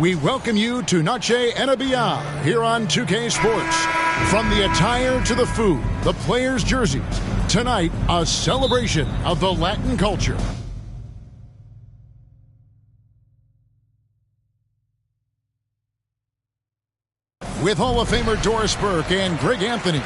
We welcome you to Noche NBA here on 2K Sports. From the attire to the food, the players' jerseys, tonight a celebration of the Latin culture. With Hall of Famer Doris Burke and Greg Anthony,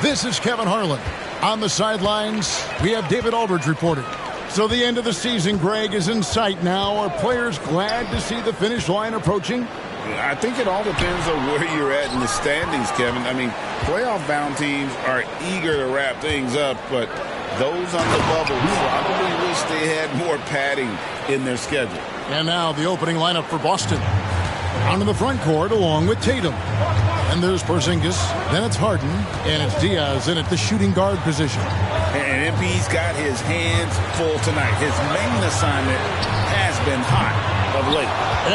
this is Kevin Harlan. On the sidelines, we have David Aldridge reporting. So the end of the season, Greg, is in sight now. Are players glad to see the finish line approaching? I think it all depends on where you're at in the standings, Kevin. I mean, playoff-bound teams are eager to wrap things up, but those on the bubble probably wish they had more padding in their schedule. And now the opening lineup for Boston. Onto the front court along with Tatum. And there's Porzingis, then it's Harden, and it's Diaz in at the shooting guard position. And MP's got his hands full tonight. His main assignment has been hot of late.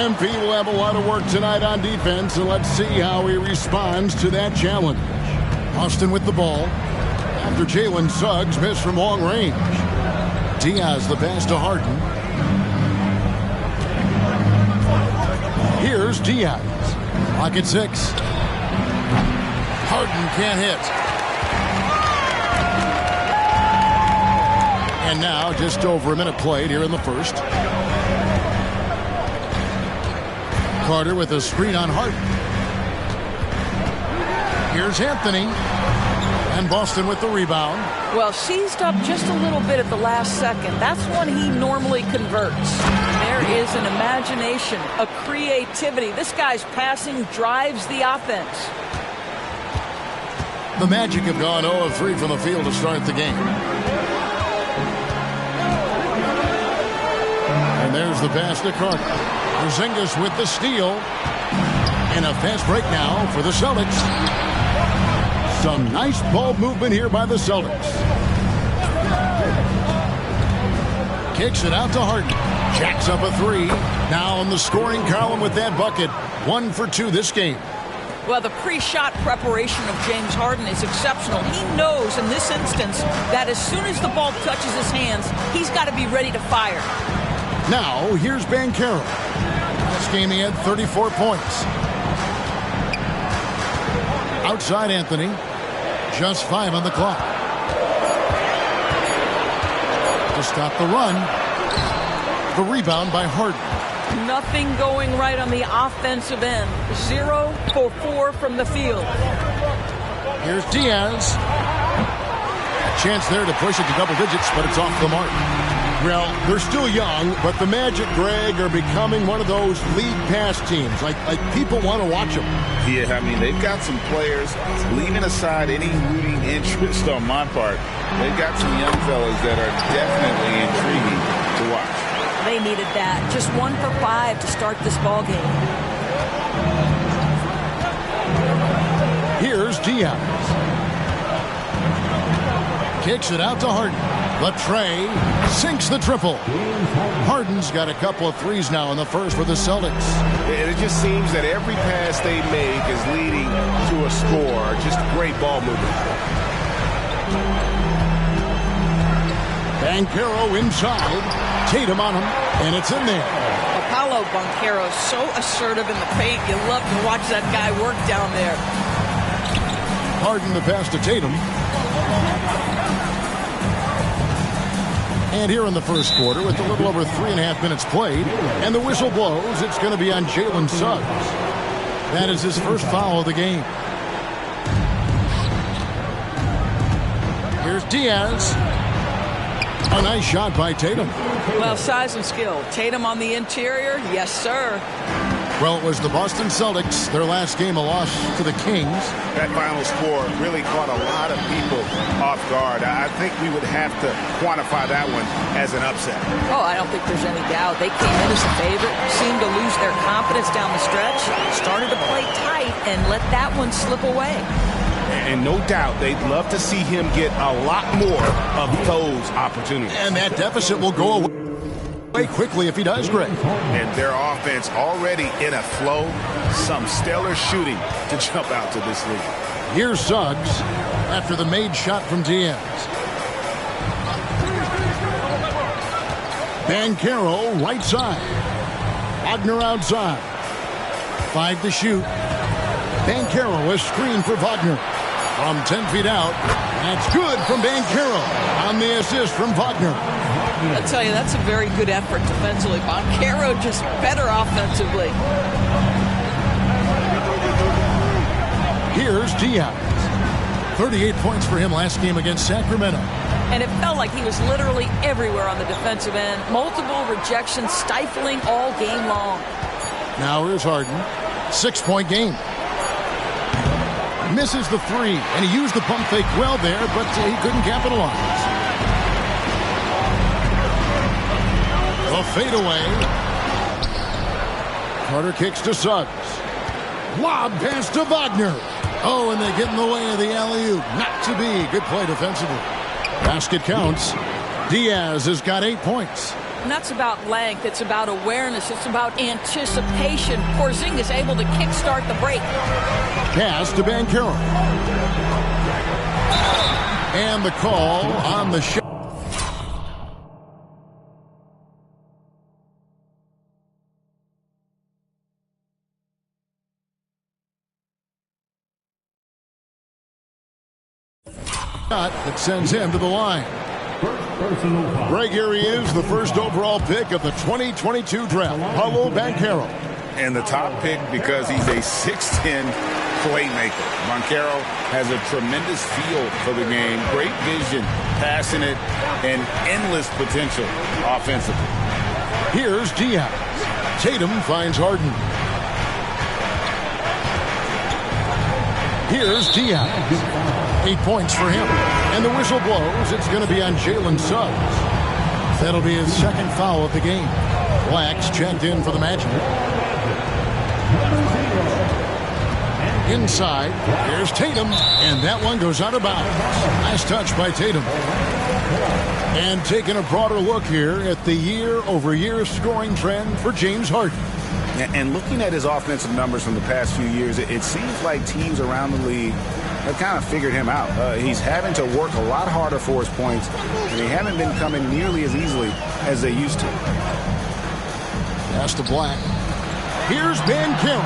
MP will have a lot of work tonight on defense, and let's see how he responds to that challenge. Austin with the ball. After Jalen Suggs missed from long range. Diaz the pass to Harden. Here's Diaz. Pocket 6. Harden can't hit. And now just over a minute played here in the first. Carter with a screen on Harden. Here's Anthony. And Boston with the rebound. Well, seized up just a little bit at the last second. That's when he normally converts. There is an imagination, a creativity. This guy's passing drives the offense. The Magic have gone 0 of 3 from the field to start the game. And there's the pass to Carter. Porzingis with the steal. And a fast break now for the Celtics. Some nice ball movement here by the Celtics. Kicks it out to Harden. Jacks up a 3. Now in the scoring column with that bucket. 1 for 2 this game. Well, the pre-shot preparation of James Harden is exceptional. He knows in this instance that as soon as the ball touches his hands, he's got to be ready to fire. Now, here's Banchero. Last game he had 34 points. Outside Anthony. Just 5 on the clock. To stop the run. The rebound by Harden. Nothing going right on the offensive end. 0 for 4 from the field. Here's Diaz. A chance there to push it to double digits, but it's off the mark. Well, they're still young, but the Magic, Greg, are becoming one of those league pass teams. Like people want to watch them. Yeah, I mean, they've got some players, leaving aside any rooting interest on my part, they've got some young fellas that are definitely intriguing to watch. They needed that. Just 1 for 5 to start this ball game. Here's Diaz. Kicks it out to Harden. Latrey sinks the triple. Harden's got a couple of threes now in the first for the Celtics. And it just seems that every pass they make is leading to a score. Just great ball movement. Banchero inside. Tatum on him, and it's in there. Paolo Banchero so assertive in the paint. You love to watch that guy work down there. Harden the pass to Tatum. And here in the first quarter, with a little over 3.5 minutes played, and the whistle blows, it's going to be on Jalen Suggs. That is his first foul of the game. Here's Diaz. A nice shot by Tatum. Well, size and skill. Tatum on the interior, yes, sir. Well, it was the Boston Celtics, their last game, a loss to the Kings. That final score really caught a lot of people off guard. I think we would have to quantify that one as an upset. Oh, I don't think there's any doubt. They came in as a favorite, seemed to lose their confidence down the stretch, started to play tight, and let that one slip away. And no doubt they'd love to see him get a lot more of those opportunities. And that deficit will go away quickly if he does, Greg. And their offense already in a flow. Some stellar shooting to jump out to this league. Here's Suggs after the made shot from Diaz. Banchero right side. Wagner outside. 5 to shoot. Banchero is screened for Wagner. From 10 feet out. That's good from Banchero on the assist from Wagner. I tell you, that's a very good effort defensively. Banchero just better offensively. Here's Diaz. 38 points for him last game against Sacramento. And it felt like he was literally everywhere on the defensive end. Multiple rejections, stifling all game long. Now here's Harden. 6-point game. Misses the 3, and he used the pump fake well there, but he couldn't capitalize. The fadeaway. Carter kicks to Suggs. Lob pass to Wagner. Oh, and they get in the way of the alley-oop. Not to be. Good play defensively. Basket counts. Diaz has got 8 points. And that's about length. It's about awareness. It's about anticipation. Porzingis able to kickstart the break. Pass to Banchero. And the call on the shot. That sends him to the line. Greg, here he is, the first overall pick of the 2022 draft, Paolo Banchero. And the top pick because he's a 6'10 playmaker. Banchero has a tremendous feel for the game, great vision, passing it, and endless potential offensively. Here's Diaz. Tatum finds Harden. Here's Diaz. 8 points for him. And the whistle blows. It's going to be on Jalen Suggs. That'll be his second foul of the game. Black's checked in for the Magic. Inside, here's Tatum, and that one goes out of bounds. Nice touch by Tatum. And taking a broader look here at the year-over-year scoring trend for James Harden. And looking at his offensive numbers from the past few years, it seems like teams around the league have kind of figured him out. He's having to work a lot harder for his points, and they haven't been coming nearly as easily as they used to. Pass to Black. Here's Banchero.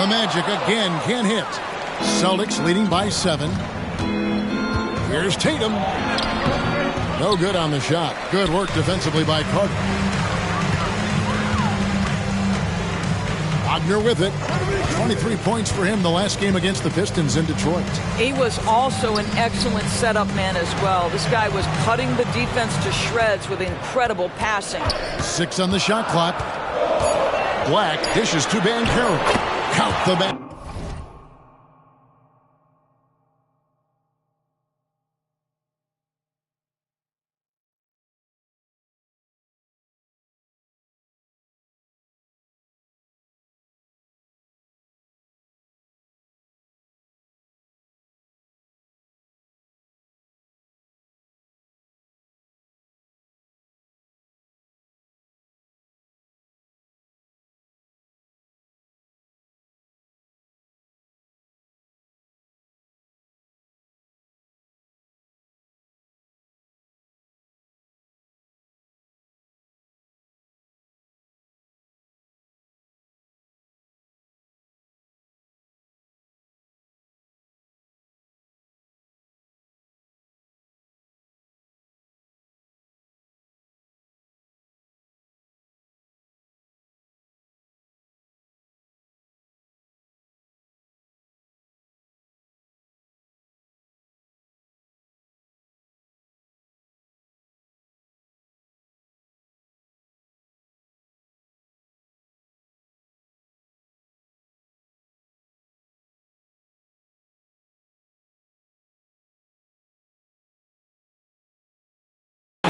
The Magic again can't hit. Celtics leading by 7. Here's Tatum. No good on the shot. Good work defensively by Carter. Wagner with it. 23 points for him the last game against the Pistons in Detroit. He was also an excellent setup man as well. This guy was cutting the defense to shreds with incredible passing. 6 on the shot clock. Black dishes to Banchero. Count the back.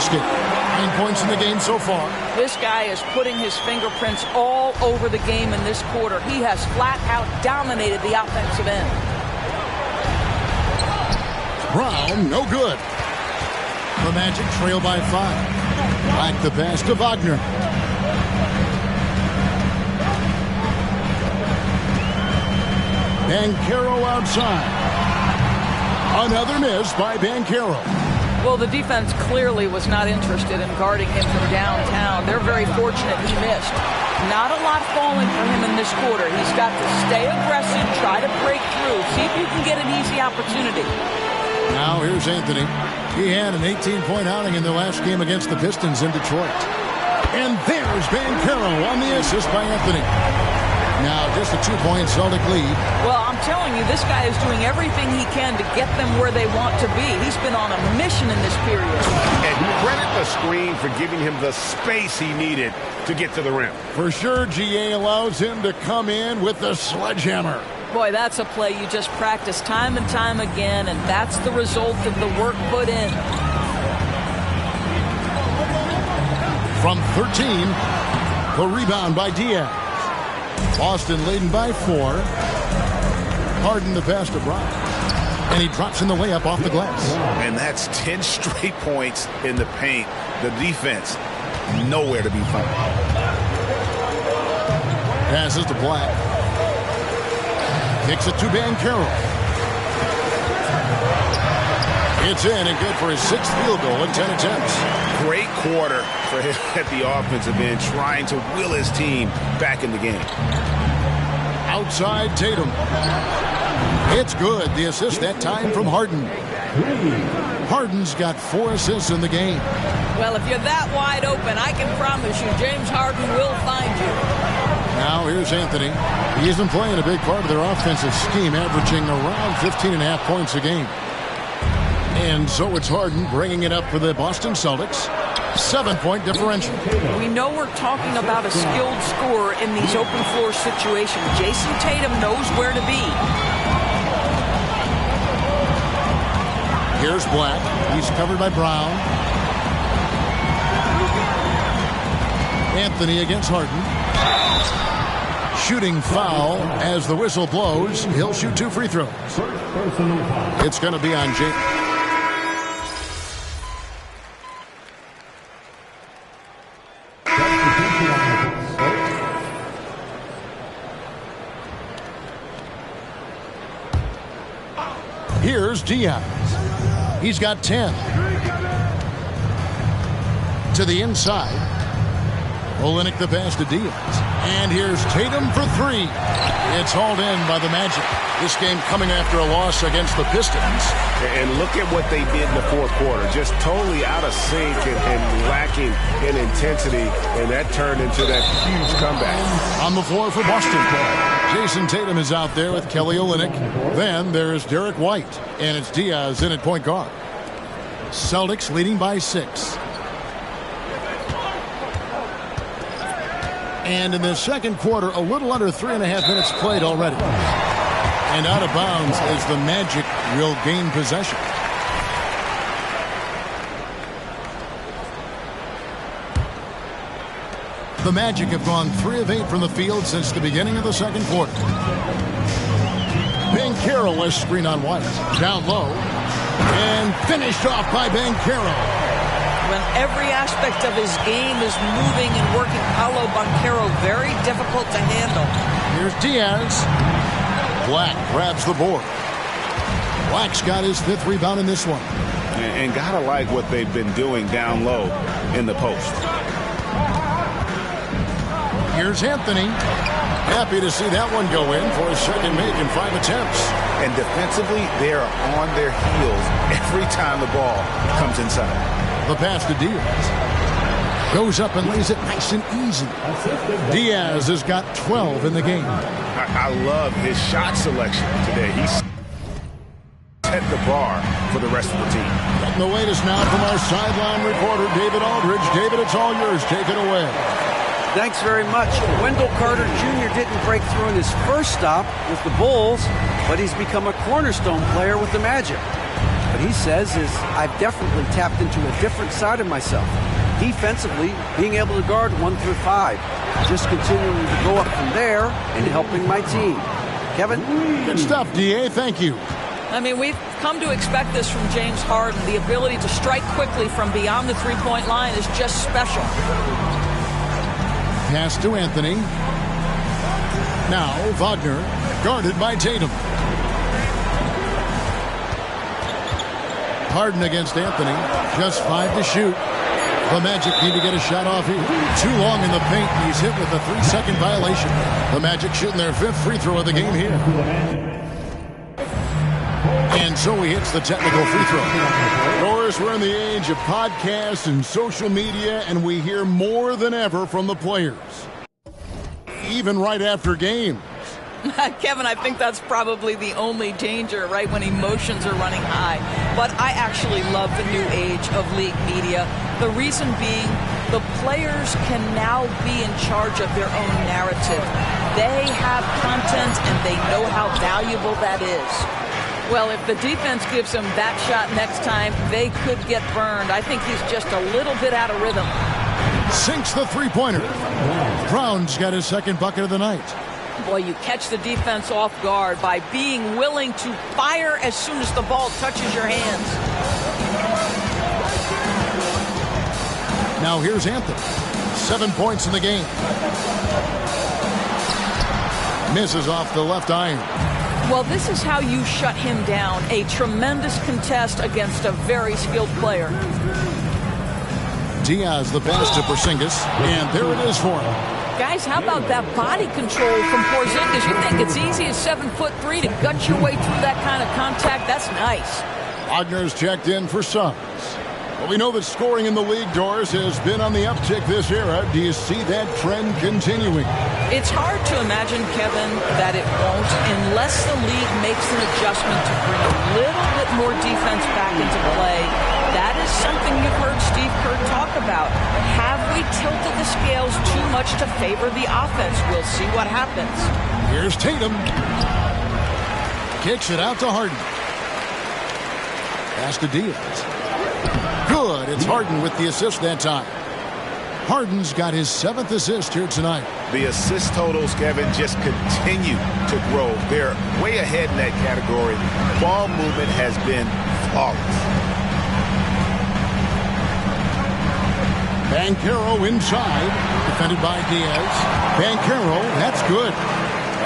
basket. 9 points in the game so far. This guy is putting his fingerprints all over the game in this quarter. He has flat out dominated the offensive end. Brown, no good. The Magic trail by 5. Back the pass to Wagner. Banchero outside. Another miss by Banchero. Well, the defense clearly was not interested in guarding him from downtown. They're very fortunate he missed. Not a lot falling for him in this quarter. He's got to stay aggressive, try to break through, see if you can get an easy opportunity. Now here's Anthony. He had an 18-point outing in the last game against the Pistons in Detroit. And there's Banchero on the assist by Anthony. Now just a 2-point Celtic lead. Well, I'm telling you, this guy is doing everything he can to get them where they want to be. He's been on a mission in this period. And credit the screen for giving him the space he needed to get to the rim. For sure, GA allows him to come in with the sledgehammer. Boy, that's a play you just practice time and time again, and that's the result of the work put in. From 13, the rebound by Diaz. Boston leading by 4. Harden the pass to Brown. And he drops in the layup off the glass. And that's 10 straight points in the paint. The defense, nowhere to be found. Passes to Black. Kicks it to Banchero. It's in and good for his 6th field goal in 10 attempts. Great quarter for him at the offensive end, trying to will his team back in the game. Outside Tatum. It's good. The assist that time from Harden. Harden's got 4 assists in the game. Well, if you're that wide open, I can promise you James Harden will find you. Now here's Anthony. He isn't playing a big part of their offensive scheme, averaging around 15.5 points a game. And so it's Harden bringing it up for the Boston Celtics. 7-point differential. We know we're talking about a skilled scorer in these open floor situations. Jason Tatum knows where to be. Here's Black. He's covered by Brown. Anthony against Harden. Shooting foul as the whistle blows. He'll shoot 2 free throws. It's going to be on James. Here's Diaz. He's got 10. To the inside. Olynyk the pass to Diaz. And here's Tatum for 3. It's hauled in by the Magic. This game coming after a loss against the Pistons. And look at what they did in the 4th quarter. Just totally out of sync and lacking in intensity. And that turned into that huge comeback. On the floor for Boston. Jason Tatum is out there with Kelly Olynyk. Then there's Derek White. And it's Diaz in at point guard. Celtics leading by 6. And in the second quarter, a little under 3.5 minutes played already. And out of bounds as the Magic will gain possession. The Magic have gone 3 of 8 from the field since the beginning of the second quarter. Banchero is screen on White. Down low. And finished off by Banchero. When every aspect of his game is moving and working, Paolo Banchero very difficult to handle. Here's Diaz. Black grabs the board. Black's got his 5th rebound in this one. And gotta like what they've been doing down low in the post. Here's Anthony. Happy to see that one go in for his second make in 5 attempts. And defensively, they are on their heels every time the ball comes inside. The pass to Diaz. Goes up and lays it nice and easy. Diaz has got 12 in the game. I love his shot selection today. He's set the bar for the rest of the team. Getting the latest now from our sideline reporter, David Aldridge. David, it's all yours. Take it away. Thanks very much. Wendell Carter Jr. didn't break through in his first stop with the Bulls, but he's become a cornerstone player with the Magic. What he says is, I've definitely tapped into a different side of myself. Defensively, being able to guard 1 through 5. Just continuing to go up from there and helping my team. Kevin? Good stuff, D.A. Thank you. I mean, we've come to expect this from James Harden. The ability to strike quickly from beyond the three-point line is just special. Pass to Anthony. Now Wagner, guarded by Tatum. Harden against Anthony. Just 5 to shoot. The Magic need to get a shot off here. Too long in the paint. He's hit with a 3-second violation. The Magic shooting their 5th free throw of the game here. And so he hits the technical free throw. Doris, we're in the age of podcasts and social media, and we hear more than ever from the players. Even right after games. Kevin, I think that's probably the only danger, right, when emotions are running high. But I actually love the new age of league media. The reason being, the players can now be in charge of their own narrative. They have content, and they know how valuable that is. Well, if the defense gives him that shot next time, they could get burned. I think he's just a little bit out of rhythm. Sinks the three-pointer. Brown's got his second bucket of the night. Boy, you catch the defense off guard by being willing to fire as soon as the ball touches your hands. Now here's Anthony. 7 points in the game. Misses off the left iron. Well, this is how you shut him down. A tremendous contest against a very skilled player. Diaz the pass to Porzingis, and there it is for him. Guys, how about that body control from Porzingis? You think it's easy as 7'3" to gut your way through that kind of contact? That's nice. Wagner's checked in for Suggs. Well, we know that scoring in the league, Doris, has been on the uptick this era. Do you see that trend continuing? It's hard to imagine, Kevin, that it won't unless the league makes an adjustment to bring a little bit more defense back into play. That is something you've heard Steve Kerr talk about. Have we tilted the scales too much to favor the offense? We'll see what happens. Here's Tatum. Kicks it out to Harden. Pass to Diaz. Good. It's Harden with the assist that time. Harden's got his 7th assist here tonight. The assist totals, Kevin, just continue to grow. They're way ahead in that category. Ball movement has been flawless. Banchero inside, defended by Diaz. Banchero, that's good.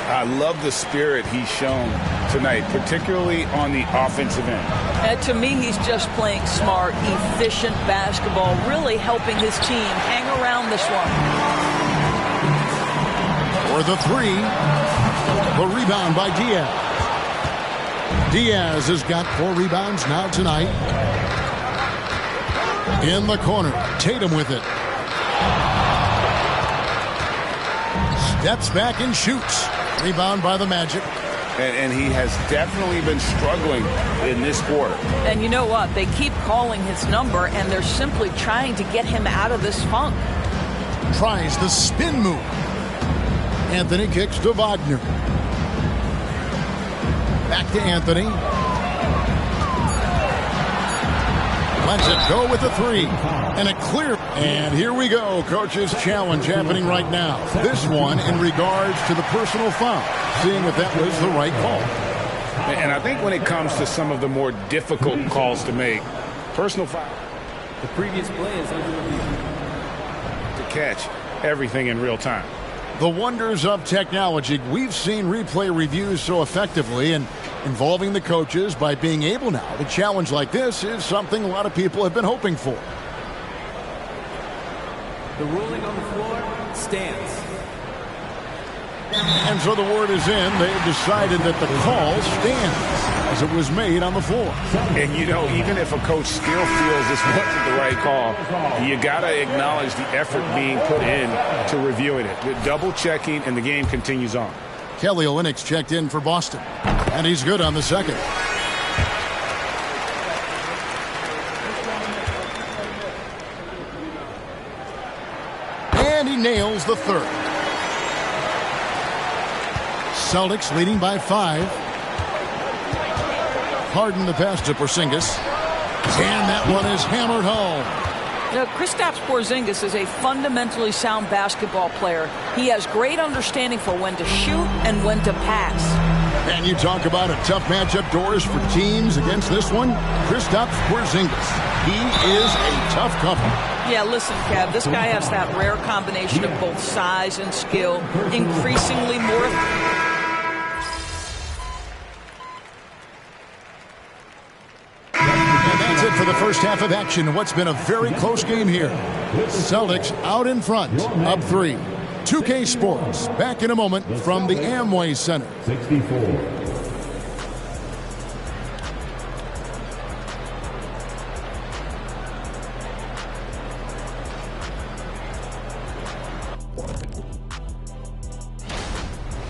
I love the spirit he's shown tonight, particularly on the offensive end. And to me, he's just playing smart, efficient basketball, really helping his team hang around this one. For the three, the rebound by Diaz. Diaz has got 4 rebounds now tonight. In the corner, Tatum with it. Steps back and shoots. Rebound by the Magic. And he has definitely been struggling in this quarter. And you know what? They keep calling his number, and they're simply trying to get him out of this funk. Tries the spin move. Anthony kicks to Wagner. Back to Anthony. Lets it go with the 3. And a clear. And here we go. Coach's challenge happening right now. This one in regards to the personal foul. Seeing if that was the right call. And I think when it comes to some of the more difficult calls to make, personal foul. The previous play is under review. To catch everything in real time. The wonders of technology. We've seen replay reviews so effectively, and involving the coaches by being able now to challenge like this is something a lot of people have been hoping for. The ruling on the floor stands. And so the word is in. They've decided that the call stands as it was made on the floor. And, you know, even if a coach still feels this wasn't the right call, you got to acknowledge the effort being put in to reviewing it. The double checking, and the game continues on. Kelly Olynyk checked in for Boston, and he's good on the second. And he nails the third. Celtics leading by 5. Harden the pass to Porzingis. And that one is hammered home. Now, Kristaps Porzingis is a fundamentally sound basketball player. He has great understanding for when to shoot and when to pass. And you talk about a tough matchup, Doris, for teams against this one. Kristaps Porzingis. He is a tough cover. Yeah, listen, Kev, this guy has that rare combination of both size and skill, increasingly more. And that's for the first half of action in what's been a very close game here. Celtics out in front, up 3. 2K Sports, back in a moment from the Amway Center. 64.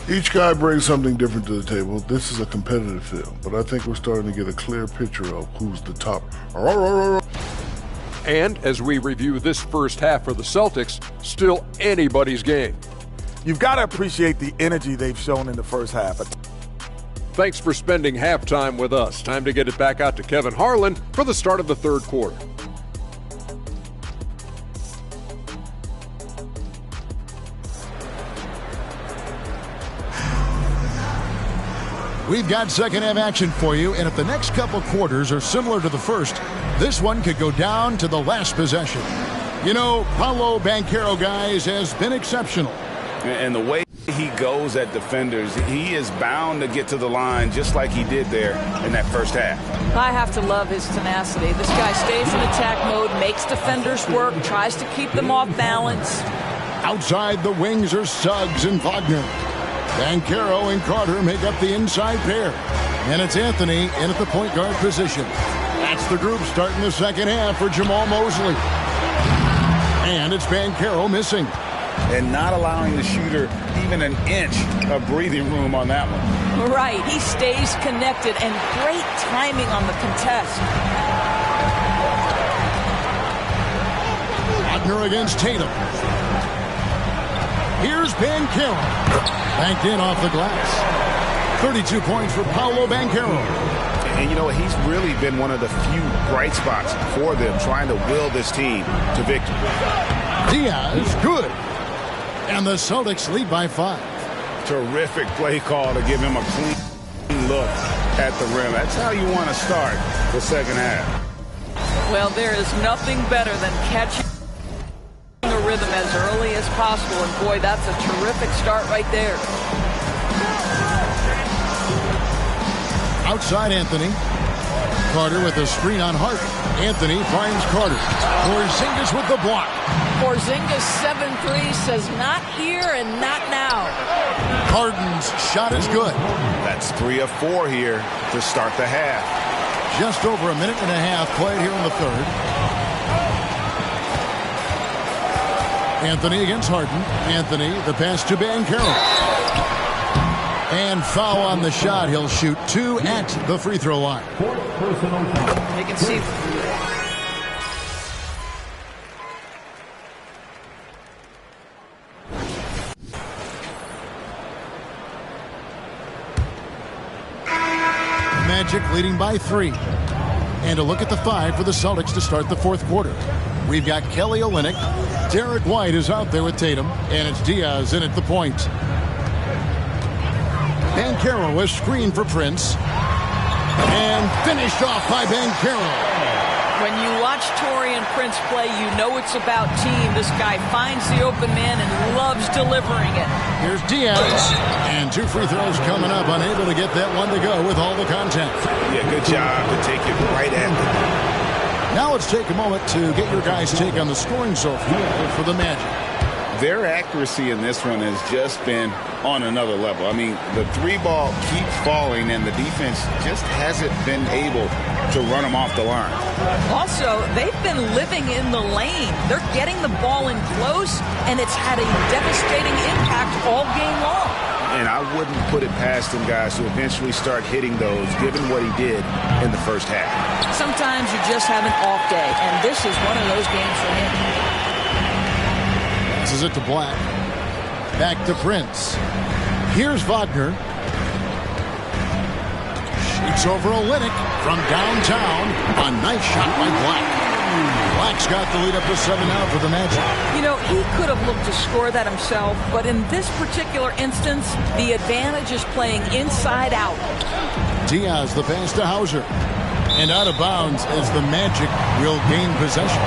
Each guy brings something different to the table. This is a competitive field, but I think we're starting to get a clear picture of who's the top. And as we review this first half for the Celtics, still anybody's game. You've got to appreciate the energy they've shown in the first half. Thanks for spending halftime with us. Time to get it back out to Kevin Harlan for the start of the third quarter. We've got second half action for you, and if the next couple quarters are similar to the first, this one could go down to the last possession. You know, Paolo Banchero, guys, has been exceptional. And the way he goes at defenders, he is bound to get to the line just like he did there in that first half. I have to love his tenacity. This guy stays in attack mode, makes defenders work, tries to keep them off balance. Outside the wings are Suggs and Wagner. Banchero and Carter make up the inside pair. And it's Anthony in at the point guard position. That's the group starting the second half for Jamal Mosley. And it's Banchero missing. And not allowing the shooter even an inch of breathing room on that one. Right, he stays connected, and great timing on the contest. Wagner against Tatum. Here's Banchero. Banked in off the glass. 32 points for Paolo Banchero. And you know, he's really been one of the few bright spots for them, trying to will this team to victory. Diaz, good. And the Celtics lead by 5. Terrific play call to give him a clean look at the rim. That's how you want to start the second half. Well, there is nothing better than catching the rhythm as early as possible, and boy, that's a terrific start right there. Outside Anthony. Carter with a screen on Hart. Anthony finds Carter. Porzingis with the block. Porzingis 7-3 says not here and not now. Harden's shot is good. That's 3 of 4 here to start the half. Just over a minute and a half played here in the third. Anthony against Harden. Anthony, the pass to Banchero. And foul on the shot. He'll shoot 2 at the free throw line. You can see. Magic leading by 3. And a look at the 5 for the Celtics to start the fourth quarter. We've got Kelly Olynyk. Derek White is out there with Tatum. And it's Diaz in at the point. Banchero was screened for Prince. And finished off by Banchero. When you watch Taurean Prince play, you know it's about team. This guy finds the open man and loves delivering it. Here's Diaz. And 2 free throws coming up. Unable to get that one to go with all the contact. Yeah, good job to take it right at them. Now let's take a moment to get your guys' take on the scoring so far for the Magic. Their accuracy in this one has just been on another level. I mean, the 3-ball keeps falling, and the defense just hasn't been able to run them off the line. Also, they've been living in the lane. They're getting the ball in close, and it's had a devastating impact all game long. And I wouldn't put it past him, guys, to eventually start hitting those, given what he did in the first half. Sometimes you just have an off day, and this is one of those games for him. This is it to Black. Back to Prince. Here's Wagner. Shoots over Olynyk from downtown. A nice shot by Black. Black's got the lead up to 7 now for the Magic. You know, he could have looked to score that himself, but in this particular instance, the advantage is playing inside out. Diaz, the pass to Hauser. And out of bounds as the Magic will gain possession.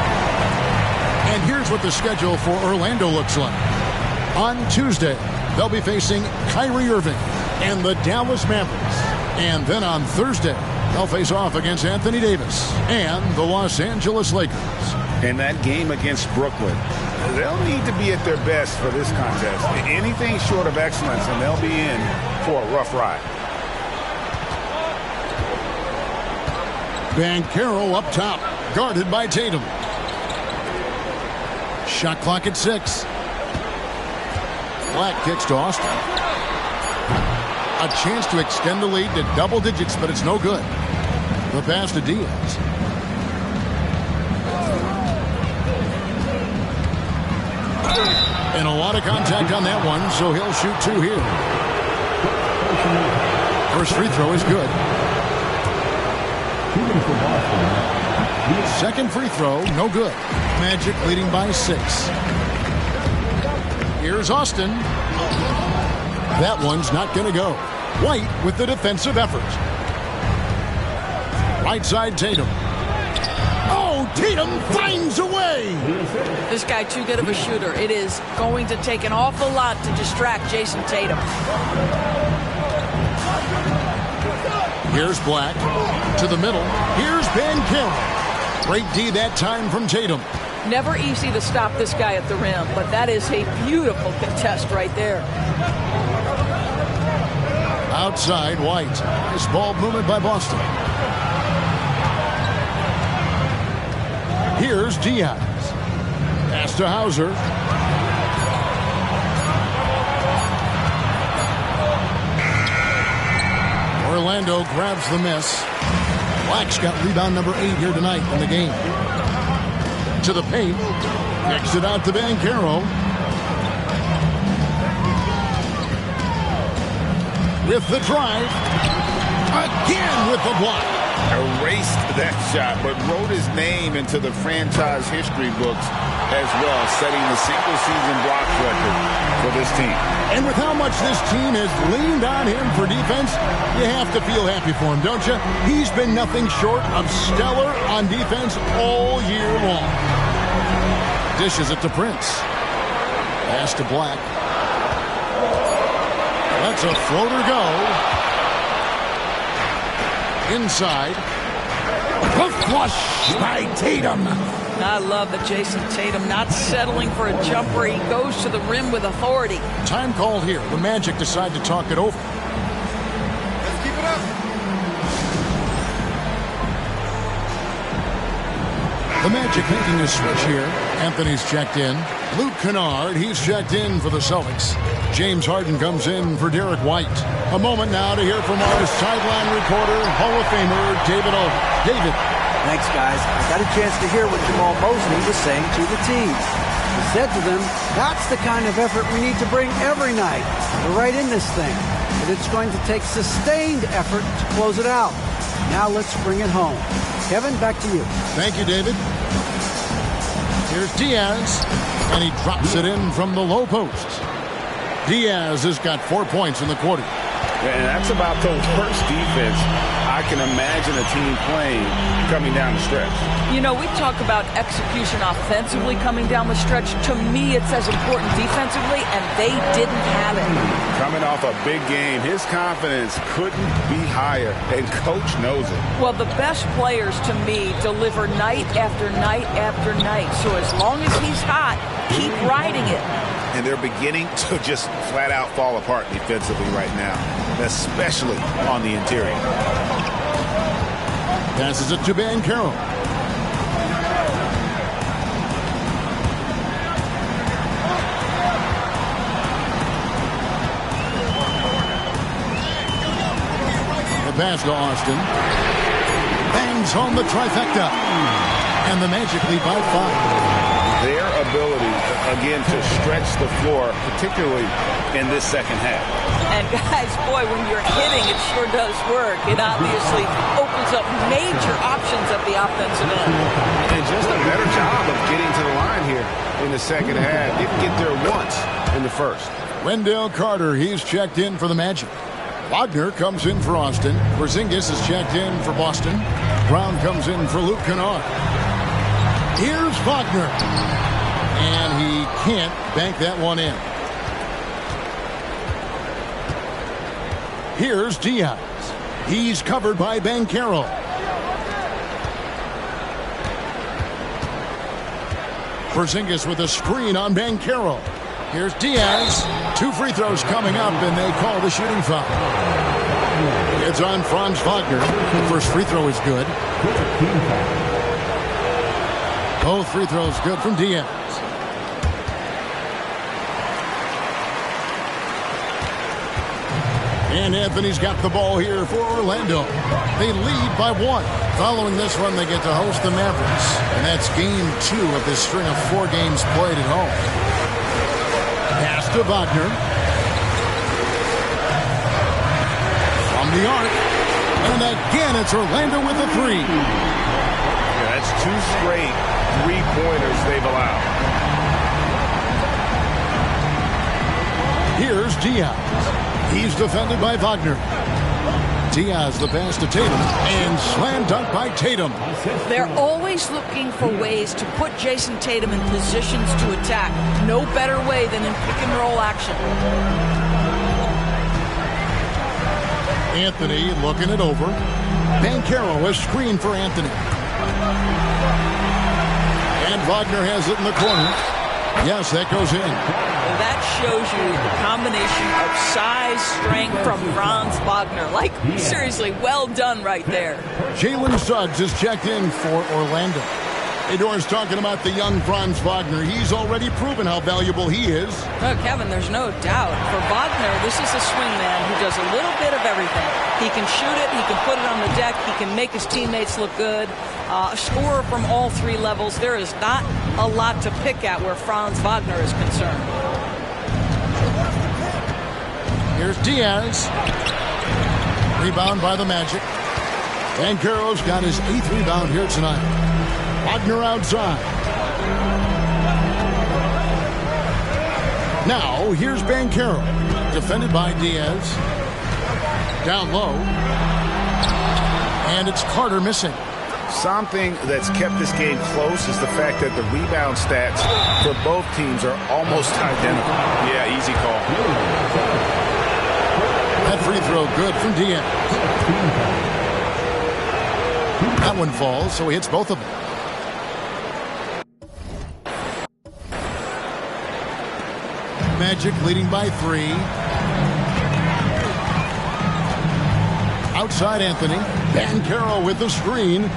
And here's what the schedule for Orlando looks like. On Tuesday, they'll be facing Kyrie Irving and the Dallas Mavericks. And then on Thursday, They'll face off against Anthony Davis and the Los Angeles Lakers. In that game against Brooklyn, they'll need to be at their best for this contest. Anything short of excellence, and they'll be in for a rough ride. Banchero up top, guarded by Tatum. Shot clock at 6. Black kicks to Austin. A chance to extend the lead to double digits, but it's no good. The pass to Diaz. And a lot of contact on that one, so he'll shoot 2 here. First free throw is good. Second free throw, no good. Magic leading by 6. Here's Austin. That one's not going to go. White with the defensive effort. Right side Tatum. Oh, Tatum finds a way. This guy too good of a shooter. It is going to take an awful lot to distract Jason Tatum. Here's Black to the middle. Here's Banchero. Great D that time from Tatum. Never easy to stop this guy at the rim, but that is a beautiful contest right there. Outside, White. Nice ball movement by Boston. Here's Diaz. Pass to Hauser. Orlando grabs the miss. Black's got rebound number 8 here tonight in the game. To the paint. Kicks it out to Banchero. With the drive. Again with the block. Erased that shot, but wrote his name into the franchise history books as well, setting the single-season blocks record for this team. And with how much this team has leaned on him for defense, you have to feel happy for him, don't you? He's been nothing short of stellar on defense all year long. Dishes it to Prince. Pass to Black. That's a floater go. Inside. The flush by Tatum. I love that Jason Tatum not settling for a jumper. He goes to the rim with authority. Time called here. The Magic decide to talk it over. Let's keep it up. The Magic making a switch here. Anthony's checked in. Luke Kennard, he's checked in for the Celtics. James Harden comes in for Derek White. A moment now to hear from our sideline reporter, Hall of Famer David Aldridge. David. Thanks, guys. I got a chance to hear what Jamal Mosley was saying to the team. He said to them, that's the kind of effort we need to bring every night. We're right in this thing. But it's going to take sustained effort to close it out. Now let's bring it home. Kevin, back to you. Thank you, David. Here's Diaz, and he drops it in from the low post. Diaz has got 4 points in the quarter. And that's about the worst defense I can imagine a team playing coming down the stretch. You know, we talk about execution offensively coming down the stretch. To me, it's as important defensively, and they didn't have it. Coming off a big game, his confidence couldn't be higher, and Coach knows it. Well, the best players, to me, deliver night after night after night. So as long as he's hot, keep riding it. And they're beginning to just flat out fall apart defensively right now, especially on the interior. Passes it to Banchero. The pass to Austin. Bangs home the trifecta. And the Magic lead by 5. Their ability, again, to stretch the floor, particularly in this second half. And guys, boy, when you're hitting, it sure does work. It obviously opens up major options at the offensive end. And just a better job of getting to the line here in the second half. Didn't get there once in the first. Wendell Carter, he's checked in for the Magic. Wagner comes in for Austin. Porzingis is checked in for Boston. Brown comes in for Luke Kennard. Here's Wagner. And he can't bank that one in. Here's Diaz. He's covered by Banchero. Porzingis with a screen on Banchero. Here's Diaz. 2 free throws coming up, and they call the shooting foul. It's on Franz Wagner. The first free throw is good. Both free throws good from Diaz. And Anthony's got the ball here for Orlando. They lead by 1. Following this run, they get to host the Mavericks. And that's game 2 of this string of 4 games played at home. Pass to Wagner. From the arc. And again, it's Orlando with a 3. Yeah, that's 2 straight 3-pointers they've allowed. Here's Diaz. He's defended by Wagner. Diaz the pass to Tatum, and slam dunk by Tatum. They're always looking for ways to put Jason Tatum in positions to attack. No better way than in pick-and-roll action. Anthony looking it over. Banchero, a screen for Anthony. And Wagner has it in the corner. Yes, that goes in. That shows you the combination of size, strength from Franz Wagner. Like, seriously, well done right there. Jalen Suggs is checked in for Orlando. Hey, Doris, talking about the young Franz Wagner. He's already proven how valuable he is. Oh, Kevin, there's no doubt. For Wagner, this is a swingman who does a little bit of everything. He can shoot it, he can put it on the deck, he can make his teammates look good. A scorer from all 3 levels. There is not a lot to pick at where Franz Wagner is concerned. Here's Diaz. Rebound by the Magic. Banchero's got his 8th rebound here tonight. Wagner outside. Now, here's Banchero. Defended by Diaz. Down low. And it's Carter missing. Something that's kept this game close is the fact that the rebound stats for both teams are almost identical. Yeah, easy call. That free throw good from Diaz. That one falls, so he hits both of them. Magic leading by 3. Outside Anthony. Banchero with the screen.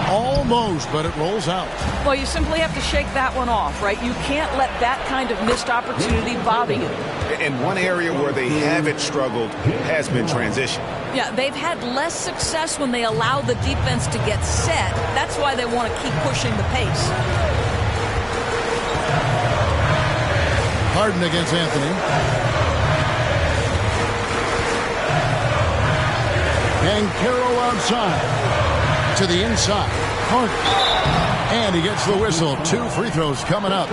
Almost, but it rolls out. Well, you simply have to shake that one off, right? You can't let that kind of missed opportunity bother you. And one area where they haven't struggled has been transition. Yeah, they've had less success when they allow the defense to get set. That's why they want to keep pushing the pace. Harden against Anthony. Banchero outside. To the inside. Harden. And he gets the whistle. 2 free throws coming up.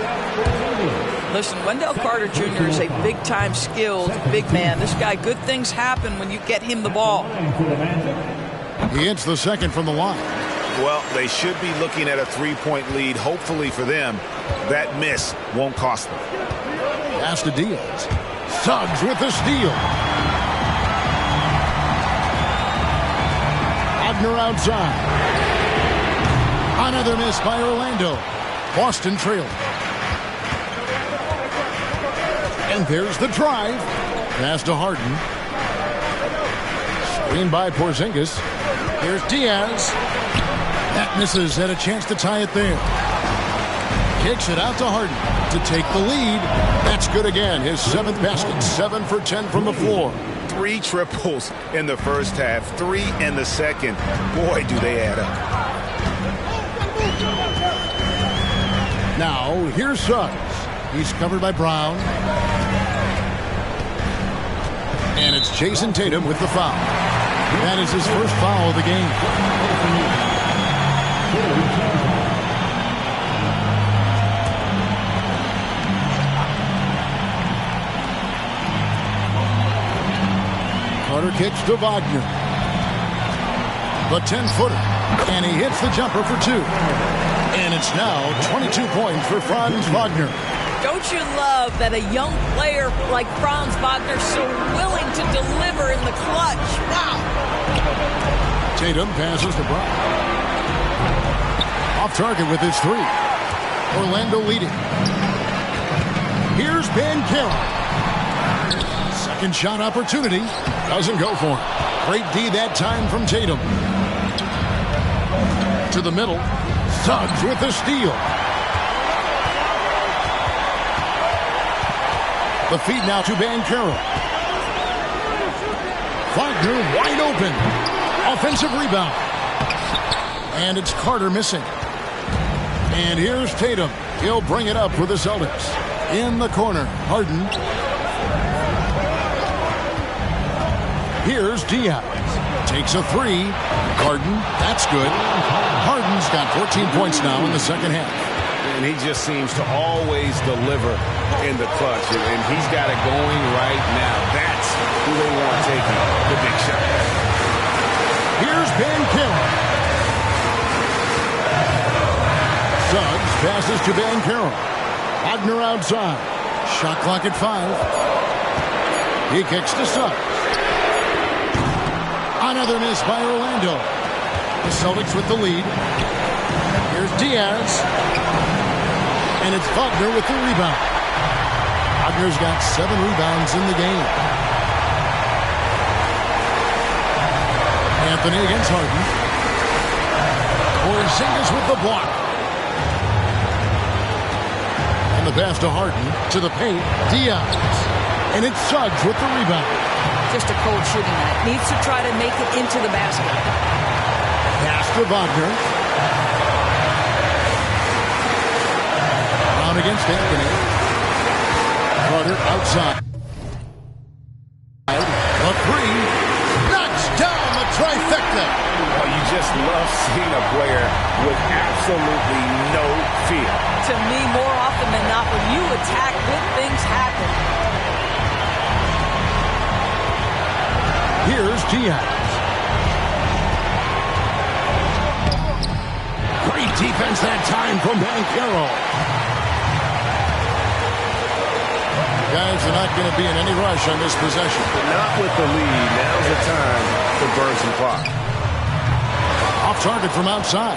Listen, Wendell Carter Jr. is a big-time skilled big man. This guy, good things happen when you get him the ball. He hits the second from the line. Well, they should be looking at a 3-point lead. Hopefully for them, that miss won't cost them. Pass to Diaz. Suggs with the steal. Wagner outside. Another miss by Orlando. Boston trailing. And there's the drive. Pass to Harden. Screen by Porzingis. Here's Diaz. That misses. Had a chance to tie it there. Kicks it out to Harden to take the lead. That's good again. His 7th basket. 7 for 10 from the floor. 3 triples in the first half. 3 in the second. Boy, do they add up. Now, here's Suggs. He's covered by Brown. And it's Jason Tatum with the foul. That is his first foul of the game. Carter kicks to Wagner. The 10-footer. And he hits the jumper for 2. And it's now 22 points for Franz Wagner. Don't you love that a young player like Franz Wagner so willing to deliver in the clutch? Wow. Tatum passes to Brown. Off target with his three. Orlando leading. Here's Banchero. Second shot opportunity. Doesn't go for it. Great D that time from Tatum. To the middle. Suggs with the steal. The feed now to Banchero. Wagner wide open. Offensive rebound. And it's Carter missing. And here's Tatum. He'll bring it up for the Celtics. In the corner, Harden. Here's Diaz. Takes a three. Harden, that's good. Harden's got 14 points now in the second half. And he just seems to always deliver in the clutch. And he's got it going right now. That's who they want taking the big shot. Here's Banchero. Suggs passes to Banchero. Wagner outside. Shot clock at 5. He kicks to Suggs. Another miss by Orlando. The Celtics with the lead. Here's Diaz. And it's Wagner with the rebound. Wagner's got 7 rebounds in the game. Anthony against Harden. Porzingis with the block. And the pass to Harden. To the paint. Diaz. And it's Suggs with the rebound. Just a cold shooting night. Needs to try to make it into the basket. Pass to Wagner. Brown against Anthony. Carter outside. A three. Knocks down the trifecta. Well, you just love seeing a player with absolutely no fear. To me, more often than not, when you attack, good things happen. Here's Diaz. Great defense that time from Banchero. Guys are not going to be in any rush on this possession. But not with the lead. Now's the time to burn some clock. Off target from outside.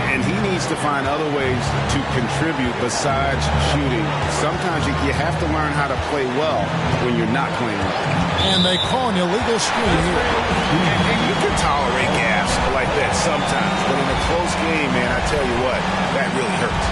And he needs to find other ways to contribute besides shooting. Sometimes you have to learn how to play well when you're not playing well. And they call an illegal screen here. And you can tolerate gas like that sometimes. But in a close game, man, I tell you what, that really hurts.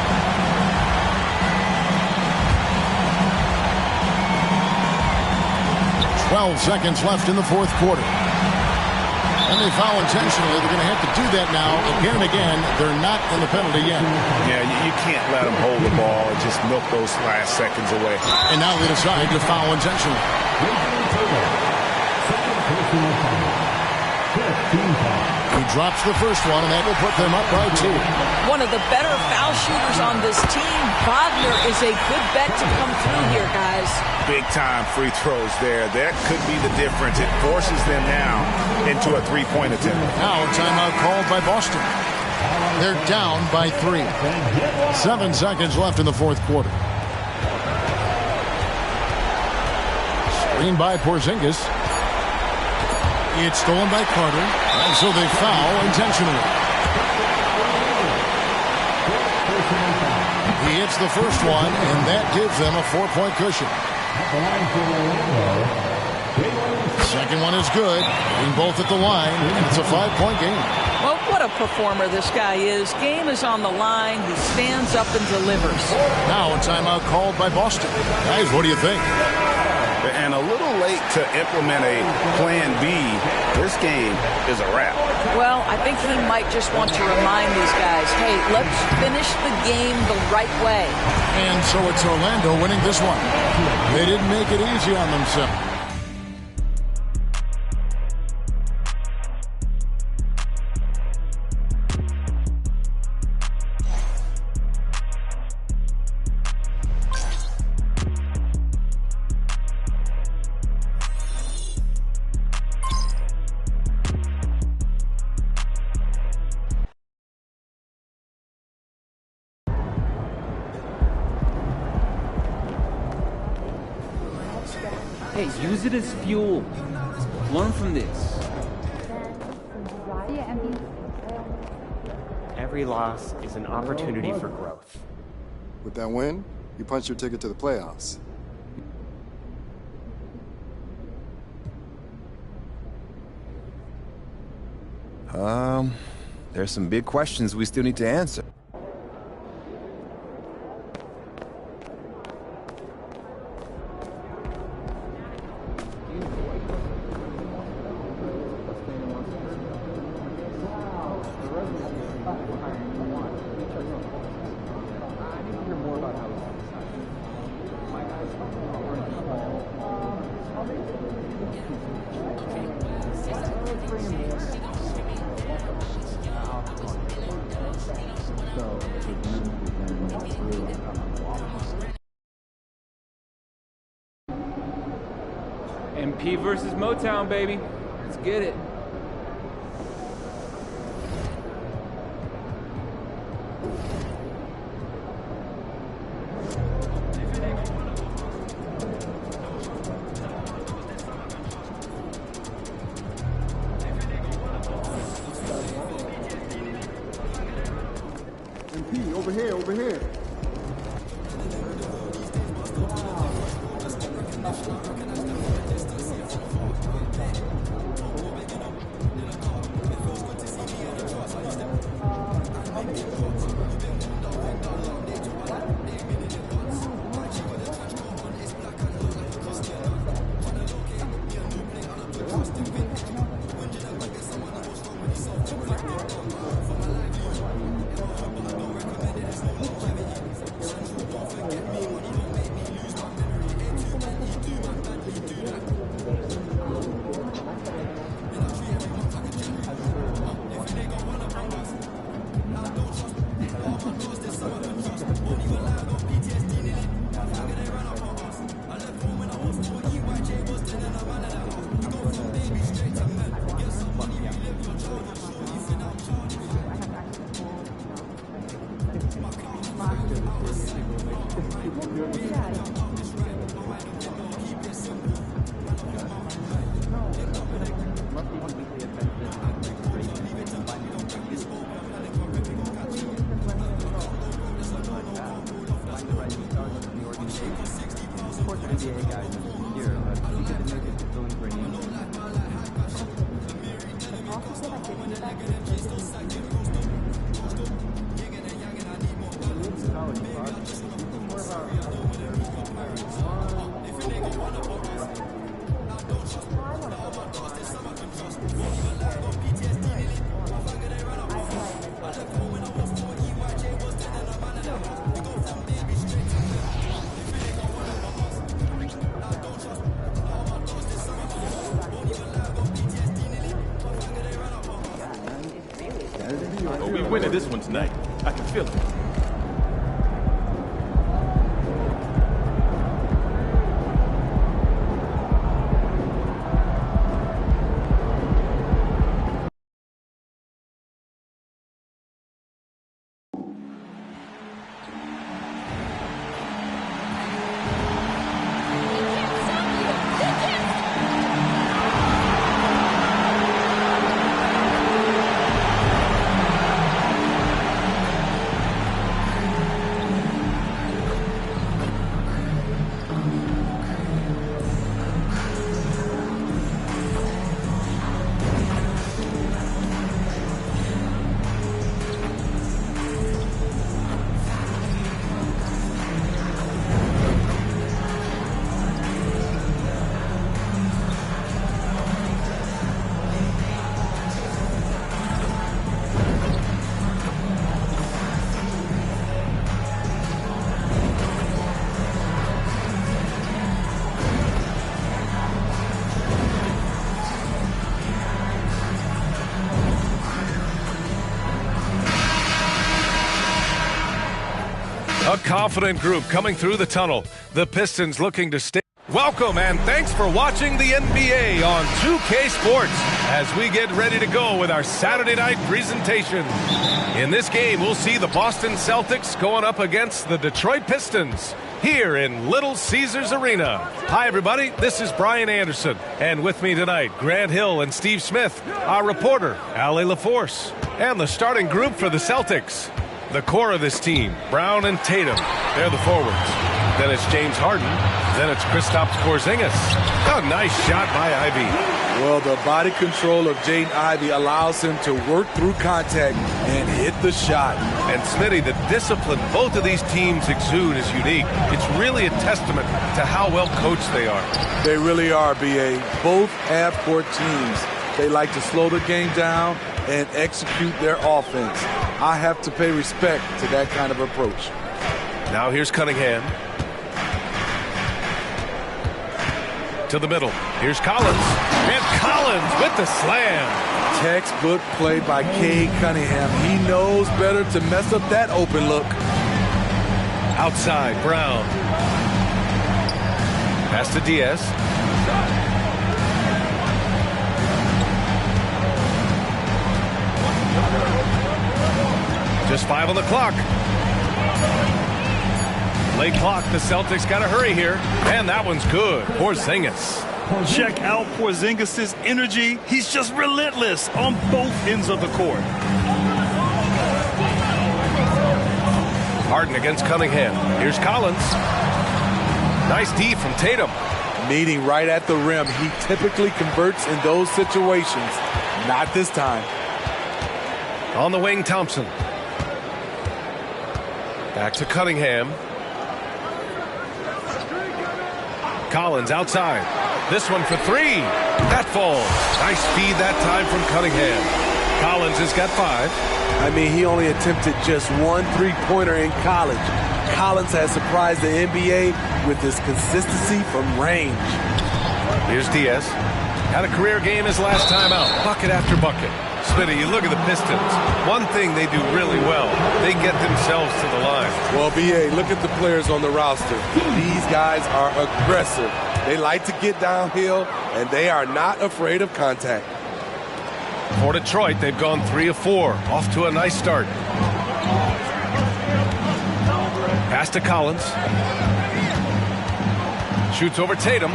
12 seconds left in the fourth quarter. And they foul intentionally. They're going to have to do that now again and again. They're not in the penalty yet. Yeah, you can't let them hold the ball and just milk those last seconds away. And now they decide to foul intentionally. He drops the first one, and that will put them up by 2. One of the better foul shooters on this team. Wagner is a good bet to come through here, guys. Big-time free throws there. That could be the difference. It forces them now into a three-point attempt. Now a timeout called by Boston. They're down by 3. 7 seconds left in the fourth quarter. Screen by Porzingis. It's stolen by Carter, and so they foul intentionally. He hits the first one, and that gives them a 4-point cushion. Second one is good, being both at the line, and it's a 5-point game. Well, what a performer this guy is. Game is on the line. He stands up and delivers. Now a timeout called by Boston. Guys, what do you think? And a little late to implement a plan B. This game is a wrap. Well, I think he might just want to remind these guys, hey, let's finish the game the right way. And so it's Orlando winning this one. They didn't make it easy on themselves. Hey, use it as fuel. Learn from this. Every loss is an opportunity for growth. With that win, you punched your ticket to the playoffs. There's some big questions we still need to answer. MP versus Motown, baby. Let's get it. MP, over here, over here. Oh, we winning this one tonight. I can feel it. A confident group coming through the tunnel. The Pistons looking to stay. Welcome and thanks for watching the NBA on 2K Sports as we get ready to go with our Saturday night presentation. In this game, we'll see the Boston Celtics going up against the Detroit Pistons. here in Little Caesars Arena. Hi, everybody. This is Brian Anderson. And with me tonight, Grant Hill and Steve Smith, our reporter, Allie LaForce, and the starting group for the Celtics. The core of this team, Brown and Tatum. They're the forwards. Then it's James Harden. Then it's Kristaps Porzingis. A nice shot by Ivy. Well, the body control of Jaden Ivey allows him to work through contact and hit the shot. And Smitty, the discipline both of these teams exude is unique. It's really a testament to how well coached they are. They really are, B.A. Both half-court teams. They like to slow the game down and execute their offense. I have to pay respect to that kind of approach. Now here's Cunningham. To the middle. Here's Collins. And Collins with the slam. Textbook play by Cade Cunningham. He knows better to mess up that open look. Outside, Brown. Pass to Diaz. Just 5 on the clock. Late clock. The Celtics got to hurry here. And that one's good. Porzingis. Check out Porzingis' energy. He's just relentless on both ends of the court. Harden against Cunningham. Here's Collins. Nice D from Tatum. Meeting right at the rim. He typically converts in those situations. Not this time. On the wing, Thompson. Back to Cunningham. Collins outside. This one for 3. That falls. Nice feed that time from Cunningham. Collins has got 5. I mean, he only attempted just 1 3-pointer in college. Collins has surprised the NBA with his consistency from range. Here's Diaz. Had a career game his last time out. Bucket after bucket. Smitty, you look at the Pistons. One thing they do really well, they get themselves to the line. Well, B.A., look at the players on the roster. These guys are aggressive. They like to get downhill, and they are not afraid of contact. For Detroit, they've gone 3 of 4. Off to a nice start. Pass to Collins. Shoots over Tatum.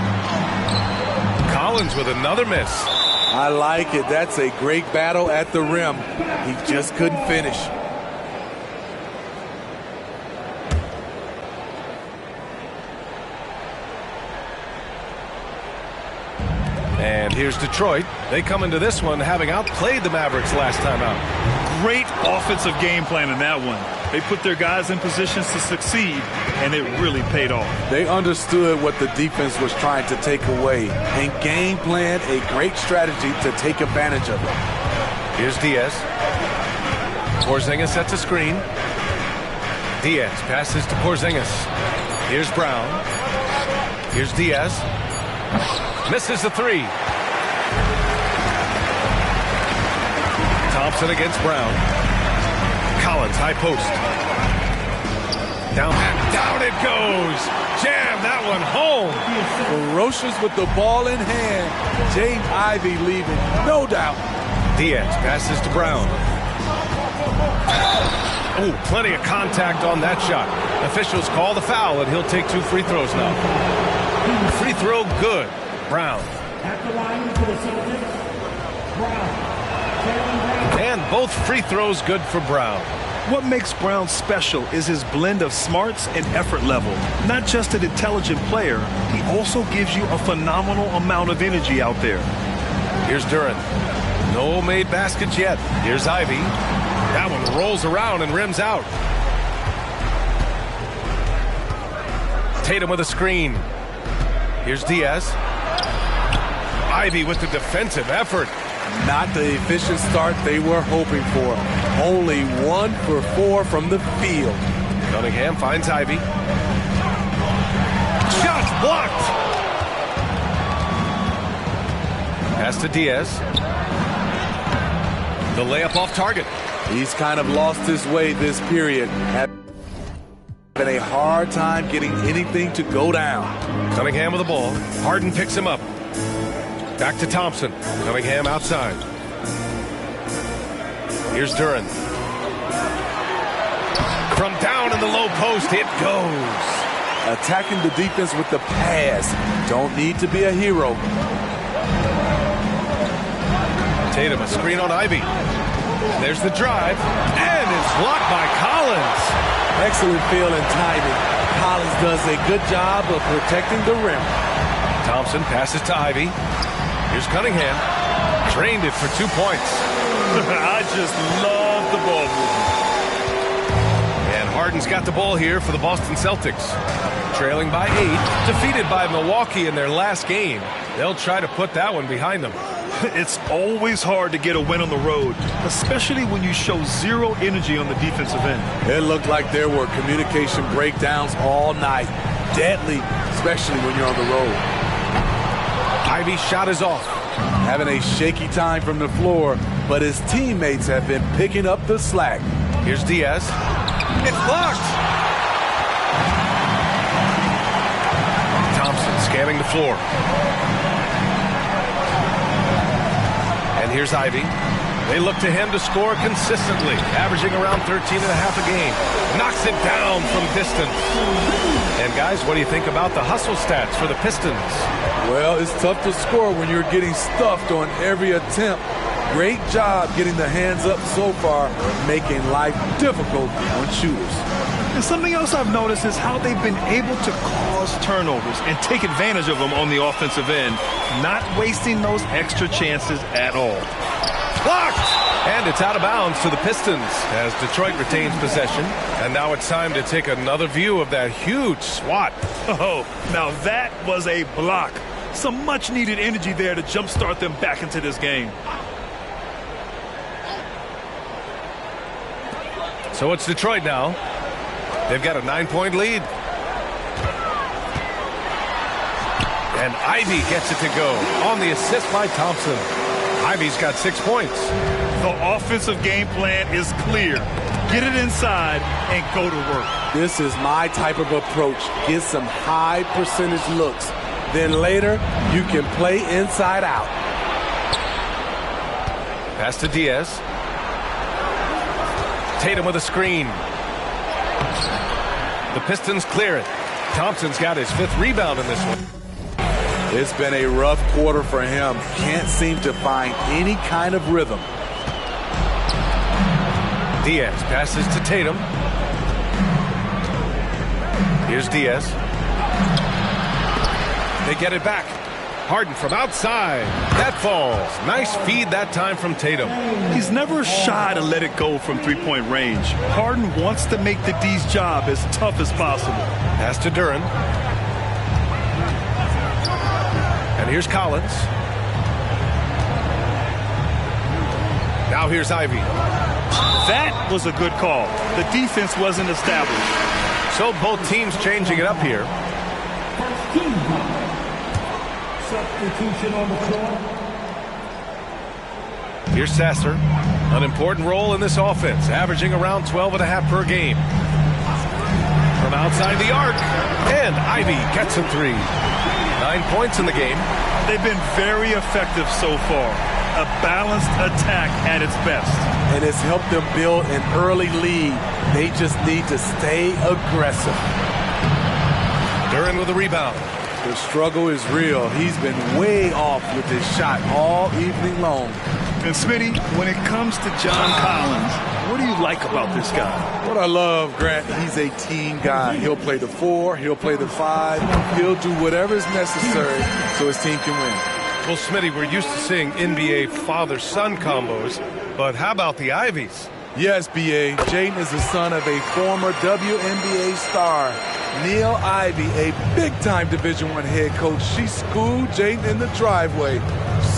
Collins with another miss. I like it. That's a great battle at the rim. He just couldn't finish. And here's Detroit. They come into this one having outplayed the Mavericks last time out. Great offensive game plan in that one. They put their guys in positions to succeed, and it really paid off. They understood what the defense was trying to take away and game planned a great strategy to take advantage of it. Here's Diaz. Porzingis sets a screen. Diaz passes to Porzingis. Here's Brown. Here's Diaz. Misses the 3. Thompson against Brown. Collins, high post. Down it goes. Jam that one home. Ferocious with the ball in hand. Jaden Ivey leaving, no doubt. Diaz passes to Brown. Oh, plenty of contact on that shot. Officials call the foul, and he'll take 2 free throws now. Free throw good. Brown. At the line for the Celtics, Brown. And both free throws good for Brown. What makes Brown special is his blend of smarts and effort level. Not just an intelligent player, he also gives you a phenomenal amount of energy out there. Here's Duren. No made baskets yet. Here's Ivy. That one rolls around and rims out. Tatum with a screen. Here's Diaz. Ivy with the defensive effort. Not the efficient start they were hoping for. Only 1 for 4 from the field. Cunningham finds Ivy. Shots blocked. Pass to Diaz. The layup off target. He's kind of lost his way this period. Having a hard time getting anything to go down. Cunningham with the ball. Harden picks him up. Back to Thompson. Cunningham outside. Here's Duren. From down in the low post, it goes. attacking the defense with the pass. Don't need to be a hero. Tatum, a screen on Ivy. There's the drive, and it's blocked by Collins. Excellent feel and timing. Collins does a good job of protecting the rim. Thompson passes to Ivy. Here's Cunningham. Drained it for 2 points. I just love the ball movement. And Harden's got the ball here for the Boston Celtics. Trailing by 8, defeated by Milwaukee in their last game. They'll try to put that one behind them. It's always hard to get a win on the road, especially when you show zero energy on the defensive end. It looked like there were communication breakdowns all night. Deadly, especially when you're on the road. Ivy's shot is off. Having a shaky time from the floor, but his teammates have been picking up the slack. Here's Diaz. It's blocked. Thompson scanning the floor. And here's Ivy. They look to him to score consistently, averaging around 13.5 a game. Knocks it down from distance. And guys, what do you think about the hustle stats for the Pistons? Well, it's tough to score when you're getting stuffed on every attempt. Great job getting the hands up so far, making life difficult on shooters. And something else I've noticed is how they've been able to cause turnovers and take advantage of them on the offensive end, not wasting those extra chances at all. Blocked! And it's out of bounds to the Pistons as Detroit retains possession. And now it's time to take another view of that huge swat. Oh, now that was a block. Some much-needed energy there to jumpstart them back into this game. So it's Detroit now. They've got a 9-point lead. And Ivy gets it to go on the assist by Thompson. Ivy's got 6 points. The offensive game plan is clear. Get it inside and go to work. This is my type of approach. Get some high percentage looks. Then later, you can play inside out. Pass to Diaz. Tatum with a screen. The Pistons clear it. Thompson's got his 5th rebound in this one. It's been a rough quarter for him. Can't seem to find any kind of rhythm. Diaz passes to Tatum. Here's Diaz. They get it back. Harden from outside. That falls. Nice feed that time from Tatum. He's never shy to let it go from three-point range. Harden wants to make the D's job as tough as possible. Pass to Duren. And here's Collins. Now here's Ivy. That was a good call. The defense wasn't established. So both teams changing it up here. Substitution on the floor. Here's Sasser. An important role in this offense, averaging around 12.5 per game. From outside the arc. And Ivy gets a 3. 9 points in the game. They've been very effective so far. A balanced attack at its best. And it's helped them build an early lead. They just need to stay aggressive. Duren with a rebound. The struggle is real. He's been way off with his shot all evening long. And Smitty, when it comes to John Collins, what do you like about this guy? What I love, Grant, he's a team guy. He'll play the 4, he'll play the 5, he'll do whatever is necessary so his team can win. Well, Smitty, we're used to seeing NBA father-son combos, but how about the Ivies? Yes, B.A. Jaden is the son of a former WNBA star, Neil Ivy, a big-time Division I head coach. She schooled Jaden in the driveway.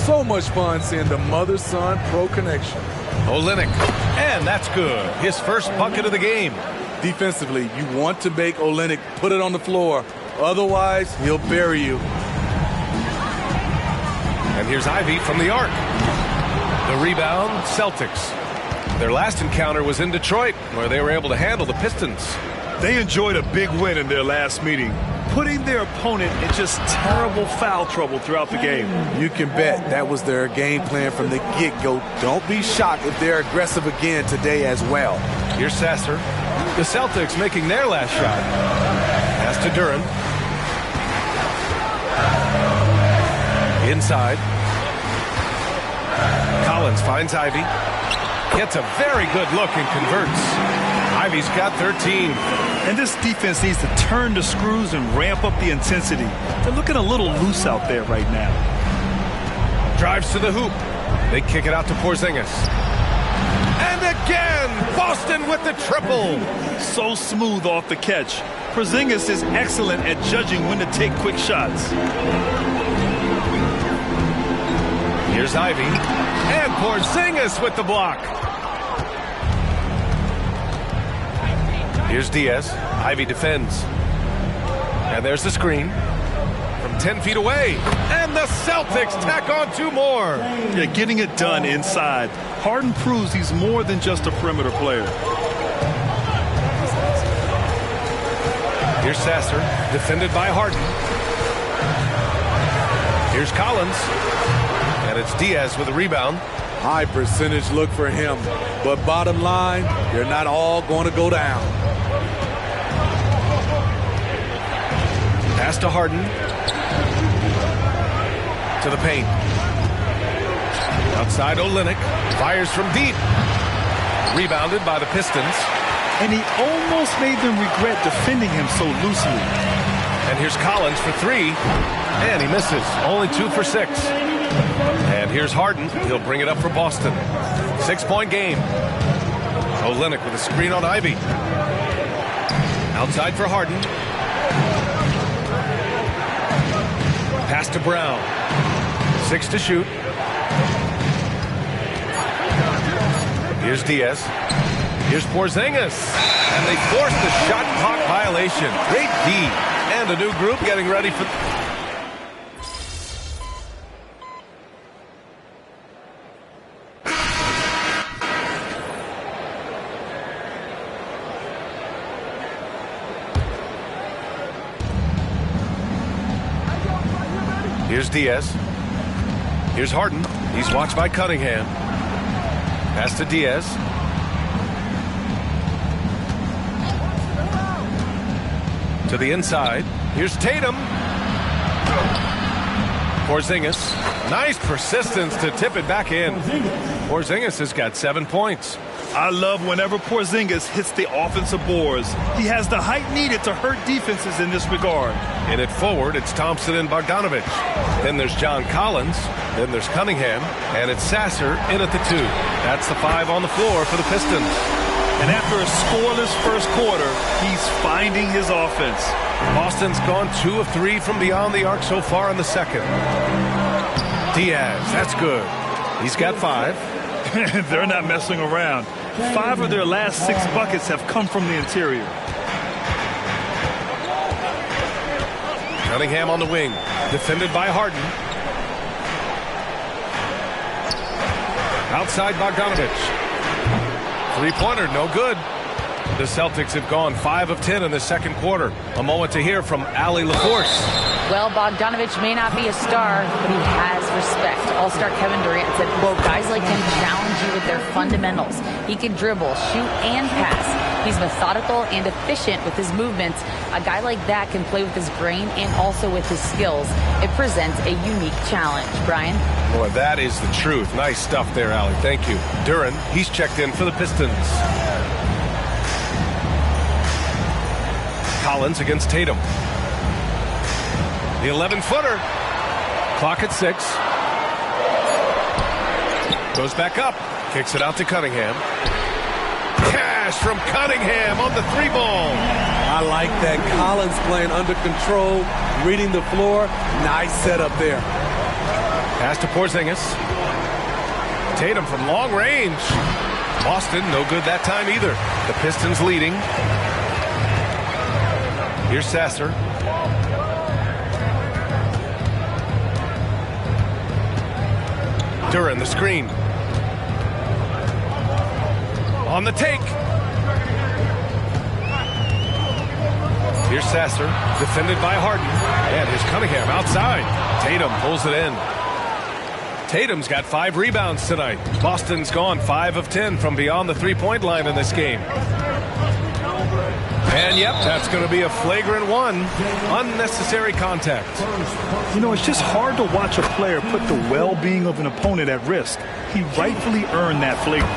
So much fun seeing the mother-son pro connection. Olynyk, and that's good. His first bucket of the game. Defensively, you want to make Olynyk put it on the floor. Otherwise, he'll bury you. And here's Ivy from the arc. The rebound, Celtics. Their last encounter was in Detroit, where they were able to handle the Pistons. They enjoyed a big win in their last meeting, putting their opponent in just terrible foul trouble throughout the game. You can bet that was their game plan from the get-go. Don't be shocked if they're aggressive again today as well. Here's Sasser. The Celtics making their last shot. Pass to Duren. Inside. Collins finds Ivey. Gets a very good look and converts. Ivey's got 13. And this defense needs to turn the screws and ramp up the intensity. They're looking a little loose out there right now. Drives to the hoop. They kick it out to Porzingis. And again, Boston with the triple. So smooth off the catch. Porzingis is excellent at judging when to take quick shots. Here's Ivey. And Porzingis with the block. Here's Diaz. Ivey defends. And there's the screen. From 10 feet away. And the Celtics tack on 2 more. Yeah, getting it done inside. Harden proves he's more than just a perimeter player. Here's Sasser, defended by Harden. Here's Collins. And it's Diaz with a rebound. High percentage look for him. But bottom line, they're not all going to go down. Pass to Harden. To the paint. Outside Olynyk. Fires from deep. Rebounded by the Pistons. And he almost made them regret defending him so loosely. And here's Collins for 3. And he misses. Only 2 for 6. And here's Harden. He'll bring it up for Boston. 6-point game. Olynyk with a screen on Ivey. Outside for Harden. Pass to Brown. 6 to shoot. Here's Diaz. Here's Porzingis. And they force the shot clock violation. Great D. And a new group getting ready for... Here's Diaz. Here's Harden. He's watched by Cunningham. Pass to Diaz. To the inside. Here's Tatum. Porzingis. Nice persistence to tip it back in. Porzingis has got 7 points. I love whenever Porzingis hits the offensive boards. He has the height needed to hurt defenses in this regard. In it forward, it's Thompson and Bogdanovich. Then there's John Collins. Then there's Cunningham. And it's Sasser in at the 2. That's the 5 on the floor for the Pistons. And after a scoreless first quarter, he's finding his offense. Boston's gone 2 of 3 from beyond the arc so far in the second. Diaz, that's good. He's got 5. They're not messing around. 5 of their last 6 buckets have come from the interior. Cunningham on the wing, defended by Harden. Outside Bogdanovich. 3-pointer, no good. The Celtics have gone 5 of 10 in the second quarter. A moment to hear from Allie LaForce. Well, Bogdanovich may not be a star, but he has respect. All-star Kevin Durant said, quote, guys like him challenge you with their fundamentals. He can dribble, shoot, and pass. He's methodical and efficient with his movements. A guy like that can play with his brain and also with his skills. It presents a unique challenge. Brian? Boy, that is the truth. Nice stuff there, Allie. Thank you. Duren, he's checked in for the Pistons. Collins against Tatum. The 11-footer. Clock at 6. Goes back up. Kicks it out to Cunningham. Cash from Cunningham on the 3-ball. I like that. Collins playing under control, reading the floor. Nice setup there. Pass to Porzingis. Tatum from long range. Boston, no good that time either. The Pistons leading. Here's Sasser. Duren, the screen. On the take. Here's Sasser, defended by Harden. And here's Cunningham outside. Tatum pulls it in. Tatum's got 5 rebounds tonight. Boston's gone 5 of 10 from beyond the 3-point line in this game. And yep, that's going to be a flagrant one. Unnecessary contact. You know, it's just hard to watch a player put the well-being of an opponent at risk. He rightfully earned that flagrant.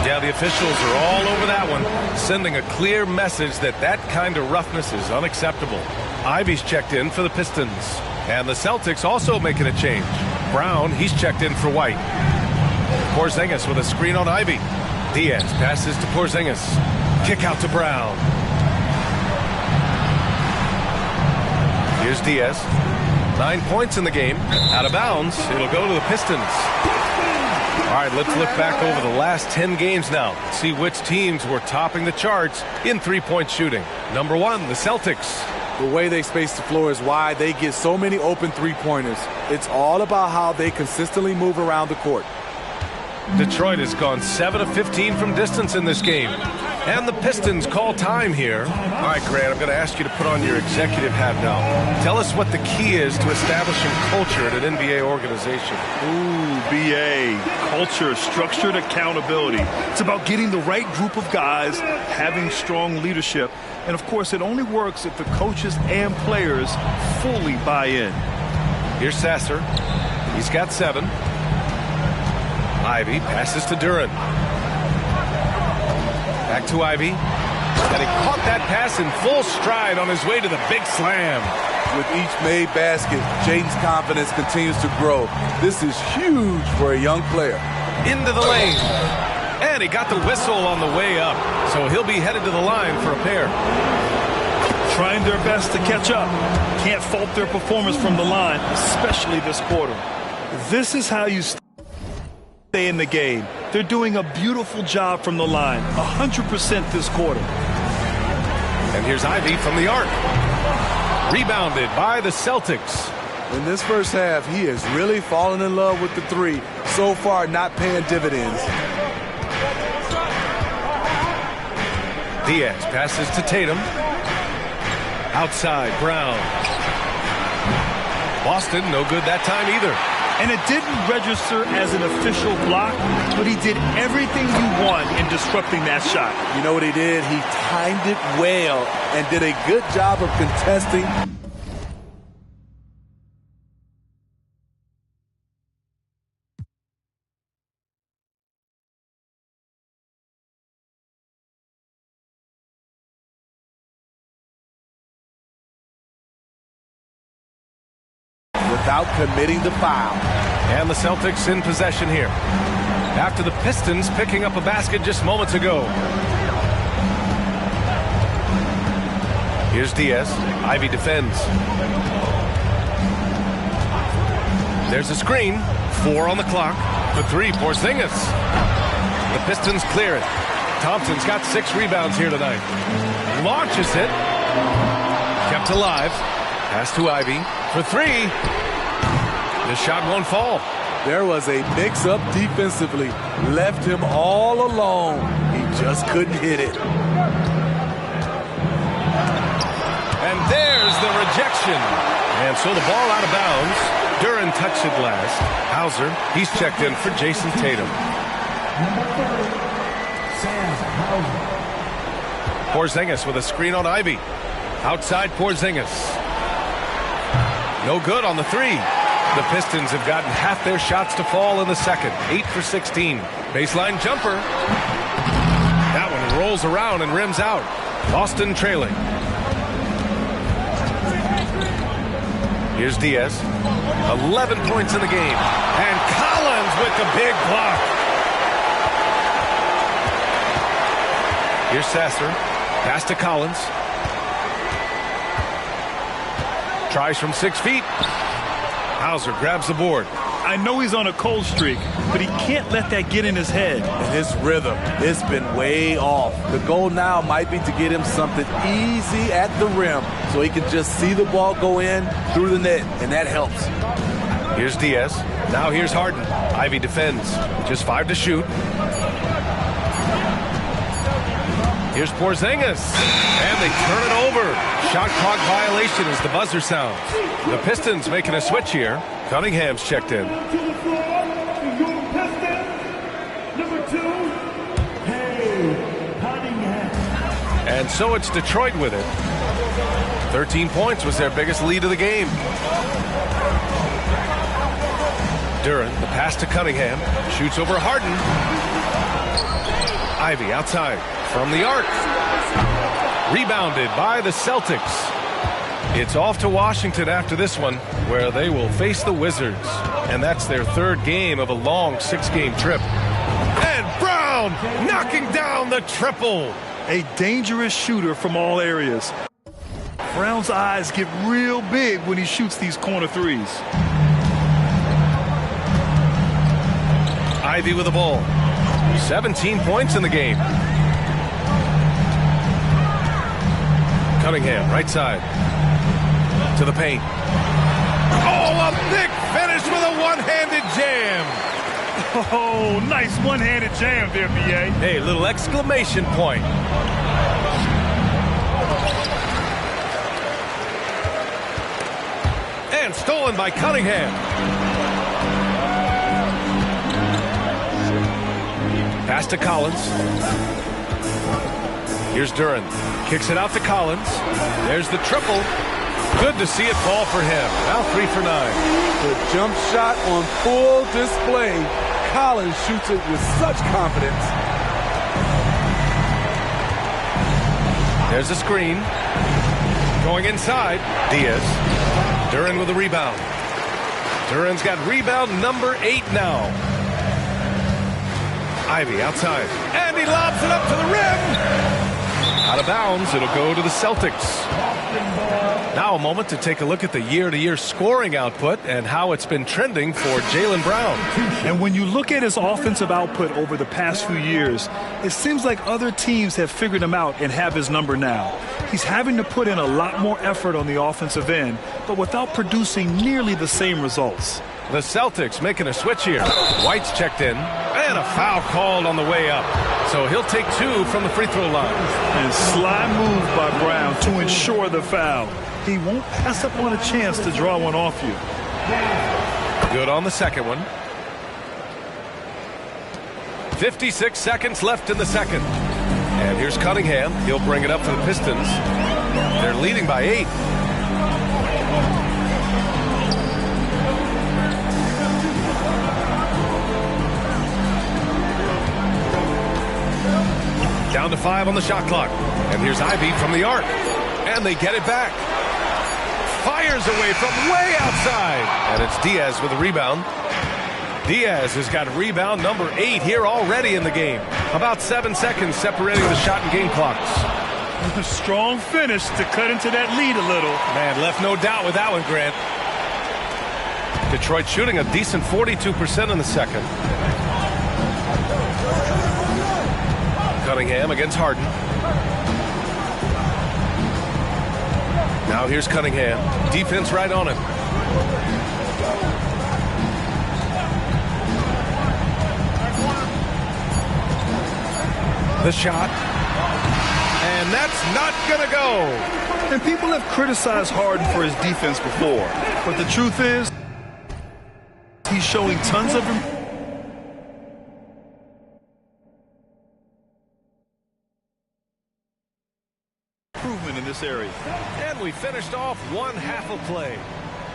Yeah, the officials are all over that one, sending a clear message that that kind of roughness is unacceptable. Ivy's checked in for the Pistons. And the Celtics also making a change. Brown, he's checked in for White. Porzingis with a screen on Ivy. Diaz passes to Porzingis. Kick out to Brown. Here's Diaz. 9 points in the game. Out of bounds. It'll go to the Pistons. All right, let's look back over the last 10 games now. See which teams were topping the charts in three-point shooting. Number 1, the Celtics. The way they space the floor is why they get so many open three-pointers. It's all about how they consistently move around the court. Detroit has gone 7 of 15 from distance in this game. And the Pistons call time here. All right, Grant, I'm going to ask you to put on your executive hat now. Tell us what the key is to establishing culture at an NBA organization. Ooh, BA. Culture, structured accountability. It's about getting the right group of guys, having strong leadership. And, of course, it only works if the coaches and players fully buy in. Here's Sasser. He's got 7. Ivy passes to Duren. Back to Ivy. And he caught that pass in full stride on his way to the big slam. With each made basket, Jaden's confidence continues to grow. This is huge for a young player. Into the lane. And he got the whistle on the way up. So he'll be headed to the line for a pair. Trying their best to catch up. Can't fault their performance from the line, especially this quarter. This is how you stay in the game. They're doing a beautiful job from the line. 100% this quarter. And here's Ivy from the arc. Rebounded by the Celtics. In this first half, he has really fallen in love with the three. So far, not paying dividends. Diaz passes to Tatum. Outside, Brown. Boston, no good that time either. And it didn't register as an official block, but he did everything you want in disrupting that shot. You know what he did? He timed it well and did a good job of contesting. Without committing the foul. And the Celtics in possession here. After the Pistons picking up a basket just moments ago. Here's Diaz. Ivy defends. There's a screen. 4 on the clock. For 3, Porzingis. The Pistons clear it. Thompson's got 6 rebounds here tonight. Launches it. Kept alive. Pass to Ivy. For 3. The shot won't fall. There was a mix-up defensively. Left him all alone. He just couldn't hit it. And there's the rejection. And so the ball out of bounds. Duren touched it last. Hauser, he's checked in for Jason Tatum. Porzingis with a screen on Ivy. Outside Porzingis. No good on the 3. The Pistons have gotten half their shots to fall in the second. 8 for 16. Baseline jumper. That one rolls around and rims out. Boston trailing. Here's Diaz. 11 points in the game. And Collins with the big block. Here's Sasser. Pass to Collins. Tries from 6 feet. Hauser grabs the board. I know he's on a cold streak, but he can't let that get in his head. And his rhythm, it's been way off. The goal now might be to get him something easy at the rim so he can just see the ball go in through the net, and that helps. Here's Diaz. Now here's Harden. Ivy defends. Just 5 to shoot. Here's Porzingis. And they turn it over. Shot clock violation as the buzzer sounds. The Pistons making a switch here. Cunningham's checked in. And so it's Detroit with it. 13 points was their biggest lead of the game. Duren, the pass to Cunningham, shoots over Harden. Ivey outside from the arc. Rebounded by the Celtics. It's off to Washington after this one, where they will face the Wizards. And that's their third game of a long 6-game trip. And Brown knocking down the triple. A dangerous shooter from all areas. Brown's eyes get real big when he shoots these corner threes. Ivey with the ball. 17 points in the game. Cunningham, right side. To the paint. Oh, a big finish with a one-handed jam. Oh, nice one-handed jam there, B.A. Hey, little exclamation point. And stolen by Cunningham. Pass to Collins. Here's Duren. Kicks it out to Collins. There's the triple. Good to see it fall for him. Now 3 for 9. The jump shot on full display. Collins shoots it with such confidence. There's a screen. Going inside. Diaz. Duren with a rebound. Duren's got rebound number 8 now. Ivey outside. And he lobs it up to the rim. Out of bounds. It'll go to the Celtics. Now a moment to take a look at the year-to-year scoring output and how it's been trending for Jaylen Brown. And when you look at his offensive output over the past few years, it seems like other teams have figured him out and have his number now. He's having to put in a lot more effort on the offensive end, but without producing nearly the same results. The Celtics making a switch here. White's checked in, and a foul called on the way up. So he'll take 2 from the free throw line. And sly move by Brown to ensure the foul. He won't pass up on a chance to draw one off you. Good on the second one. 56 seconds left in the second. And here's Cunningham. He'll bring it up for the Pistons. They're leading by 8. Down to 5 on the shot clock. And here's Ivey from the arc. And they get it back. Fires away from way outside. And it's Diaz with a rebound. Diaz has got rebound number 8 here already in the game. About 7 seconds separating the shot and game clocks. A strong finish to cut into that lead a little. Man, left no doubt with that one, Grant. Detroit shooting a decent 42% in the second. Cunningham against Harden. Now here's Cunningham. Defense right on him. The shot. And that's not going to go. And people have criticized Harden for his defense before. But the truth is, he's showing tons of improvement in this area. And we finished off one half of play.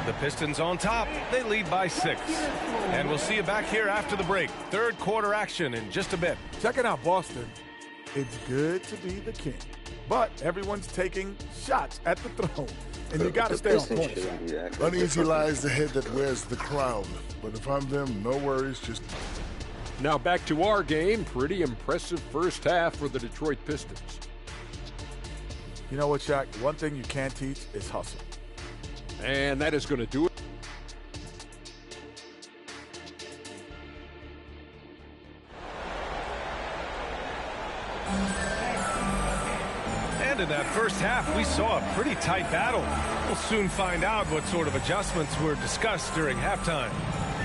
The Pistons on top. They lead by 6. And we'll see you back here after the break. Third quarter action in just a bit. Check it out, Boston. It's good to be the king. But everyone's taking shots at the throne. And you got to stay on point. Uneasy lies the head that wears the crown. But if I'm them, no worries, just... Now back to our game. Pretty impressive first half for the Detroit Pistons. You know what, Shaq? One thing you can't teach is hustle. And that is going to do it. And in that first half, we saw a pretty tight battle. We'll soon find out what sort of adjustments were discussed during halftime.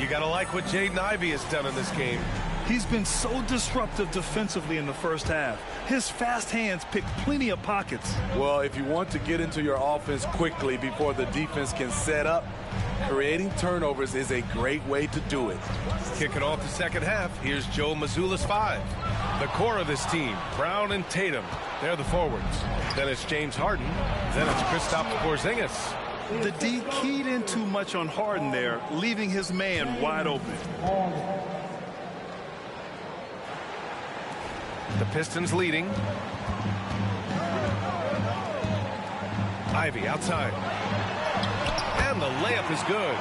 You got to like what Jaden Ivey has done in this game. He's been so disruptive defensively in the first half. His fast hands pick plenty of pockets. Well, if you want to get into your offense quickly before the defense can set up, Creating turnovers is a great way to do it. Kicking off the second half, here's Joe Mazzulla's 5. The core of this team, Brown and Tatum, they're the forwards. Then it's James Harden. Then it's Kristaps Porzingis. The D keyed in too much on Harden there, leaving his man wide open. The Pistons leading. Ivy outside. And the layup is good.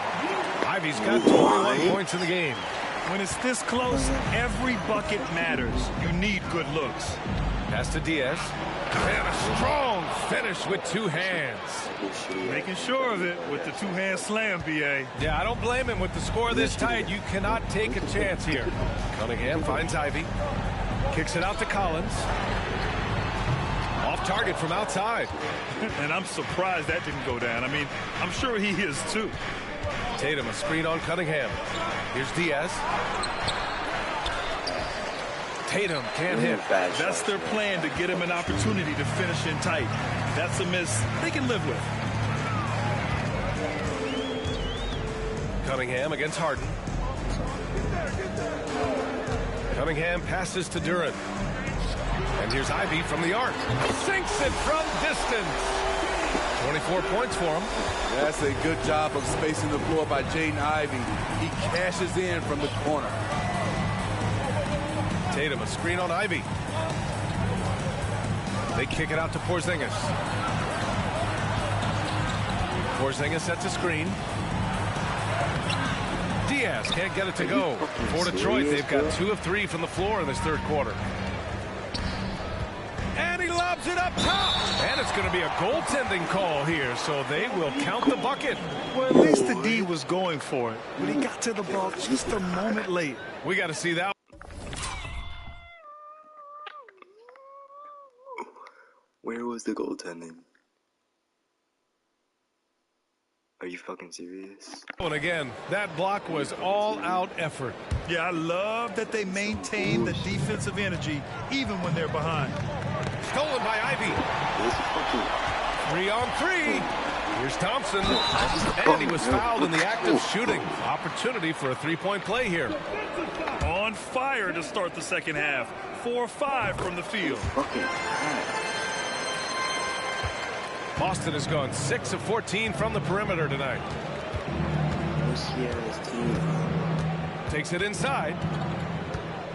Ivy's got 21 points in the game. When it's this close, every bucket matters. You need good looks. Pass to Diaz. And a strong finish with 2 hands. Making sure of it with the 2-hand slam, B.A. Yeah, I don't blame him. With the score this tight, you cannot take a chance here. Cunningham finds Ivy. Kicks it out to Collins. Off target from outside. And I'm surprised that didn't go down. I mean, I'm sure he is too. Tatum, a screen on Cunningham. Here's Diaz. Tatum can't hit. That's their plan, to get him an opportunity to finish in tight. That's a miss they can live with. Cunningham against Harden. Cunningham passes to Durant. And here's Ivy from the arc. Sinks it from distance. 24 points for him. That's a good job of spacing the floor by Jaden Ivey. He cashes in from the corner. Tatum, a screen on Ivy. They kick it out to Porzingis. Porzingis sets a screen. Diaz can't get it to go. For Detroit, they've got 2 of 3 from the floor in this third quarter. And he lobs it up top. And it's going to be a goaltending call here, so they will count the bucket. Well, at least the D was going for it, but he got to the ball just a moment late. We got to see that. Where was the goaltending? Are you fucking serious? And again, that block was all-out effort. Yeah, I love that they maintain the defensive energy even when they're behind. Stolen by Ivy. 3 on 3. Here's Thompson. And he was fouled in the act of shooting. Opportunity for a 3-point play here. On fire to start the second half. 4-5 from the field. Boston has gone 6 of 14 from the perimeter tonight. Takes it inside.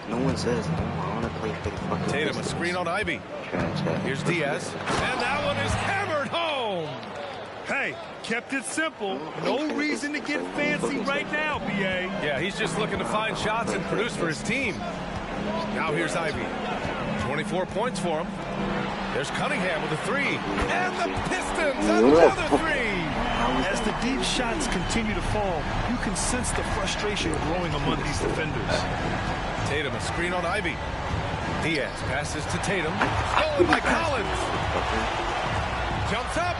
No one says, I want to play for the fucking Tatum, a screen on Ivy. Here's Diaz. And that one is hammered home. Hey, kept it simple. No reason to get fancy right now, B.A. Yeah, he's just looking to find shots and produce for his team. Now here's Ivy. 24 points for him. There's Cunningham with a 3. And the Pistons another 3. As the deep shots continue to fall, you can sense the frustration growing among these defenders. Tatum, a screen on Ivy. Diaz passes to Tatum. Stolen by Collins. Jumps up.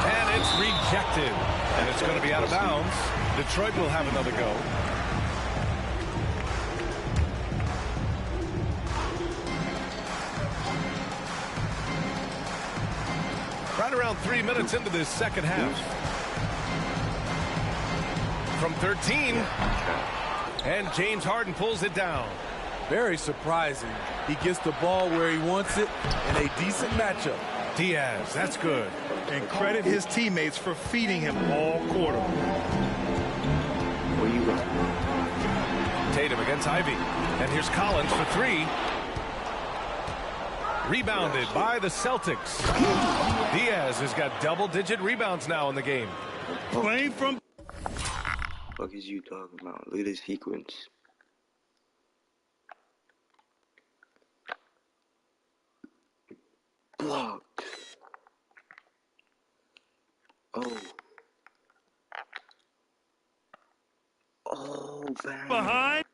And it's rejected. And it's going to be out of bounds. Detroit will have another go. Right around 3 minutes into this second half. From 13. And James Harden pulls it down. Very surprising. He gets the ball where he wants it in a decent matchup. Diaz, that's good. And credit his teammates for feeding him all quarter. Where you going? Tatum against Ivy. And here's Collins for 3. Rebounded by the Celtics. Diaz has got double-digit rebounds now in the game. Playing from... What is you talking about? Look at this sequence. Blocked. Oh. Oh, man. Behind?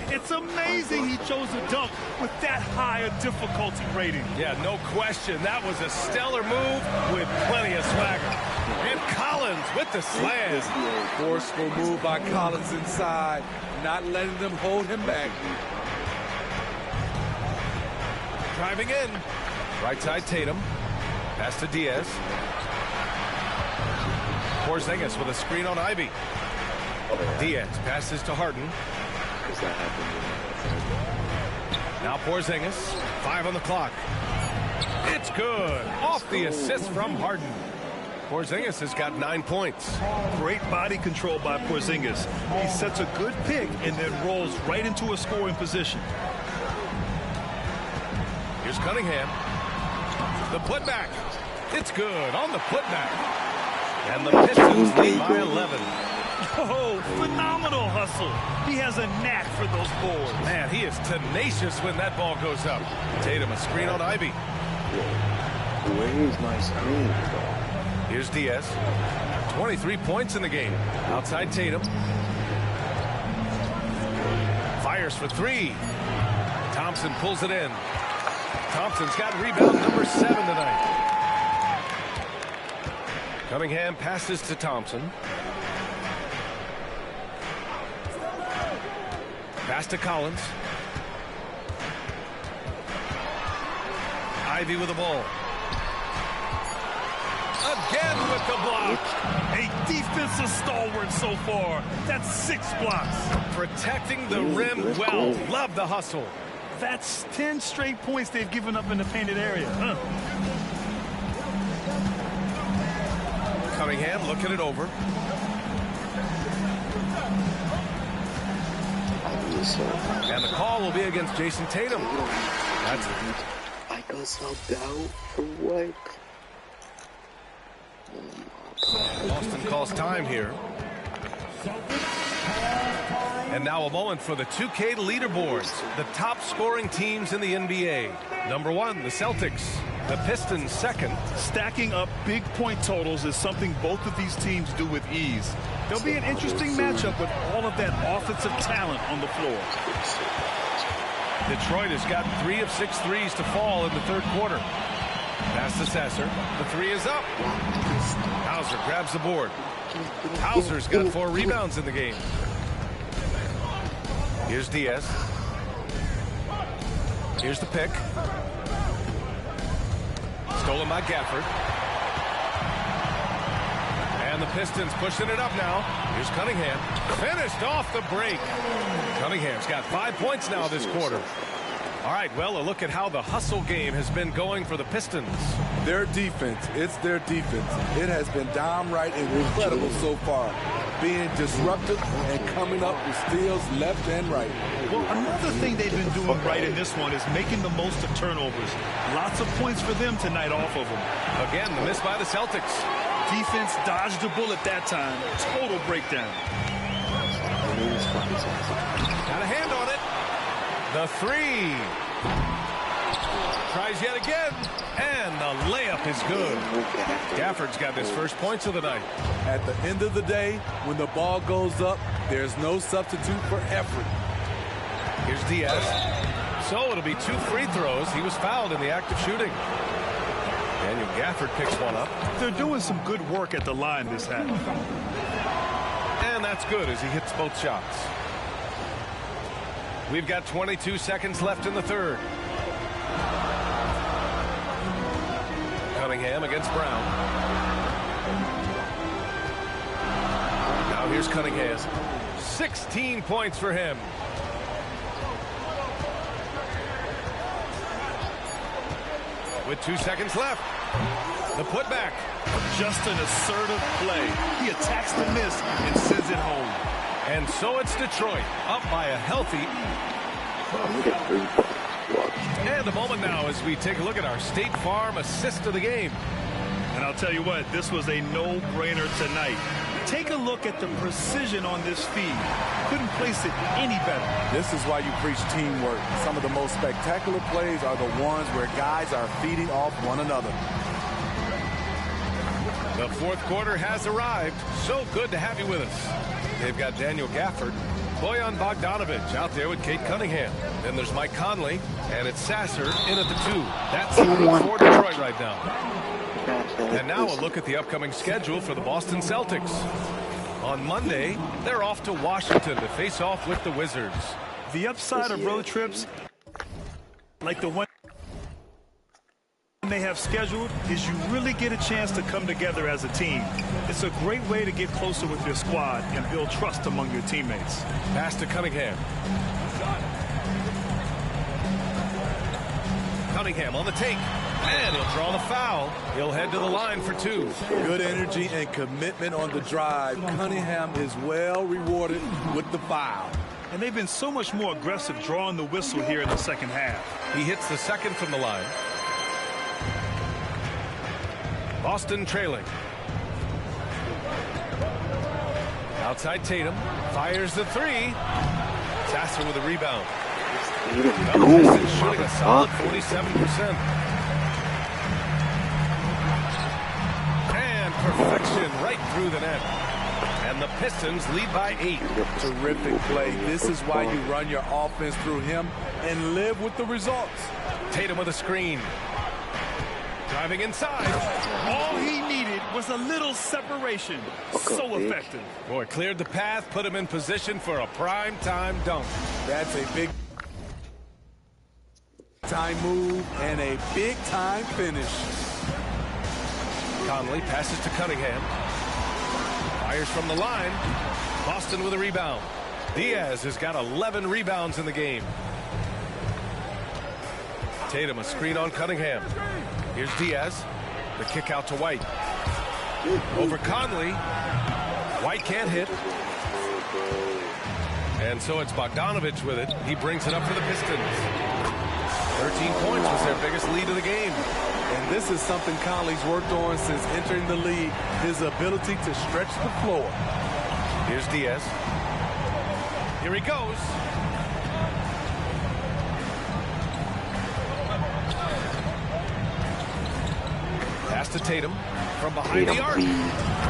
It's amazing he chose a dunk with that high a difficulty rating. Yeah, no question. That was a stellar move with plenty of swagger. And Collins with the slam. Forceful move by Collins inside, not letting them hold him back. Driving in. Right side Tatum. Pass to Diaz. Porzingis with a screen on Ivy. Diaz passes to Harden. Now Porzingis, 5 on the clock. It's good. Off the assist from Harden. Porzingis has got 9 points. Great body control by Porzingis. He sets a good pick and then rolls right into a scoring position. Here's Cunningham. The putback. It's good on the putback. And the Pistons lead by 11. Oh, phenomenal hustle. He has a knack for those boards. Man, he is tenacious when that ball goes up. Tatum, a screen on Ivy. Where is my screen? Here's Diaz. 23 points in the game. Outside Tatum. Fires for 3. Thompson pulls it in. Thompson's got rebound number 7 tonight. Cunningham passes to Thompson. Pass to Collins. Ivy with the ball. Again with the block. A defensive stalwart so far. That's 6 blocks. Protecting the rim well. Love the hustle. That's 10 straight points they've given up in the painted area. Cunningham looking it over. And the call will be against Jason Tatum. That's it. I got subbed out for what? Boston calls time here. And now a moment for the 2K leaderboards. The top scoring teams in the NBA. Number 1, the Celtics. The Pistons second. Stacking up big point totals is something both of these teams do with ease. There'll be an interesting matchup with all of that offensive talent on the floor. Detroit has got 3 of 6 threes to fall in the third quarter. Pass to Sasser. The 3 is up. Hauser grabs the board. Hauser's got 4 rebounds in the game. Here's Diaz. Here's the pick. Stolen by Gafford. And the Pistons pushing it up now. Here's Cunningham. Finished off the break. Cunningham's got 5 points now this quarter. All right, well, a look at how the hustle game has been going for the Pistons. Their defense, it's their defense. It has been downright incredible so far. Being disruptive and coming up with steals left and right. Well, another thing they've been doing right in this one is making the most of turnovers. Lots of points for them tonight off of them. Again, the miss by the Celtics. Defense dodged a bullet that time. Total breakdown. Got a hand on it. The 3. Tries yet again. And the layup is good. Gafford's got his first points of the night. At the end of the day, when the ball goes up, there's no substitute for effort. Here's Diaz. So it'll be 2 free throws. He was fouled in the act of shooting. Daniel Gafford picks one up. They're doing some good work at the line this half. And that's good as he hits both shots. We've got 22 seconds left in the third. Cunningham against Brown. Now here's Cunningham. 16 points for him. With 2 seconds left. The putback. Just an assertive play. He attacks the miss and sends it home. And so it's Detroit up by a healthy. And a moment now as we take a look at our State Farm assist of the game. And I'll tell you what, this was a no-brainer tonight. Take a look at the precision on this feed. Couldn't place it any better. This is why you preach teamwork. Some of the most spectacular plays are the ones where guys are feeding off one another. The fourth quarter has arrived. So good to have you with us. They've got Daniel Gafford, Bojan Bogdanovic out there with Kate Cunningham. Then there's Mike Conley, and it's Sasser in at the 2. That's for Detroit right now. And now a look at the upcoming schedule for the Boston Celtics. On Monday, they're off to Washington to face off with the Wizards. The upside of road trips, like the one they have scheduled is you really get a chance to come together as a team. It's a great way to get closer with your squad and build trust among your teammates. Pass to Cunningham. Cunningham on the take, and he'll draw the foul. He'll head to the line for 2. Good energy and commitment on the drive. Cunningham is well rewarded with the foul. And they've been so much more aggressive drawing the whistle here in the second half. He hits the second from the line. Boston trailing. Outside Tatum. Fires the 3. Sasser with a rebound. Pistons shooting a solid 47%. And perfection right through the net. And the Pistons lead by 8. Terrific play. This is why you run your offense through him and live with the results. Tatum with a screen. Driving inside. All he needed was a little separation. So effective. Boy, cleared the path, put him in position for a prime-time dunk. That's a big time move and a big-time finish. Conley passes to Cunningham. Fires from the line. Boston with a rebound. Diaz has got 11 rebounds in the game. Tatum, a screen on Cunningham. Here's Diaz. The kick out to White. Over Conley. White can't hit. And so it's Bogdanovich with it. He brings it up for the Pistons. 13 points was their biggest lead of the game. And this is something Conley's worked on since entering the league, his ability to stretch the floor. Here's Diaz. Here he goes. Pass to Tatum from behind the arc.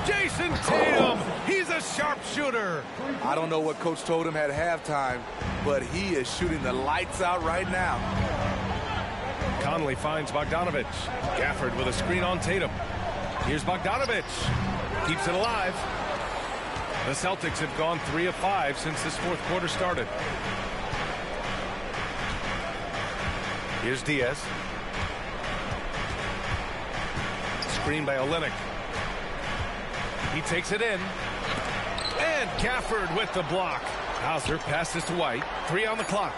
Jason Tatum, he's a sharpshooter. I don't know what Coach told him at halftime, but he is shooting the lights out right now. Conley finds Bogdanovich. Gafford with a screen on Tatum. Here's Bogdanovich. Keeps it alive. The Celtics have gone 3 of 5 since this fourth quarter started. Here's Diaz. Screen by Olynyk. He takes it in. And Gafford with the block. Hauser passes to White. 3 on the clock.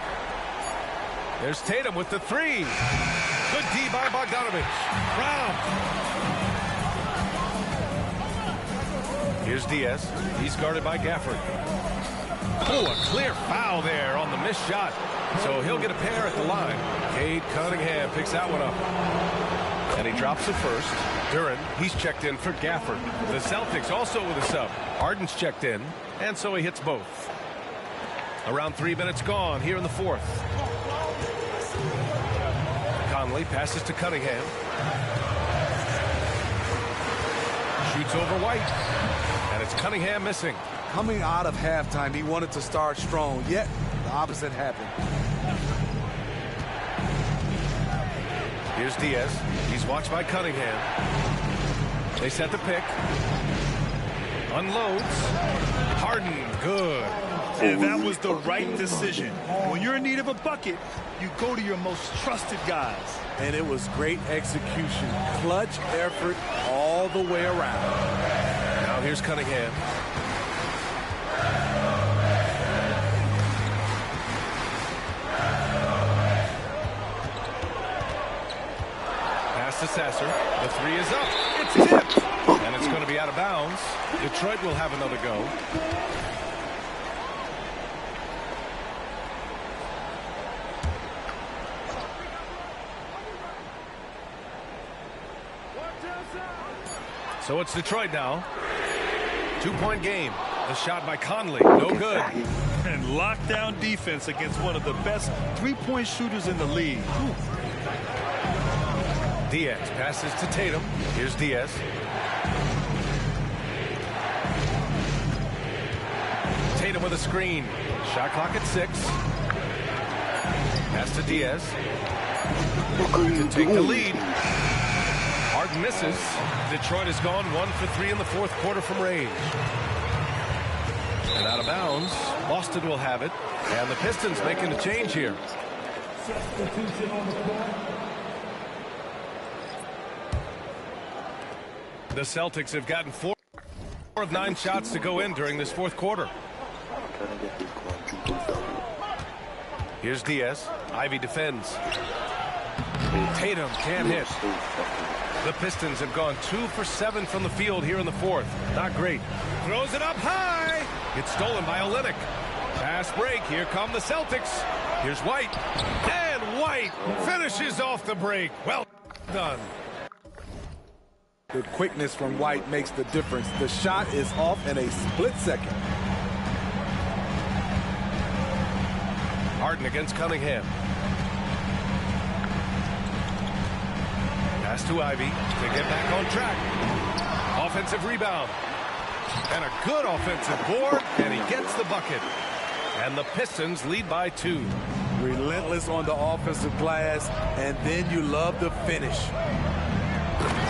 There's Tatum with the 3. Good D by Bogdanovich. Brown. Here's Diaz. He's guarded by Gafford. Oh, a clear foul there on the missed shot. So he'll get a pair at the line. Cade Cunningham picks that one up. And he drops it first. Duren, he's checked in for Gafford. The Celtics also with a sub. Harden's checked in, and so he hits both. Around 3 minutes gone here in the fourth. Conley passes to Cunningham. Shoots over White. And it's Cunningham missing. Coming out of halftime, he wanted to start strong, yet the opposite happened. Here's Diaz. He's watched by Cunningham. They set the pick. Unloads. Harden, good. And that was the right decision. When you're in need of a bucket, you go to your most trusted guys. And it was great execution. Clutch effort all the way around. Now here's Cunningham. Pass to Sasser. The 3 is up. It's tipped. And it's going to be out of bounds. Detroit will have another go. So it's Detroit now. 2-point game. The shot by Conley. No good. And lockdown defense against one of the best three-point shooters in the league. Diaz passes to Tatum. Here's Diaz. Tatum with a screen. Shot clock at 6. Pass to Diaz. To take the lead. Harden misses. Detroit has gone 1 for 3 in the fourth quarter from range. And out of bounds. Boston will have it. And the Pistons making a change here. The Celtics have gotten 4 of 9 shots to go in during this fourth quarter. Here's Diaz. Ivy defends. Tatum can't hit. The Pistons have gone 2 for 7 from the field here in the fourth. Not great. Throws it up high. It's stolen by Olynyk. Fast break. Here come the Celtics. Here's White. And White finishes off the break. Well done. The quickness from White makes the difference. The shot is off in a split second. Harden against Cunningham. Pass to Ivy to get back on track. Offensive rebound. And a good offensive board, and he gets the bucket. And the Pistons lead by 2. Relentless on the offensive glass, and then you love the finish.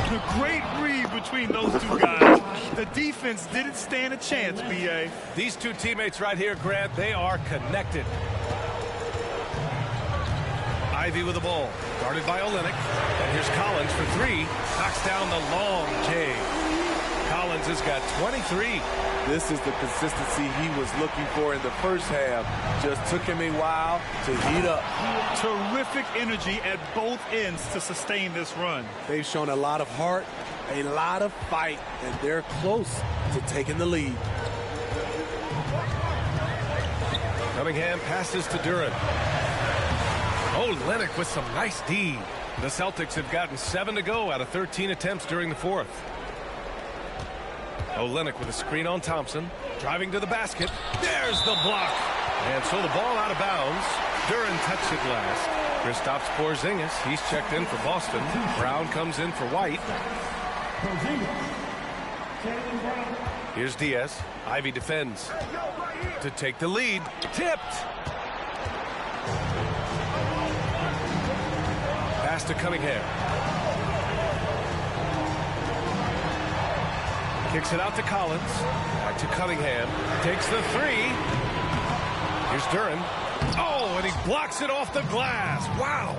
The great read between those two guys. The defense didn't stand a chance, B.A. These two teammates right here, Grant, they are connected. Ivy with the ball, guarded by Olynyk. And here's Collins for 3. Knocks down the long J. Collins has got 23. This is the consistency he was looking for in the first half. Just took him a while to heat up. Terrific energy at both ends to sustain this run. They've shown a lot of heart, a lot of fight, and they're close to taking the lead. Cunningham passes to Duren. Olynyk with some nice D. The Celtics have gotten 7 to go out of 13 attempts during the fourth. Olynyk with a screen on Thompson. Driving to the basket. There's the block. And so the ball out of bounds. Duren touched it last. Kristaps Porzingis. He's checked in for Boston. Brown comes in for White. Here's Diaz. Ivy defends. To take the lead. Tipped. Pass to Cunningham. Kicks it out to Collins. Back to Cunningham. Takes the 3. Here's Duren. Oh, and he blocks it off the glass. Wow.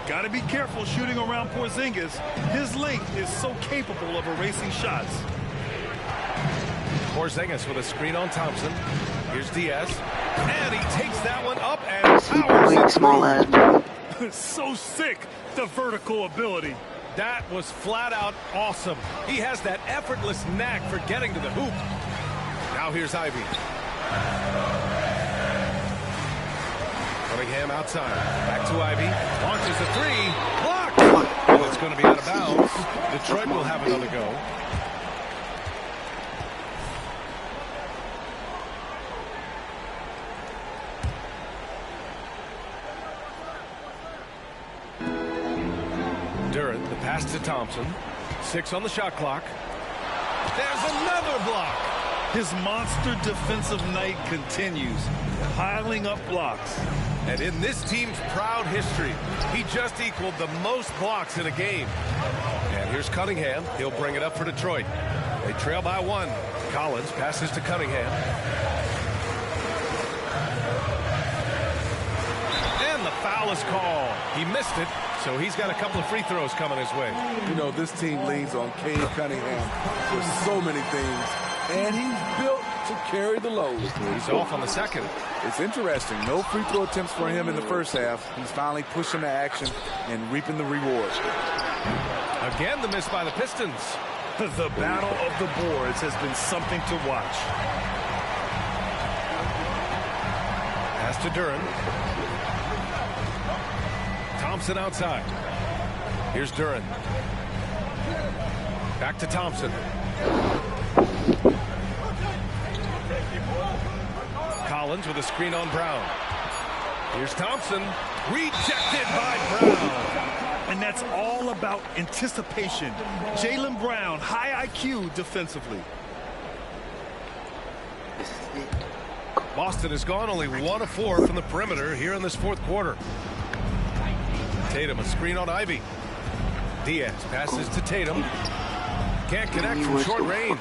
Got to be careful shooting around Porzingis. His length is so capable of erasing shots. Porzingis with a screen on Thompson. Here's Diaz. And he takes that one up and powers it through. So sick, the vertical ability. That was flat out awesome. He has that effortless knack for getting to the hoop. Now here's Ivy. Cunningham outside. Back to Ivy. Launches a 3. Blocked. Oh, it's going to be out of bounds. Detroit will have another go. Duren, the pass to Thompson. 6 on the shot clock. There's another block. His monster defensive night continues, piling up blocks. And in this team's proud history, he just equaled the most blocks in a game. And here's Cunningham. He'll bring it up for Detroit. They trail by 1. Collins passes to Cunningham. And the foul is called. He missed it. So he's got a couple of free throws coming his way. You know, this team leans on Cade Cunningham for so many things, and he's built to carry the load. He's off on the second. It's interesting. No free throw attempts for him in the first half. He's finally pushing to action and reaping the reward. Again, the miss by the Pistons. The battle of the boards has been something to watch. Pass to Duren. Thompson outside. Here's Duren. Back to Thompson. Collins with a screen on Brown. Here's Thompson. Rejected by Brown. And that's all about anticipation. Jaylen Brown, high IQ defensively. Boston has gone only 1 of 4 from the perimeter here in this fourth quarter. Tatum, a screen on Ivy. Diaz passes to Tatum. Can't connect from short range.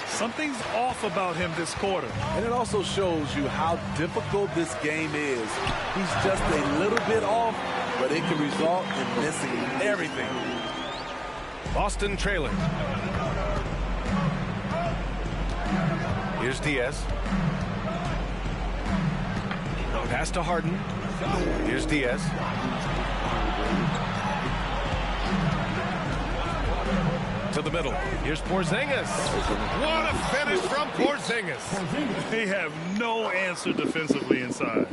Something's off about him this quarter. And it also shows you how difficult this game is. He's just a little bit off, but it can result in missing everything. Boston trailing. Here's Diaz. Pass to Harden. Here's Diaz. To the middle. Here's Porzingis. What a finish from Porzingis. They have no answer defensively inside.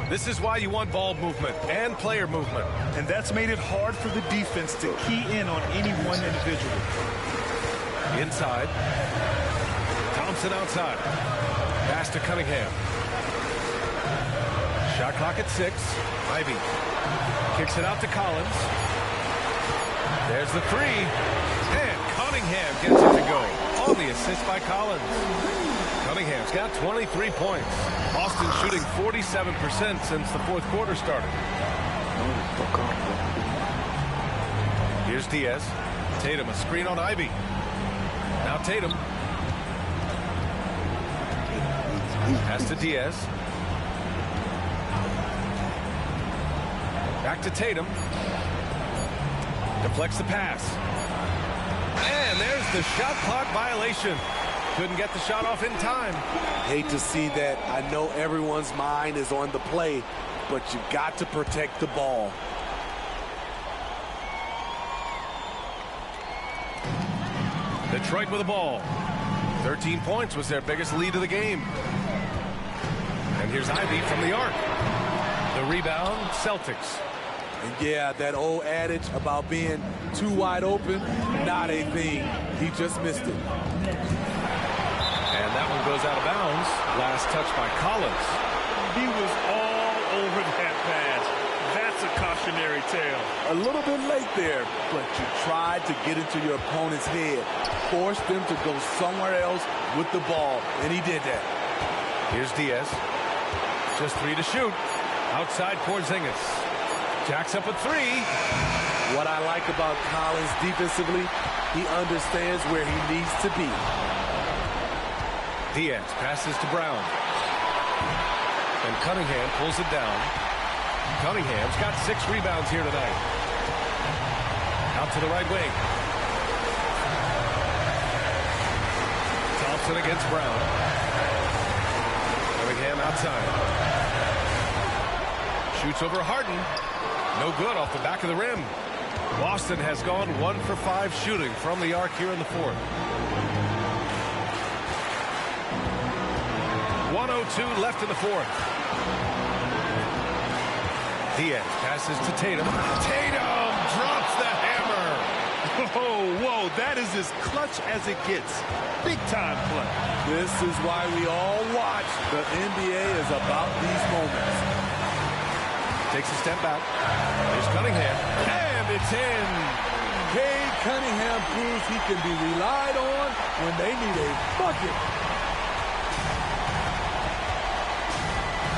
This is why you want ball movement and player movement. And that's made it hard for the defense to key in on any one individual. Inside. Thompson outside. Pass to Cunningham. Shot clock at 6. Ivy kicks it out to Collins. There's the 3. And Cunningham gets it to go. On the assist by Collins. Cunningham's got 23 points. Boston shooting 47% since the fourth quarter started. Here's Diaz. Tatum, a screen on Ivy. Now Tatum. Pass to Diaz. Back to Tatum. Deflects the pass. And there's the shot clock violation. Couldn't get the shot off in time. Hate to see that. I know everyone's mind is on the play, but you got to protect the ball. Detroit with the ball. 13 points was their biggest lead of the game. And here's Ivy from the arc. The rebound, Celtics. And yeah, that old adage about being too wide open, not a thing. He just missed it. And that one goes out of bounds. Last touch by Collins. He was all over that pass. That's a cautionary tale. A little bit late there, but you tried to get into your opponent's head. Forced them to go somewhere else with the ball, and he did that. Here's Diaz. Just 3 to shoot. Outside Porzingis. Jacks up a 3. What I like about Collins defensively, he understands where he needs to be. Diaz passes to Brown. And Cunningham pulls it down. Cunningham's got 6 rebounds here tonight. Out to the right wing. Thompson against Brown. Cunningham outside. Shoots over Harden. No good off the back of the rim. Boston has gone 1 for 5 shooting from the arc here in the fourth. 1:02 left in the fourth. Diaz passes to Tatum. Tatum drops the hammer. Whoa, that is as clutch as it gets. Big time play. This is why we all watch. The NBA is about these moments. Takes a step back. There's Cunningham. And it's in. Cade Cunningham proves he can be relied on when they need a bucket.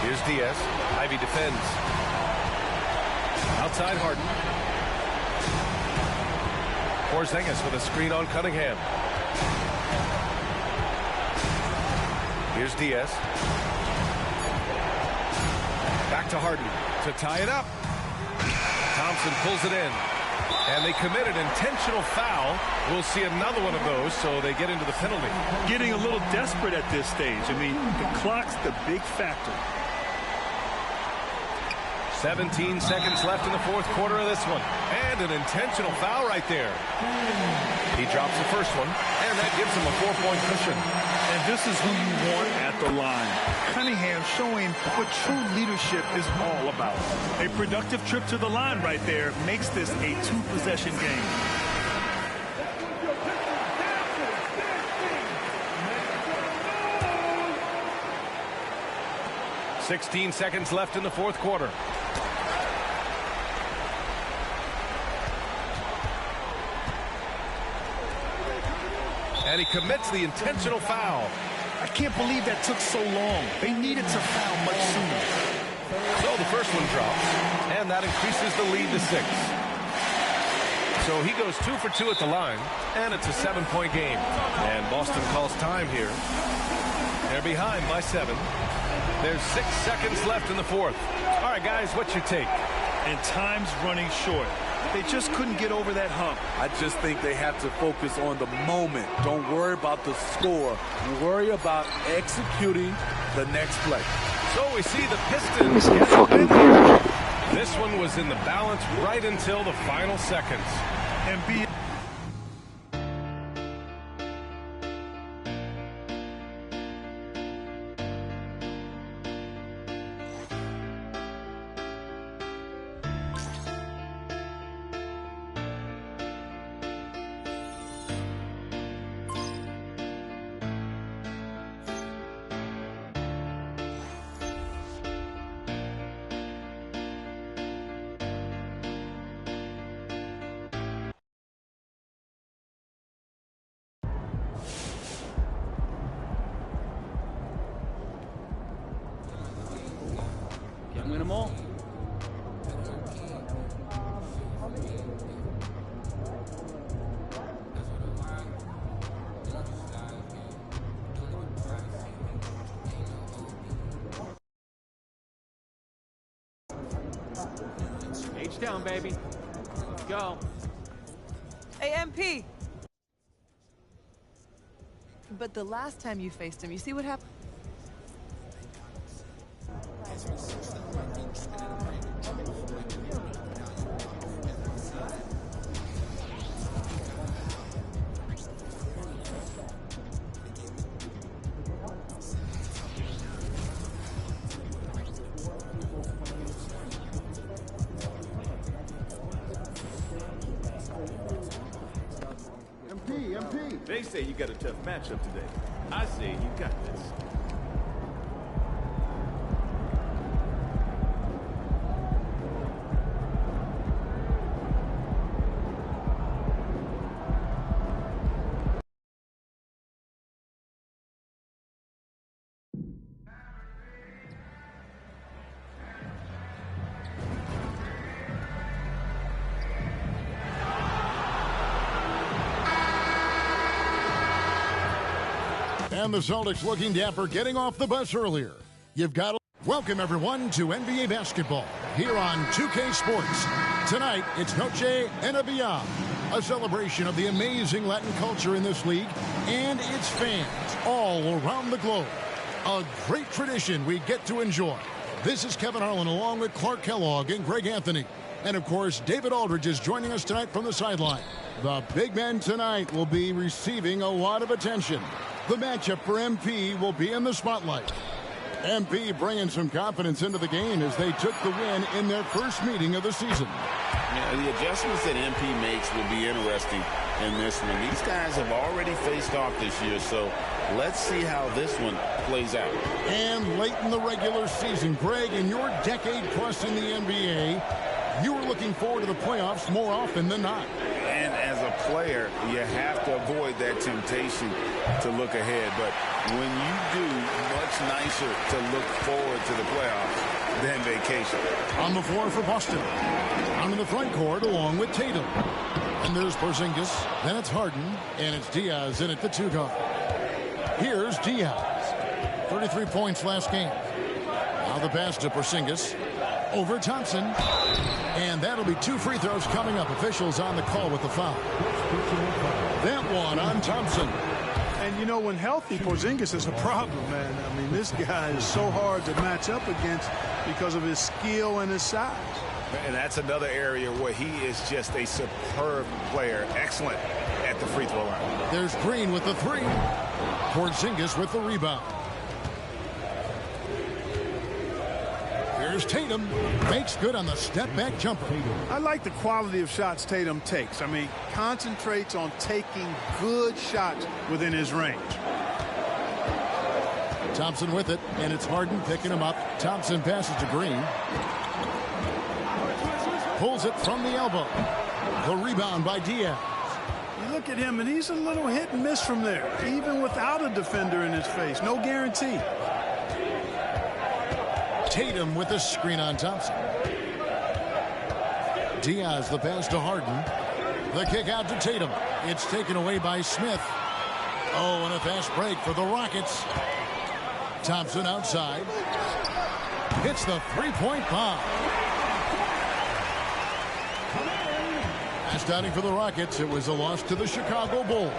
Here's Diaz. Ivy defends. Outside Harden. Porzingis with a screen on Cunningham. Here's Diaz. Back to Harden to tie it up. Thompson pulls it in. And they commit an intentional foul. We'll see another one of those, so they get into the penalty. Getting a little desperate at this stage. I mean, the clock's the big factor. 17 seconds left in the fourth quarter of this one. And an intentional foul right there. He drops the first one, and that gives him a 4-point cushion. And this is who you want at the line. Cunningham showing what true leadership is all about. A productive trip to the line right there makes this a 2-possession game. .16 seconds left in the fourth quarter. And he commits the intentional foul. I can't believe that took so long. They needed to foul much sooner. So the first one drops, and that increases the lead to 6. So he goes 2 for 2 at the line, and it's a 7-point game. And Boston calls time here. They're behind by 7. There's 6 seconds left in the fourth. All right, guys, what's your take? And time's running short. They just couldn't get over that hump. I just think they have to focus on the moment. Don't worry about the score. Worry about executing the next play. So we see the Pistons get a win. This one was in the balance right until the final seconds. And Can't win them all. H down, baby. Let's go. AMP. But the last time you faced him, you see what happened? MP. They say you got a tough matchup today. I say you got this. And the Celtics looking dapper, getting off the bus earlier. You've got to welcome everyone to NBA basketball here on 2K Sports. Tonight, it's Noche NBA, a celebration of the amazing Latin culture in this league and its fans all around the globe. A great tradition we get to enjoy. This is Kevin Harlan along with Clark Kellogg and Greg Anthony. And, of course, David Aldridge is joining us tonight from the sideline. The big men tonight will be receiving a lot of attention. The matchup for MP will be in the spotlight. MP bringing some confidence into the game as they took the win in their first meeting of the season. Yeah, the adjustments that MP makes will be interesting in this one. These guys have already faced off this year, so let's see how this one plays out. And late in the regular season, Greg, in your decade plus in the NBA, you were looking forward to the playoffs more often than not. And as a player, you have to avoid that temptation to look ahead. But when you do, much nicer to look forward to the playoffs than vacation. On the floor for Boston. On in the front court along with Tatum. And there's Porzingis. Then it's Harden. And it's Diaz in at the 2 guard. Here's Diaz. 33 points last game. Now the pass to Porzingis. Over Thompson. And that'll be 2 free throws coming up. Officials on the call with the foul. That one on Thompson. And, you know, when healthy, Porzingis is a problem, man. I mean, this guy is so hard to match up against because of his skill and his size. And that's another area where he is just a superb player. Excellent at the free throw line. There's Green with the 3. Porzingis with the rebound. Here's Tatum. Makes good on the step-back jumper. I like the quality of shots Tatum takes. I mean, concentrates on taking good shots within his range. Thompson with it, and it's Harden picking him up. Thompson passes to Green. Pulls it from the elbow. The rebound by Diaz. You look at him, and he's a little hit and miss from there, even without a defender in his face. No guarantee. Tatum with a screen on Thompson. Diaz the pass to Harden. The kick out to Tatum. It's taken away by Smith. Oh, and a fast break for the Rockets. Thompson outside. Hits the 3-point bomb. Last outing for the Rockets, it was a loss to the Chicago Bulls.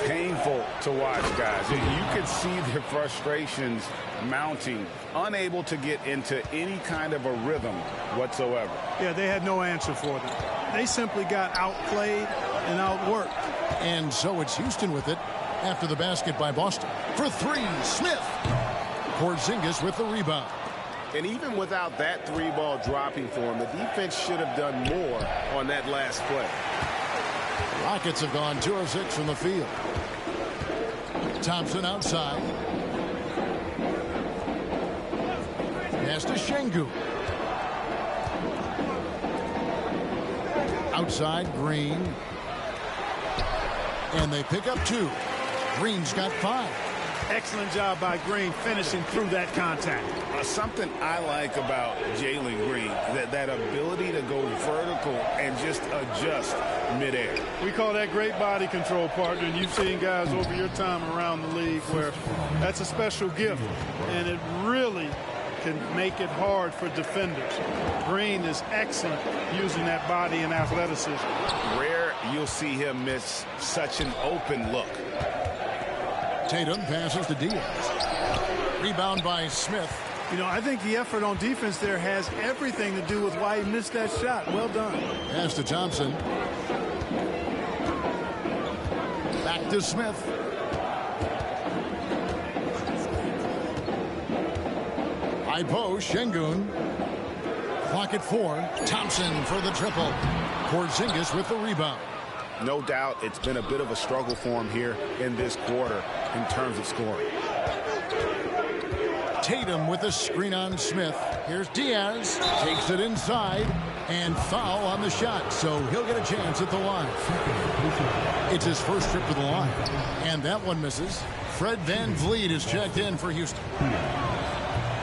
Painful to watch, guys. You could see their frustrations mounting, unable to get into any kind of a rhythm whatsoever. Yeah, they had no answer for them. They simply got outplayed and outworked. And so it's Houston with it after the basket by Boston. For three, Smith. Porzingis with the rebound. And even without that three ball dropping for him, the defense should have done more on that last play. Rockets have gone 2 of 6 from the field. Thompson outside. Pass to Şengün. Outside, Green. And they pick up 2. Green's got 5. Excellent job by Green finishing through that contact. Something I like about Jalen Green, that ability to go vertical and just adjust midair. We call that great body control, partner, and you've seen guys over your time around the league where that's a special gift, and it really can make it hard for defenders. Green is excellent using that body and athleticism. Rare you'll see him miss such an open look. Tatum passes to Diaz. Rebound by Smith. You know, I think the effort on defense there has everything to do with why he missed that shot. Well done. Pass to Thompson. Back to Smith. High post, Şengün. Clock at 4. Thompson for the triple. Porzingis with the rebound. No doubt it's been a bit of a struggle for him here in this quarter in terms of scoring. Tatum with a screen on Smith. Here's Diaz. Takes it inside. And foul on the shot. So he'll get a chance at the line. It's his first trip to the line. And that one misses. Fred VanVleet is checked in for Houston.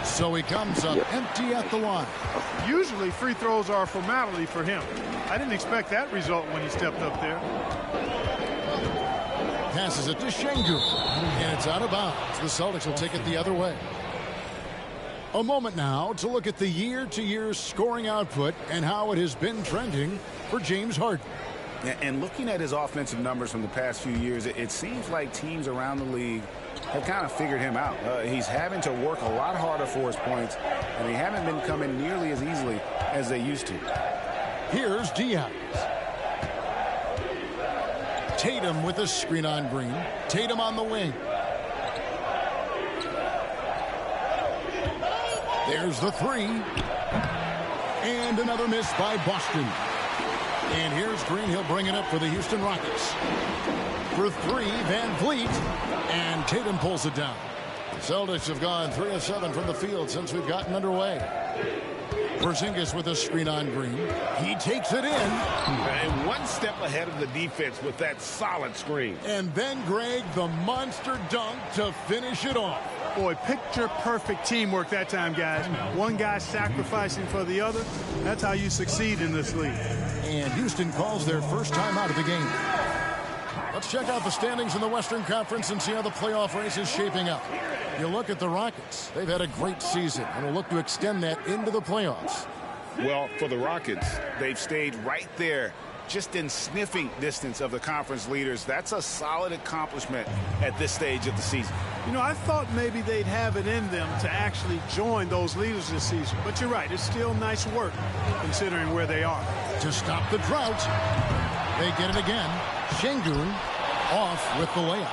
So he comes up empty at the line. Usually free throws are a formality for him. I didn't expect that result when he stepped up there. Passes it to Şengün. And it's out of bounds. The Celtics will take it the other way. A moment now to look at the year-to-year scoring output and how it has been trending for James Harden. And looking at his offensive numbers from the past few years, it seems like teams around the league have kind of figured him out. He's having to work a lot harder for his points, and they haven't been coming nearly as easily as they used to. Here's Diaz. Tatum with a screen on Green. Tatum on the wing. There's the 3. And another miss by Boston. And here's Green. He'll bring it up for the Houston Rockets. For 3, VanVleet. And Tatum pulls it down. The Celtics have gone 3 of 7 from the field since we've gotten underway. Porzingis with a screen on Green. He takes it in. And one step ahead of the defense with that solid screen. And then, Greg, the monster dunk to finish it off. Boy, picture-perfect teamwork that time, guys. One guy sacrificing for the other. That's how you succeed in this league. And Houston calls their first time out of the game. Let's check out the standings in the Western Conference and see how the playoff race is shaping up. You look at the Rockets. They've had a great season and will look to extend that into the playoffs. Well, for the Rockets, they've stayed right there, just in sniffing distance of the conference leaders. That's a solid accomplishment at this stage of the season. You know, I thought maybe they'd have it in them to actually join those leaders this season. But you're right, it's still nice work considering where they are. To stop the drought, they get it again. Şengün off with the layup.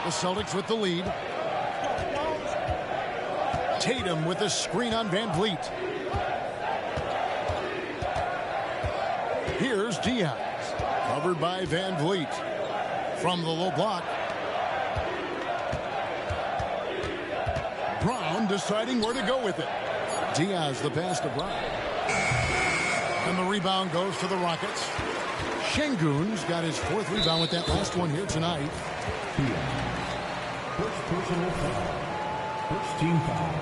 The Celtics with the lead. Tatum with a screen on VanVleet. Here's Diaz, covered by VanVleet. From the low block. Brown deciding where to go with it. Diaz the pass to Brown. And the rebound goes to the Rockets. Şengün's got his 4th rebound with that last one here tonight. First personal foul. First team foul.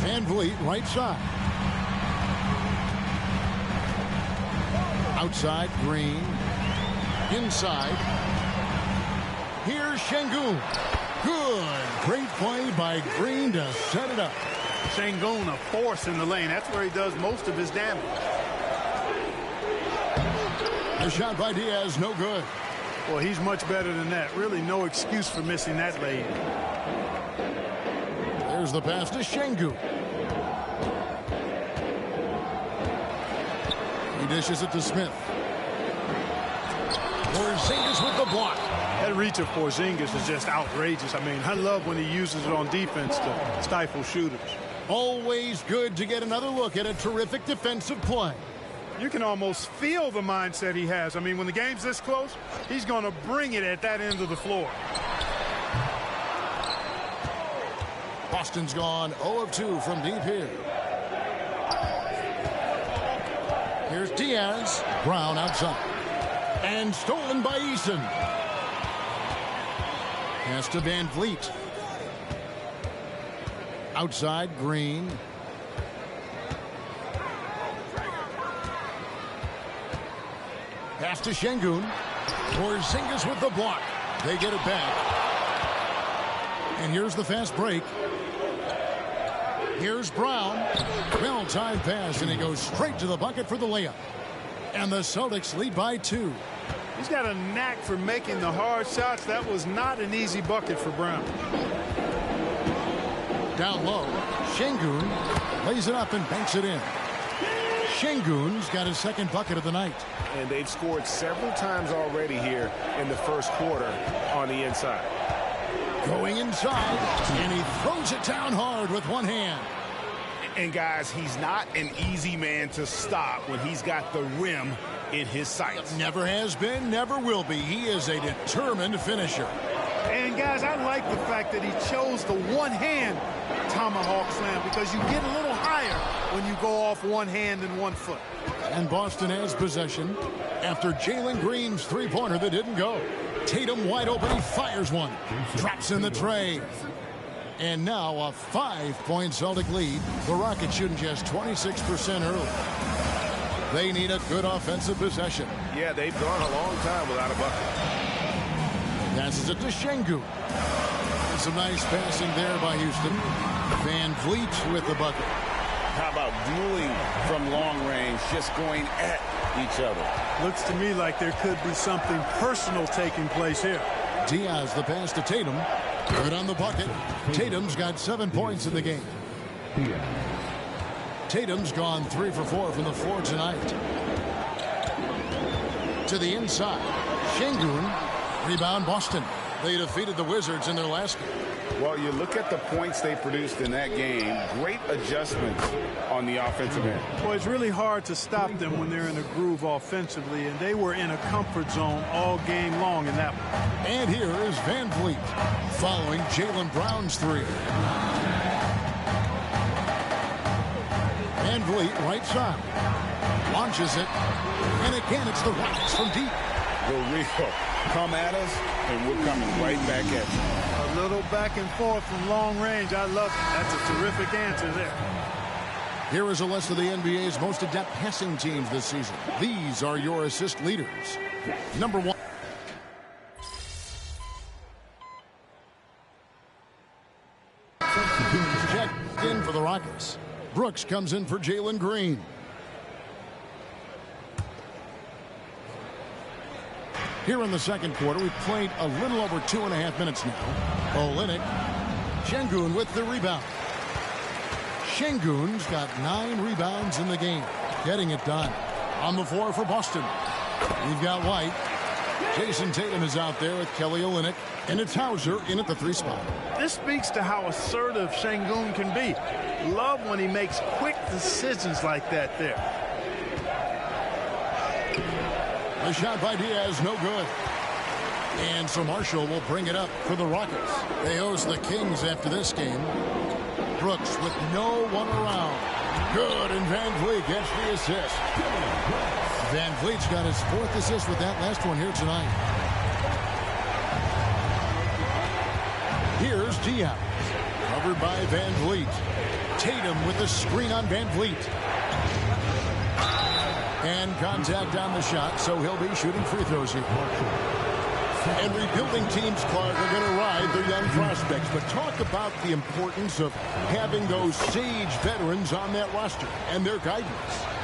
VanVleet right side. Outside, Green. Inside. Here's Sengun. Good. Great play by Green to set it up. Sengun, a force in the lane. That's where he does most of his damage. The shot by Diaz, no good. Well, he's much better than that. Really no excuse for missing that lane. There's the pass to Sengun. He dishes it to Smith. Porzingis with the block. That reach of Porzingis is just outrageous. I mean, I love when he uses it on defense to stifle shooters. Always good to get another look at a terrific defensive play. You can almost feel the mindset he has. I mean, when the game's this close, he's going to bring it at that end of the floor. Boston's gone 0 of 2 from deep here. Here's Diaz. Brown outside. And stolen by Eason. Pass to Van Vliet. Outside, Green. Pass to Sengun. Porzingis with the block. They get it back. And here's the fast break. Here's Brown. Well-timed pass, and he goes straight to the bucket for the layup. And the Celtics lead by 2. He's got a knack for making the hard shots. That was not an easy bucket for Brown. Down low, Sengun lays it up and banks it in. Sengun's got his second bucket of the night. And they've scored several times already here in the first quarter on the inside. Going inside, and he throws it down hard with one hand. And guys, he's not an easy man to stop when he's got the rim in his sights. Never has been, never will be. He is a determined finisher. And guys, I like the fact that he chose the one-hand tomahawk slam because you get a little higher when you go off one hand and 1 foot. And Boston has possession after Jalen Green's three-pointer that didn't go. Tatum wide open, he fires one. Drops in the tray. And now a 5-point Celtic lead. The Rockets shooting just 26% early. They need a good offensive possession. Yeah, they've gone a long time without a bucket. Passes it to Sengun. And some nice passing there by Houston. Van Vliet with the bucket. How about dueling from long range, just going at each other? Looks to me like there could be something personal taking place here. Diaz the pass to Tatum. Good on the bucket. Tatum's got 7 points in the game. Tatum's gone 3 for 4 from the floor tonight. To the inside. Sengun. Rebound Boston. They defeated the Wizards in their last game. Well, you look at the points they produced in that game. Great adjustments on the offensive end. Well, it's really hard to stop them when they're in a groove offensively, and they were in a comfort zone all game long in that one. And here is Van Vliet following Jaylen Brown's three. Van Vliet right side. Launches it. And again, it's the Rockets from deep. The real come at us, and we're coming right back at you. A little back and forth from long range. I love it. That's a terrific answer there. Here is a list of the NBA's most adept passing teams this season. These are your assist leaders. Number 1. Checked in for the Rockets. Brooks comes in for Jalen Green. Here in the second quarter, we've played a little over 2.5 minutes now. Olynyk. Sengun with the rebound. Sengun's got 9 rebounds in the game. Getting it done. On the floor for Boston. We've got White. Jason Tatum is out there with Kelly Olynyk. And it's Hauser in at the 3 spot. This speaks to how assertive Sengun can be. Love when he makes quick decisions like that there. The shot by Diaz, no good. And so Marshall will bring it up for the Rockets. They host the Kings after this game. Brooks with no one around. Good, and Van Vliet gets the assist. Van Vliet's got his 4th assist with that last one here tonight. Here's Diaz. Covered by Van Vliet. Tatum with the screen on Van Vliet. And contact on the shot, so he'll be shooting free throws here. And rebuilding teams, Clark, are going to ride their young prospects. But talk about the importance of having those sage veterans on that roster and their guidance.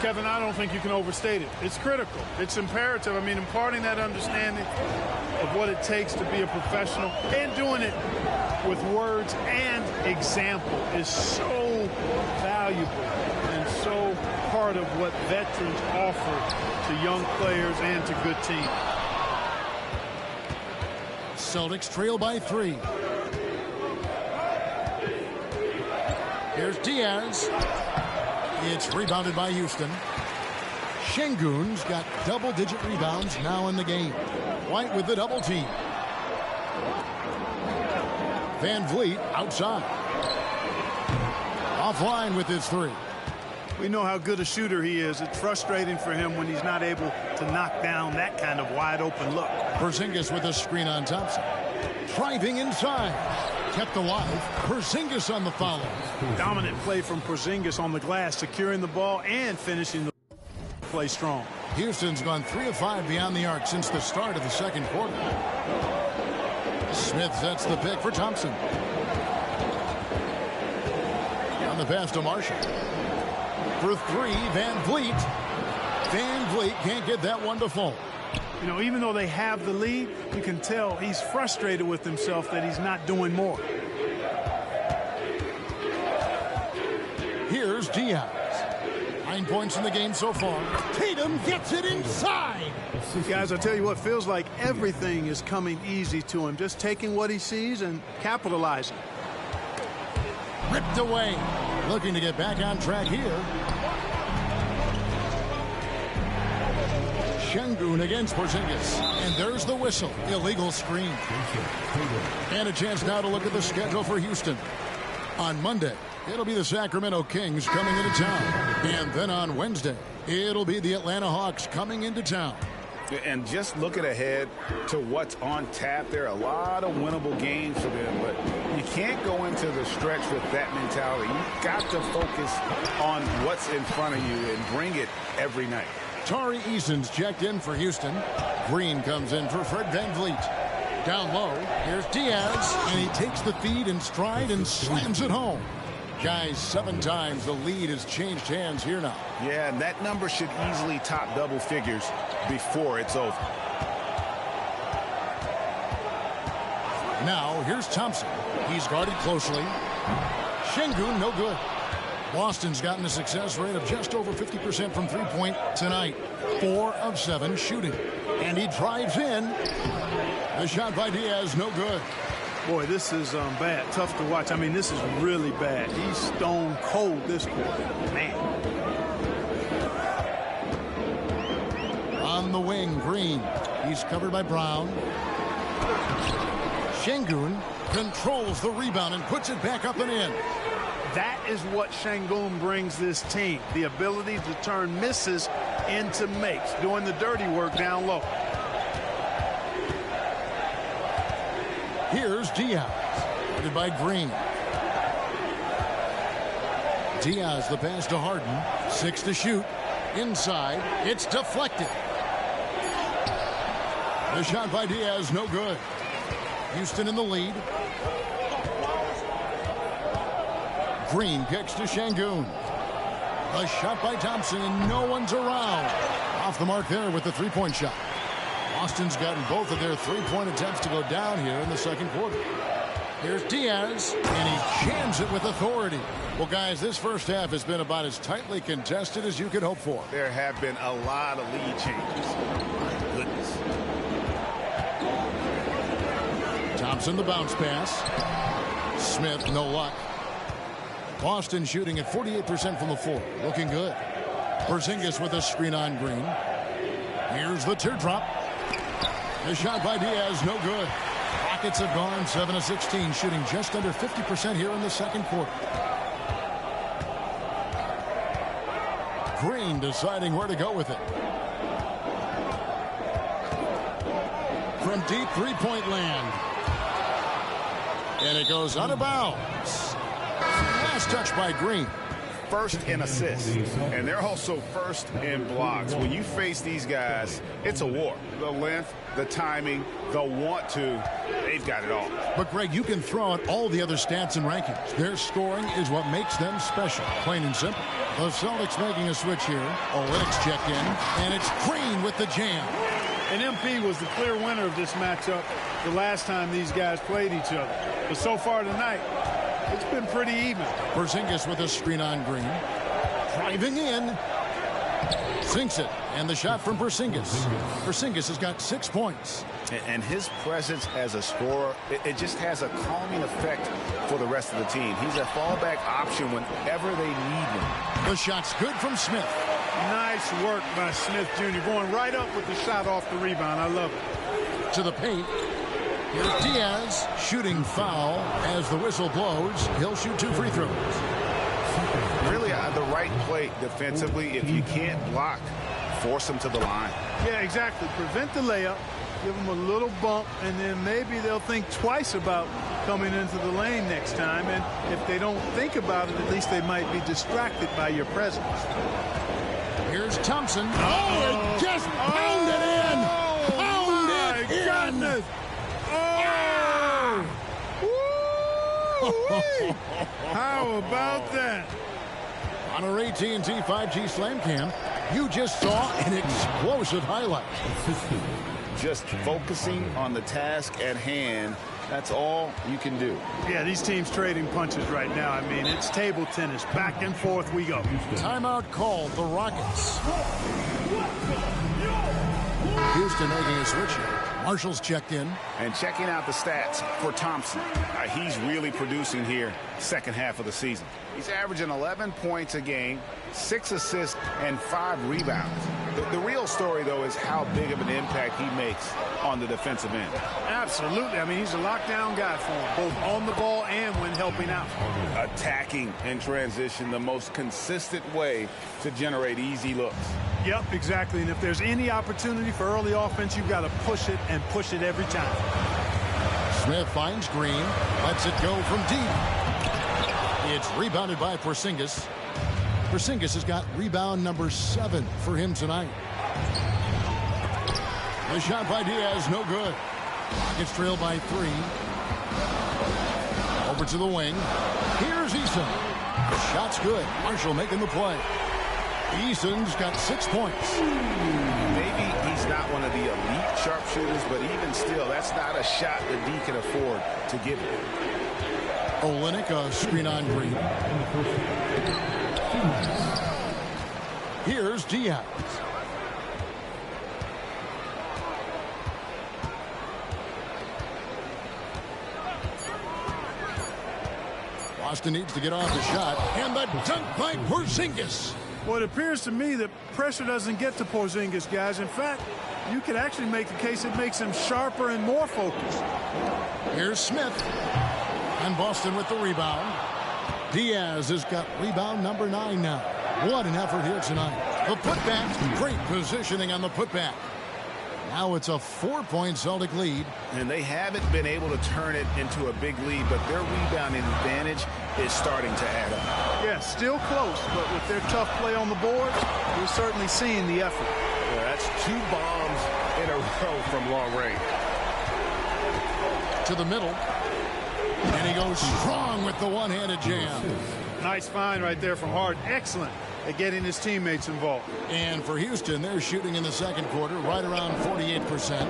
Kevin, I don't think you can overstate it. It's critical. It's imperative. I mean, imparting that understanding of what it takes to be a professional and doing it with words and example is so valuable and so part of what veterans offer to young players and to good teams. Celtics trail by 3. Here's Diaz. It's rebounded by Houston. Şengün's got double-digit rebounds now in the game. White with the double team. Van Vliet outside. Offline with his 3. We know how good a shooter he is. It's frustrating for him when he's not able to knock down that kind of wide-open look. Porzingis with a screen on Thompson. Driving inside. Kept alive. Porzingis on the follow. Dominant play from Porzingis on the glass, securing the ball and finishing the play strong. Houston's gone 3 of 5 beyond the arc since the start of the second quarter. Smith sets the pick for Thompson. On the pass to Marshall. For 3, Van Vliet. Van Vliet can't get that one to fall. You know, even though they have the lead, you can tell he's frustrated with himself that he's not doing more. Here's Diaz. 9 points in the game so far. Tatum gets it inside. Guys, I tell you what, feels like everything is coming easy to him. Just taking what he sees and capitalizing. Ripped away. Looking to get back on track here. Şengün against Porzingis. And there's the whistle. Illegal screen. And a chance now to look at the schedule for Houston. On Monday, it'll be the Sacramento Kings coming into town. And then on Wednesday, it'll be the Atlanta Hawks coming into town. And just looking ahead to what's on tap, there are a lot of winnable games for them, but you can't go into the stretch with that mentality. You've got to focus on what's in front of you and bring it every night. Tari Eason's checked in for Houston. Green comes in for Fred VanVleet. Down low, here's Diaz, and he takes the feed in stride and slams it home. Guys, 7 times the lead has changed hands here now. Yeah, and that number should easily top double figures before it's over. Now, here's Thompson. He's guarded closely. Şengün, no good. Boston's gotten a success rate of just over 50% from three-point tonight. 4 of 7 shooting. And he drives in. The shot by Diaz, no good. Boy, this is bad. Tough to watch. I mean, this is really bad. He's stone cold this quarter. Man. On the wing, Green. He's covered by Brown. Şengün controls the rebound and puts it back up and in. That is what Şengün brings this team. The ability to turn misses into makes, doing the dirty work down low. Here's Diaz, headed by Green. Diaz, the pass to Harden. 6 to shoot. Inside, it's deflected. The shot by Diaz, no good. Houston in the lead. Green kicks to Şengün. A shot by Thompson, and no one's around. Off the mark there with the three-point shot. Boston's gotten both of their three-point attempts to go down here in the second quarter. Here's Diaz, and he jams it with authority. Well, guys, this first half has been about as tightly contested as you could hope for. There have been a lot of lead changes. My goodness. Thompson, the bounce pass. Smith, no luck. Boston shooting at 48% from the floor. Looking good. Porzingis with a screen on Green. Here's the teardrop. The shot by Diaz, no good. Rockets have gone 7 of 16, shooting just under 50% here in the second quarter. Green deciding where to go with it. From deep three-point land. And it goes out of bounds. Last touch by Green. first in assists, and they're also first in blocks. When you face these guys, it's a war. The length, the timing, the want to, they've got it all. But, Greg, you can throw out all the other stats and rankings. Their scoring is what makes them special, plain and simple. The Celtics making a switch here. Olynyk's checked in, and it's Green with the jam. And MP was the clear winner of this matchup the last time these guys played each other. But so far tonight, it's been pretty even. Porzingis with a screen on Green. Driving in. Sinks it. And the shot from Porzingis. Porzingis has got 6 points. And his presence as a scorer, it just has a calming effect for the rest of the team. He's a fallback option whenever they need him. The shot's good from Smith. Nice work by Smith Jr. Going right up with the shot off the rebound. I love it. To the paint. Here's Diaz shooting foul as the whistle blows. He'll shoot 2 free throws. Really the right play defensively. If you can't block, force them to the line. Yeah, exactly. Prevent the layup. Give them a little bump, and then maybe they'll think twice about coming into the lane next time. And if they don't think about it, at least they might be distracted by your presence. Here's Thompson. Oh, it just pounded in. Pounded in. Goodness. Oh! How about that? On our AT&T 5G Slam Cam, you just saw an explosive highlight. Just focusing on the task at hand. That's all you can do. Yeah, these teams trading punches right now. I mean, it's table tennis. Back and forth we go. Timeout called, the Rockets. Houston making a switch here. Marshall's checked in. And checking out the stats for Thompson. He's really producing here second half of the season. He's averaging 11 points a game, 6 assists, and 5 rebounds. The real story, though, is how big of an impact he makes on the defensive end. Absolutely. I mean, he's a lockdown guy for him, both on the ball and when helping out. Attacking in transition, the most consistent way to generate easy looks. Yep, exactly. And if there's any opportunity for early offense, you've got to push it and push it every time. Smith finds Green, lets it go from deep. It's rebounded by Porzingis. Porzingis has got rebound number 7 for him tonight. The shot by Diaz, no good. Rockets trail by 3. Over to the wing. Here's Eason. The shot's good. Marshall making the play. Eason's got 6 points. Maybe he's not one of the elite sharpshooters, but even still, that's not a shot that D can afford to give him. Olynyk, a screen on Green. Here's Diaz. Boston needs to get off the shot, and the dunk by Porzingis. Well, it appears to me that pressure doesn't get to Porzingis, guys. In fact, you could actually make the case it makes him sharper and more focused. Here's Smith. And Boston with the rebound. Diaz has got rebound number 9 now. What an effort here tonight. The putback, great positioning on the putback. Now it's a 4-point Celtic lead. And they haven't been able to turn it into a big lead, but their rebounding advantage is starting to add up. Yeah, still close, but with their tough play on the board, we're certainly seeing the effort. Yeah, that's 2 bombs in a row from long range. To the middle. And he goes strong with the one-handed jam. Nice find right there from Harden. Excellent at getting his teammates involved. And for Houston, they're shooting in the second quarter right around 48%.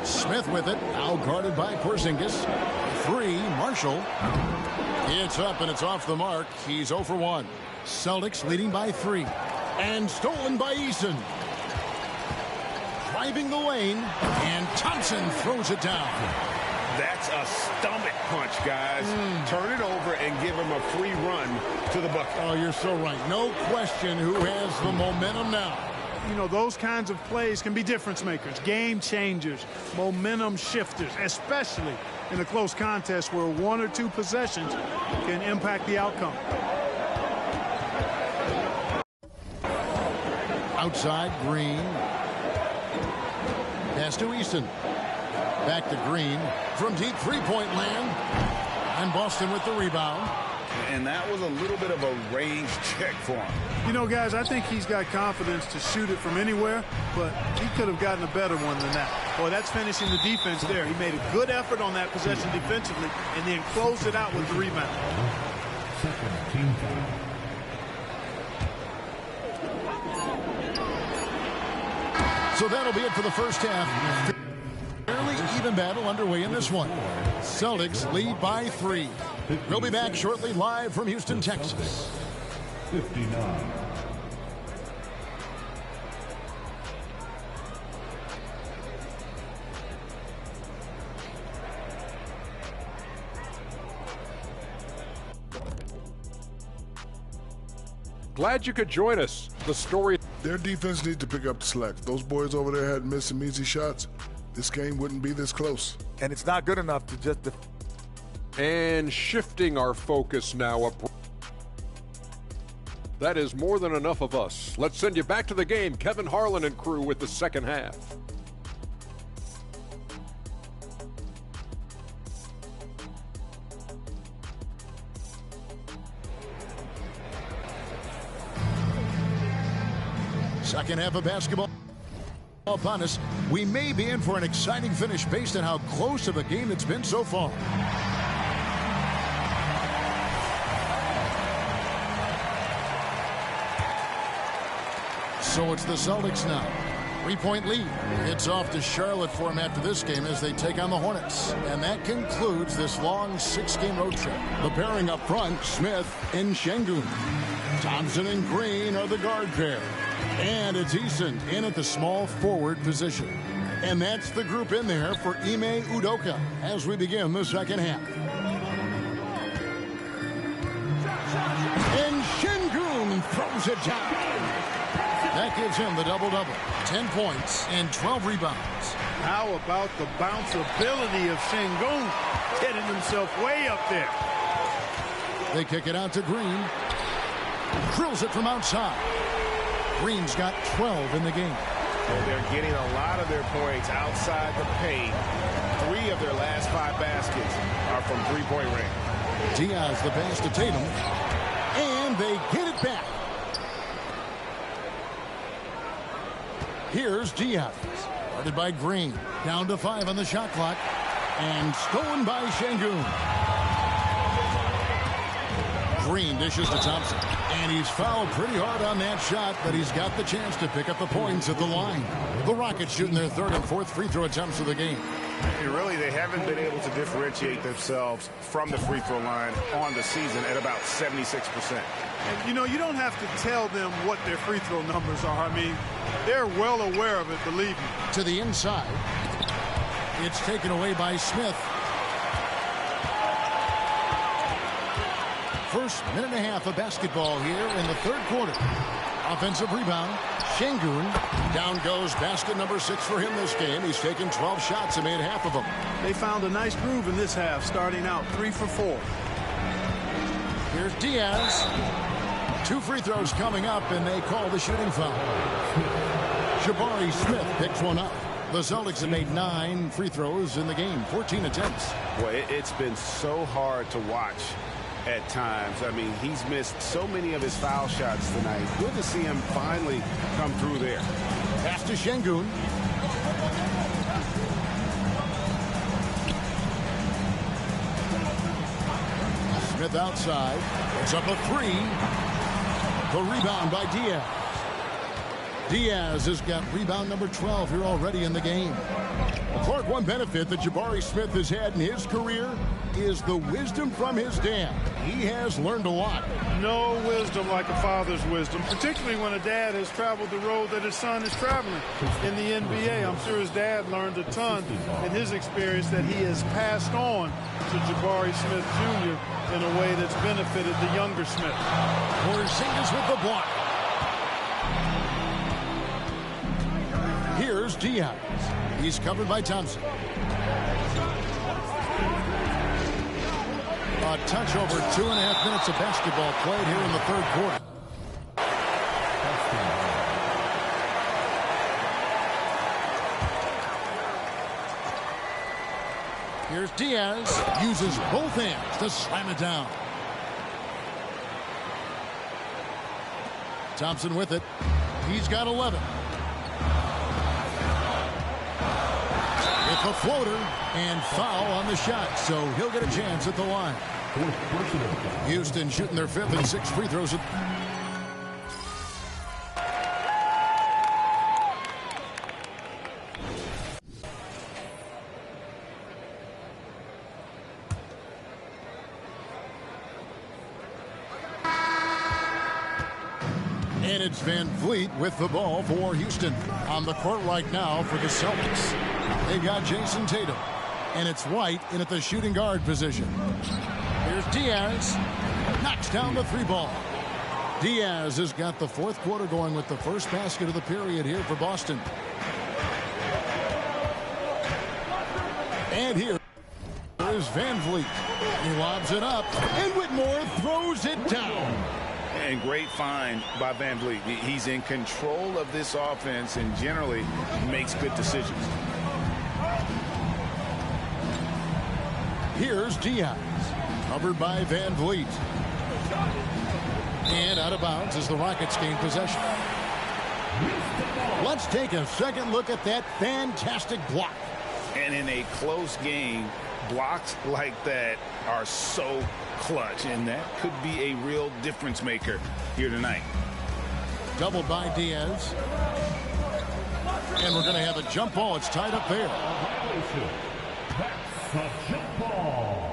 Smith with it, now guarded by Porzingis. 3, Marshall. It's up and it's off the mark. He's 0 for 1. Celtics leading by 3. And stolen by Eason. Driving the lane, and Thompson throws it down. That's a stomach punch, guys. Turn it over and give him a free run to the bucket. Oh, you're so right. No question who has the momentum now. You know, those kinds of plays can be difference makers, game changers, momentum shifters, especially in a close contest where 1 or 2 possessions can impact the outcome. Outside, Green. Pass to Easton. Back to Green from deep 3-point land. And Boston with the rebound. And that was a little bit of a range check for him. You know, guys, I think he's got confidence to shoot it from anywhere, but he could have gotten a better one than that. Boy, that's finishing the defense there. He made a good effort on that possession defensively and then closed it out with the rebound. Second team foul. So that'll be it for the first half. Fairly even battle underway in this one. Celtics lead by 3. We'll be back shortly live from Houston, Texas. 59. Glad you could join us. The story. Their defense needs to pick up the slack. Those boys over there had missed some easy shots. This game wouldn't be this close. And it's not good enough to just... And shifting our focus now up. That is more than enough of us. Let's send you back to the game. Kevin Harlan and crew with the second half. Second half of basketball upon us. We may be in for an exciting finish based on how close of a game it's been so far. So it's the Celtics now. 3-point lead. It's off to Charlotte for them after this game as they take on the Hornets. And that concludes this long 6-game road trip. The pairing up front, Smith and Şengün. Thompson and Green are the guard pair. And it's Eason in at the small forward position. And that's the group in there for Ime Udoka as we begin the second half. And Şengün throws it down. That gives him the double-double. 10 points and 12 rebounds. How about the bounceability of Şengün getting himself way up there? They kick it out to Green. Drills it from outside. Green's got 12 in the game. And they're getting a lot of their points outside the paint. 3 of their last 5 baskets are from three-point range. Diaz the pass to Tatum. And they get it back. Here's Diaz. Guarded by Green. Down to 5 on the shot clock. And stolen by Şengün. Green dishes to Thompson. And he's fouled pretty hard on that shot, but he's got the chance to pick up the points at the line. The Rockets shooting their 3rd and 4th free throw attempts of the game. And really, they haven't been able to differentiate themselves from the free throw line on the season at about 76%. And, you know, you don't have to tell them what their free throw numbers are. I mean, they're well aware of it, believe me. To the inside. It's taken away by Smith. First minute and a half of basketball here in the 3rd quarter. Offensive rebound. Şengün. Down goes basket number 6 for him this game. He's taken 12 shots and made half of them. They found a nice groove in this half, starting out 3 for 4. Here's Diaz. 2 free throws coming up, and they call the shooting foul. Jabari Smith picks one up. The Celtics have made 9 free throws in the game, 14 attempts. Boy, it's been so hard to watch at times. I mean, he's missed so many of his foul shots tonight. Good to see him finally come through there. Pass to Şengün. Smith outside. It's up a 3. The rebound by Diaz. Diaz has got rebound number 12 here already in the game. Clark, one benefit that Jabari Smith has had in his career is the wisdom from his dad. He has learned a lot. No wisdom like a father's wisdom, particularly when a dad has traveled the road that his son is traveling in the NBA. I'm sure his dad learned a ton in his experience that he has passed on to Jabari Smith Jr. in a way that's benefited the younger Smith. Porzingis with the block. Here's Diaz. He's covered by Thompson. A touch over 2.5 minutes of basketball played here in the 3rd quarter. Here's Diaz. Uses both hands to slam it down. Thompson with it. He's got 11. It's a floater and foul on the shot, so he'll get a chance at the line. Houston shooting their 5th and 6th free throws. And it's Van Vliet with the ball for Houston. On the court right now for the Celtics. They got Jason Tatum. And it's White in at the shooting guard position. Here's Diaz. Knocks down the 3 ball. Diaz has got the 4th quarter going with the first basket of the period here for Boston. And here is Van Vliet. He lobs it up. And Whitmore throws it down. And great find by Van Vliet. He's in control of this offense and generally makes good decisions. Here's Diaz. Covered by Van Vliet. And out of bounds as the Rockets gain possession. Let's take a second look at that fantastic block. And in a close game, blocks like that are so clutch, and that could be a real difference maker here tonight. Doubled by Diaz. And we're going to have a jump ball. It's tied up there. That's a jump ball.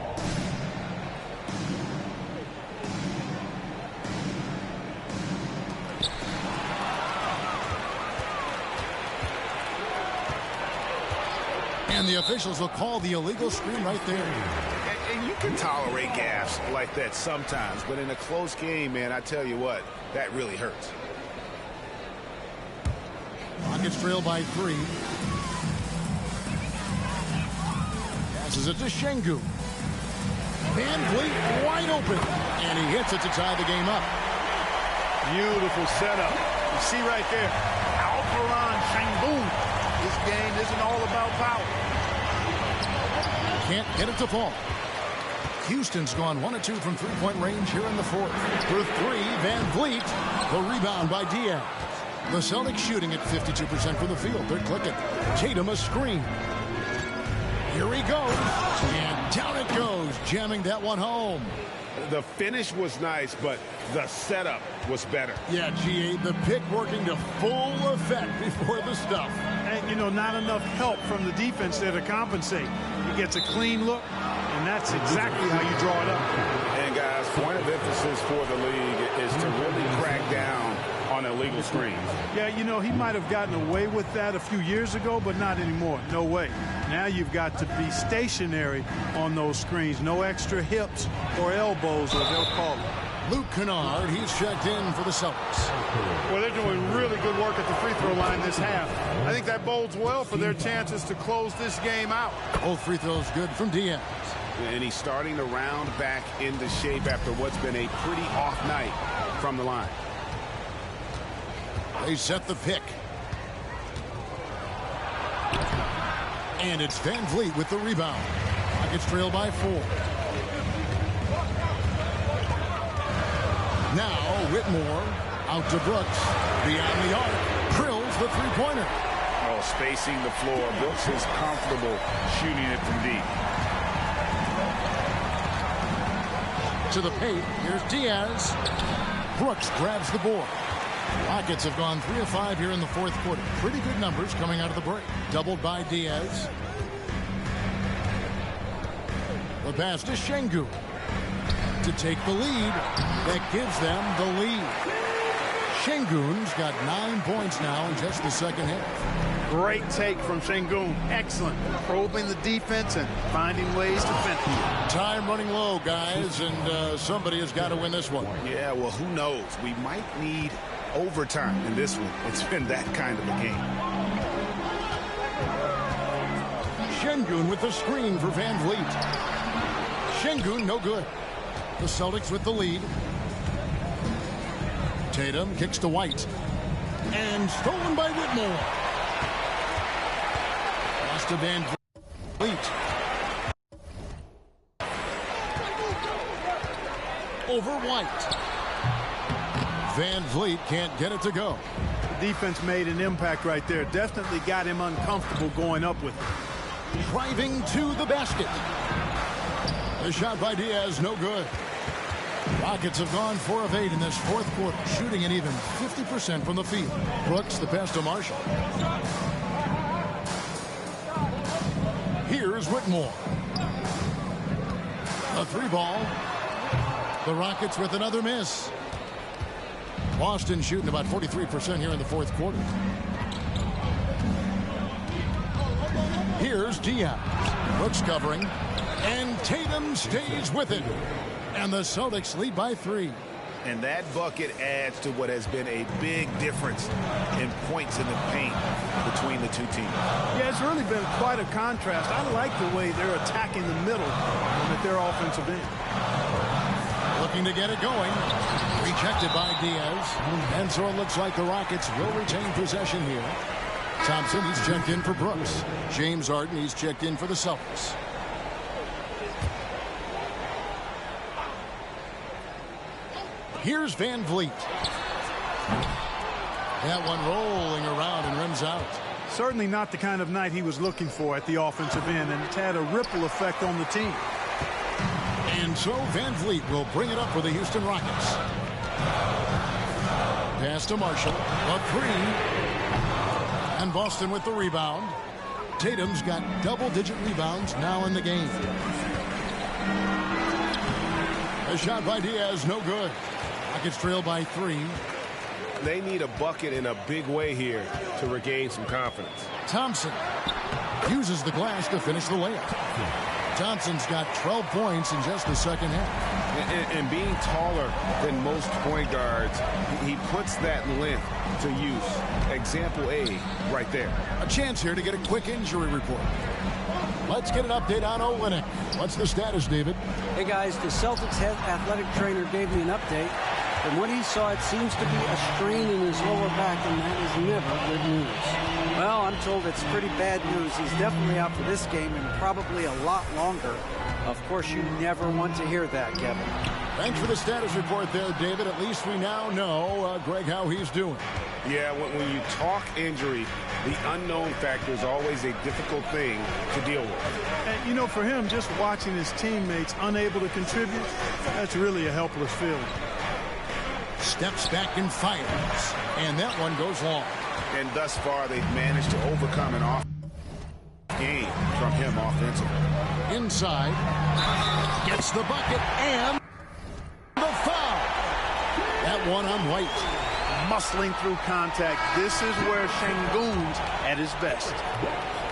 And the officials will call the illegal screen right there. And you can tolerate gaffes like that sometimes, but in a close game, man, I tell you what, that really hurts. Rockets trail by 3. Passes it to Şengün. Van Vliet wide open. And he hits it to tie the game up. Beautiful setup. You see right there, Alperen Şengün. This game isn't all about power. Can't get it to fall. Houston's gone 1 of 2 from 3-point range here in the 4th. For 3, Van Vliet. The rebound by Diaz. The Celtics shooting at 52% from the field. They're clicking. Tatum a screen. Here he goes. And down it goes, jamming that one home. The finish was nice, but the setup was better. Yeah, GA, the pick working to full effect before the stuff. And, you know, not enough help from the defense there to compensate. He gets a clean look, and that's exactly how you draw it up. And, guys, point of emphasis for the league is to really crack down on illegal screens. Yeah, you know, he might have gotten away with that a few years ago, but not anymore. No way. Now you've got to be stationary on those screens. No extra hips or elbows, as they'll call it. Luke Kennard, he's checked in for the Celtics. Well, they're doing really good work at the free throw line this half. I think that bodes well for their chances to close this game out. Both free throws good from Diaz. And he's starting to round back into shape after what's been a pretty off night from the line. They set the pick. And it's Van Vliet with the rebound. Rockets trail by 4. Now Whitmore out to Brooks. Beyond the arc. Drills the 3-pointer. Oh, spacing the floor. Brooks is comfortable shooting it from deep. To the paint. Here's Diaz. Brooks grabs the board. Rockets have gone 3 of 5 here in the 4th quarter. Pretty good numbers coming out of the break. Doubled by Diaz. The pass to Şengün to take the lead. That gives them the lead. Şengün's got 9 points now in just the second half. Great take from Şengün. Excellent. Probing the defense and finding ways to finish. Time running low, guys, and somebody has got to win this one. Yeah, well, who knows? We might need overtime in this one. It's been that kind of a game. Şengün with the screen for Van Vliet. Şengün no good. The Celtics with the lead. Tatum kicks to White. And stolen by Whitmore. Lost to Van Vliet. Over White. Van Vliet can't get it to go. The defense made an impact right there. Definitely got him uncomfortable going up with it. Driving to the basket. The shot by Diaz, no good. Rockets have gone 4 of 8 in this fourth quarter, shooting an even 50% from the field. Brooks the pass to Marshall. Here's Whitmore. A 3-ball. The Rockets with another miss. Boston shooting about 43% here in the fourth quarter. Here's Diaz. Brooks covering. And Tatum stays with it. And the Celtics lead by 3. And that bucket adds to what has been a big difference in points in the paint between the two teams. Yeah, it's really been quite a contrast. I like the way they're attacking the middle at their offensive end. Looking to get it going. Rejected by Diaz. And so it looks like the Rockets will retain possession here. Thompson, he's checked in for Brooks. James Harden, he's checked in for the Celtics. Here's Van Vliet. That one rolling around and rims out. Certainly not the kind of night he was looking for at the offensive end, and it's had a ripple effect on the team. And so Van Vliet will bring it up for the Houston Rockets. Pass to Marshall. A 3. And Boston with the rebound. Tatum's got double-digit rebounds now in the game. A shot by Diaz, no good. Rockets trail by 3. They need a bucket in a big way here to regain some confidence. Thompson uses the glass to finish the layup. Thompson's got 12 points in just the second half. And being taller than most point guards, he puts that length to use. Example A right there. A chance here to get a quick injury report. Let's get an update on Olynyk. What's the status, David? Hey, guys, the Celtics head athletic trainer gave me an update. From what he saw, it seems to be a strain in his lower back, and that is never good news. Well, I'm told it's pretty bad news. He's definitely out for this game and probably a lot longer. Of course, you never want to hear that, Kevin. Thanks for the status report there, David. At least we now know, Greg, how he's doing. Yeah, when you talk injury, the unknown factor is always a difficult thing to deal with. And, you know, for him, just watching his teammates unable to contribute, that's really a helpless feeling. Steps back and fires. And that one goes long. And thus far, they've managed to overcome an off game from him offensively. Inside. Gets the bucket and the foul. That one on White. Muscling through contact. This is where Şengün's at his best.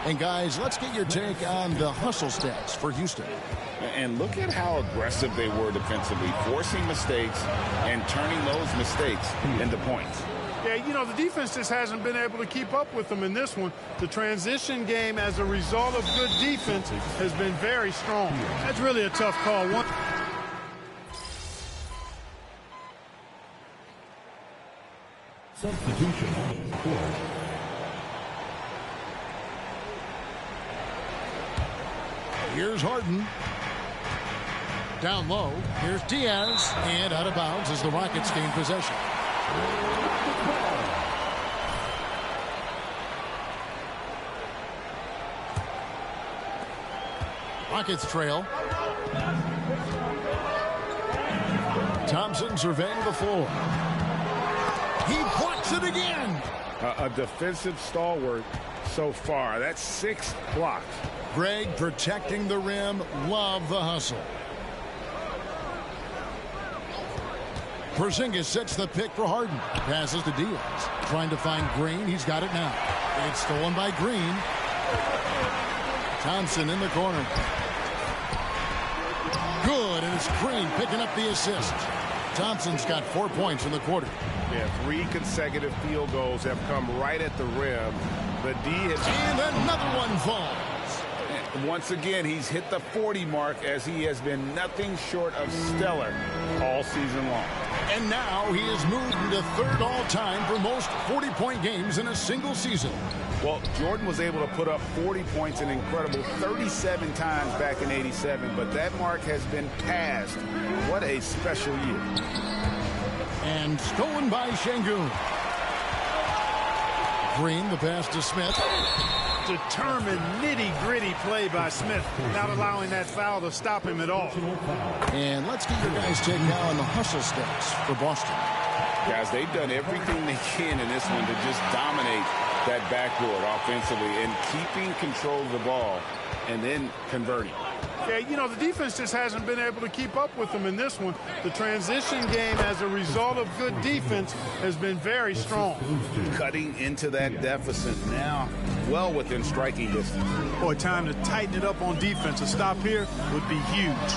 And guys, let's get your take on the hustle stats for Houston. And look at how aggressive they were defensively, forcing mistakes and turning those mistakes into points. Yeah, you know, the defense just hasn't been able to keep up with them in this one. The transition game, as a result of good defense, has been very strong. That's really a tough call. Substitution on the court. Here's Harden. Down low. Here's Diaz. And out of bounds as the Rockets gain possession. Rockets trail. Thompson surveying the floor. He blocks it again. A defensive stalwart so far. That's 6 blocks. Greg protecting the rim. Love the hustle. Porzingis sets the pick for Harden. Passes to Diaz. Trying to find Green. He's got it now. It's stolen by Green. Thompson in the corner. Good, and it's Green picking up the assist. Thompson's got 4 points in the quarter. Yeah, 3 consecutive field goals have come right at the rim. The D has... And another one falls. Once again, he's hit the 40 mark as he has been nothing short of stellar all season long. And now he has moved into third all-time for most 40-point games in a single season. Well, Jordan was able to put up 40 points an incredible 37 times back in '87, but that mark has been passed. What a special year. And stolen by Şengün. Green, the pass to Smith. Determined, nitty-gritty play by Smith, not allowing that foul to stop him at all. And let's get your guys' take now on the hustle stats for Boston. Guys, they've done everything they can in this one to just dominate that backboard offensively and keeping control of the ball and then converting. Yeah, you know, the defense just hasn't been able to keep up with them in this one. The transition game, as a result of good defense, has been very strong. Cutting into that deficit now, well within striking distance. Boy, time to tighten it up on defense. A stop here would be huge.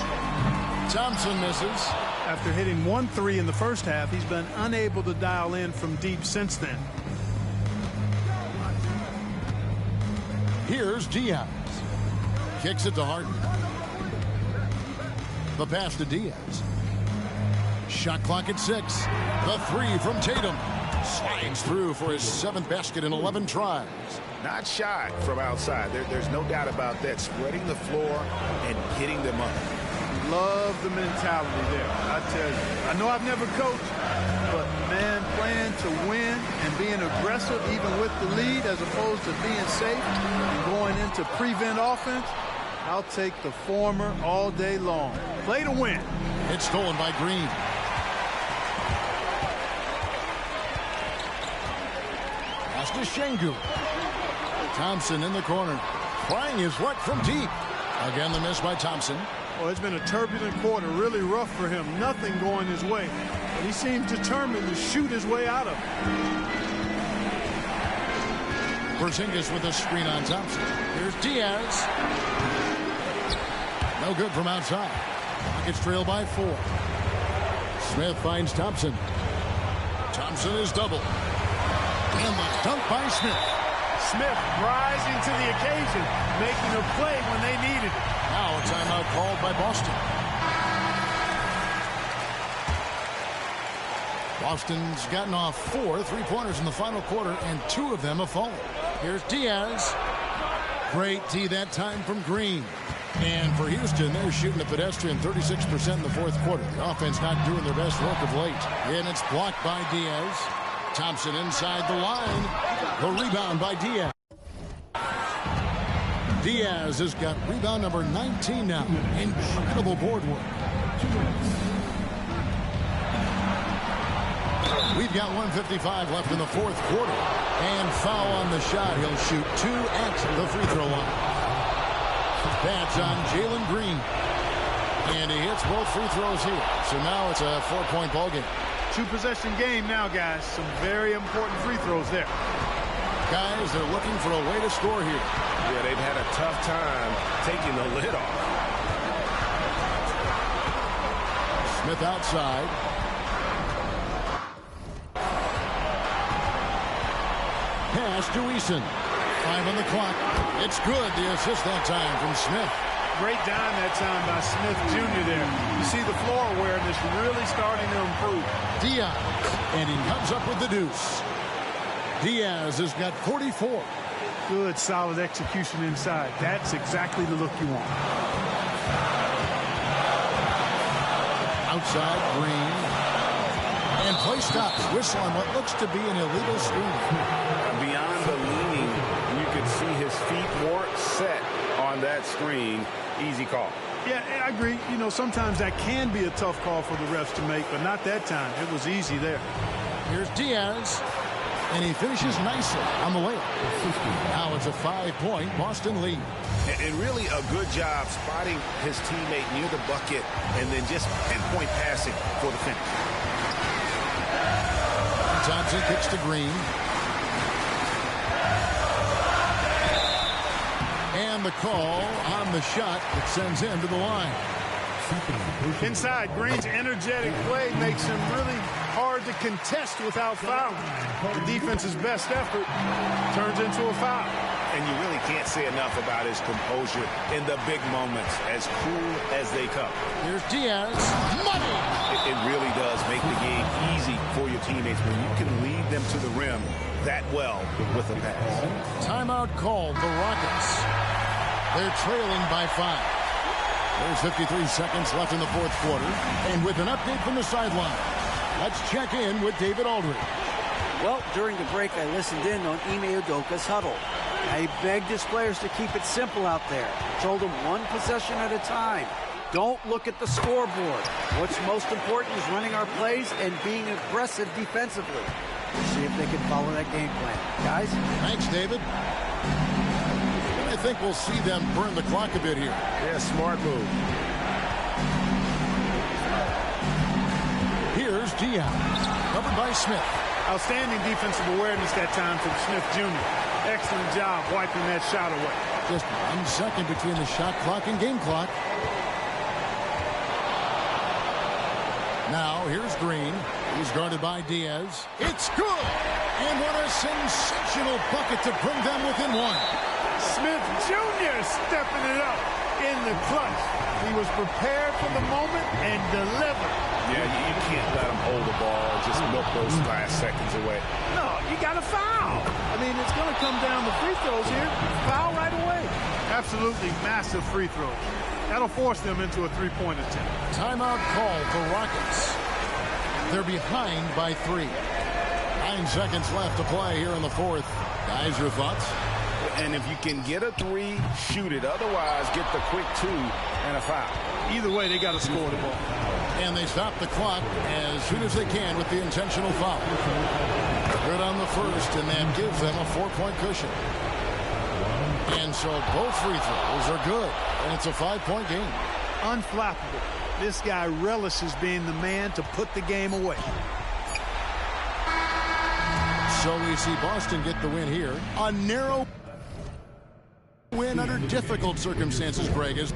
Thompson misses. After hitting 1-3 in the first half, he's been unable to dial in from deep since then. Here's Diaz. Kicks it to Harden. The pass to Diaz. Shot clock at 6. The three from Tatum. Slides through for his 7th basket in 11 tries. Not shy from outside. There's no doubt about that. Spreading the floor and hitting them up. Love the mentality there. I tell you, I know I've never coached, but man, playing to win and being aggressive even with the lead as opposed to being safe and going into prevent offense, I'll take the former all day long. Play to win. It's stolen by Green. Pass to Şengün. Thompson in the corner. Trying his luck from deep. Again, the miss by Thompson. Well, it's been a turbulent quarter, really rough for him. Nothing going his way. But he seems determined to shoot his way out of it. Porzingis with a screen on Thompson. Here's Diaz. No good from outside. Rockets trail by 4. Smith finds Thompson. Thompson is doubled. And the dunk by Smith. Smith rising to the occasion, making a play when they needed it. Now a timeout called by Boston. Boston's gotten off 4 3-pointers in the final quarter, and 2 of them have fallen. Here's Diaz. Great D that time from Green. And for Houston, they're shooting a pedestrian 36% in the fourth quarter. The offense not doing their best work of late. And it's blocked by Diaz. Thompson inside the line. The rebound by Diaz. Diaz has got rebound number 19 now. Incredible board work. We've got 1:55 left in the fourth quarter. And foul on the shot. He'll shoot 2 at the free throw line. That's on Jalen Green. And he hits both free throws here. So now it's a 4-point ball game. 2-possession game now, guys. Some very important free throws there. Guys, they're looking for a way to score here. Yeah, they've had a tough time taking the lid off. Smith outside. Pass to Eason. 5 on the clock. It's good. The assist that time from Smith. Great dime that time by Smith Jr. there. You see the floor awareness really starting to improve. Diaz, and he comes up with the deuce. Diaz has got 44. Good, solid execution inside. That's exactly the look you want. Outside, Green. And play stops. Whistle on what looks to be an illegal screen. Beyond the leaning, you could see his feet more set on that screen. Easy call. Yeah, I agree. You know, sometimes that can be a tough call for the refs to make, but not that time. It was easy there. Here's Diaz. And he finishes nicely on the layup. Now it's a 5-point Boston lead. And really a good job spotting his teammate near the bucket and then just pinpoint passing for the finish. Thompson kicks to Green. And the call on the shot that sends him to the line. Inside, Green's energetic play makes him really hard to contest without fouling. The defense's best effort turns into a foul. And you really can't say enough about his composure in the big moments, as cool as they come. Here's Diaz. Money! It really does make the game easy for your teammates when you can lead them to the rim that well with a pass. Timeout called. The Rockets. They're trailing by 5. There's 53 seconds left in the fourth quarter. And with an update from the sideline, Let's check in with David Aldridge. Well, during the break, I listened in on Ime Udoka's huddle. I begged his players to keep it simple out there. Told them one possession at a time. Don't look at the scoreboard. What's most important is running our plays and being aggressive defensively. See if they can follow that game plan. Guys? Thanks, David. I think we'll see them burn the clock a bit here. Yeah, smart move. Here's Diaz, covered by Smith. Outstanding defensive awareness that time from Smith Jr. Excellent job wiping that shot away. Just 1 second between the shot clock and game clock. Now, here's Green. He's guarded by Diaz. It's good! And what a sensational bucket to bring them within one. Smith Jr. stepping it up in the clutch. He was prepared for the moment and delivered. Yeah, you can't let him hold the ball, just milk those last seconds away. No, you got to foul. I mean, it's going to come down to free throws here. Foul right away. Absolutely massive free throws. That'll force them into a three-point attempt. Timeout call for Rockets. They're behind by 3. 9 seconds left to play here in the fourth. Guys, your thoughts? And if you can get a 3, shoot it. Otherwise, get the quick 2 and a foul. Either way, they got to score the ball. And they stop the clock as soon as they can with the intentional foul. Good on the first, and that gives them a 4-point cushion. And so both free throws are good, and it's a 5-point game. Unflappable. This guy relishes being the man to put the game away. So we see Boston get the win here. A narrow win under difficult circumstances, Greg, is.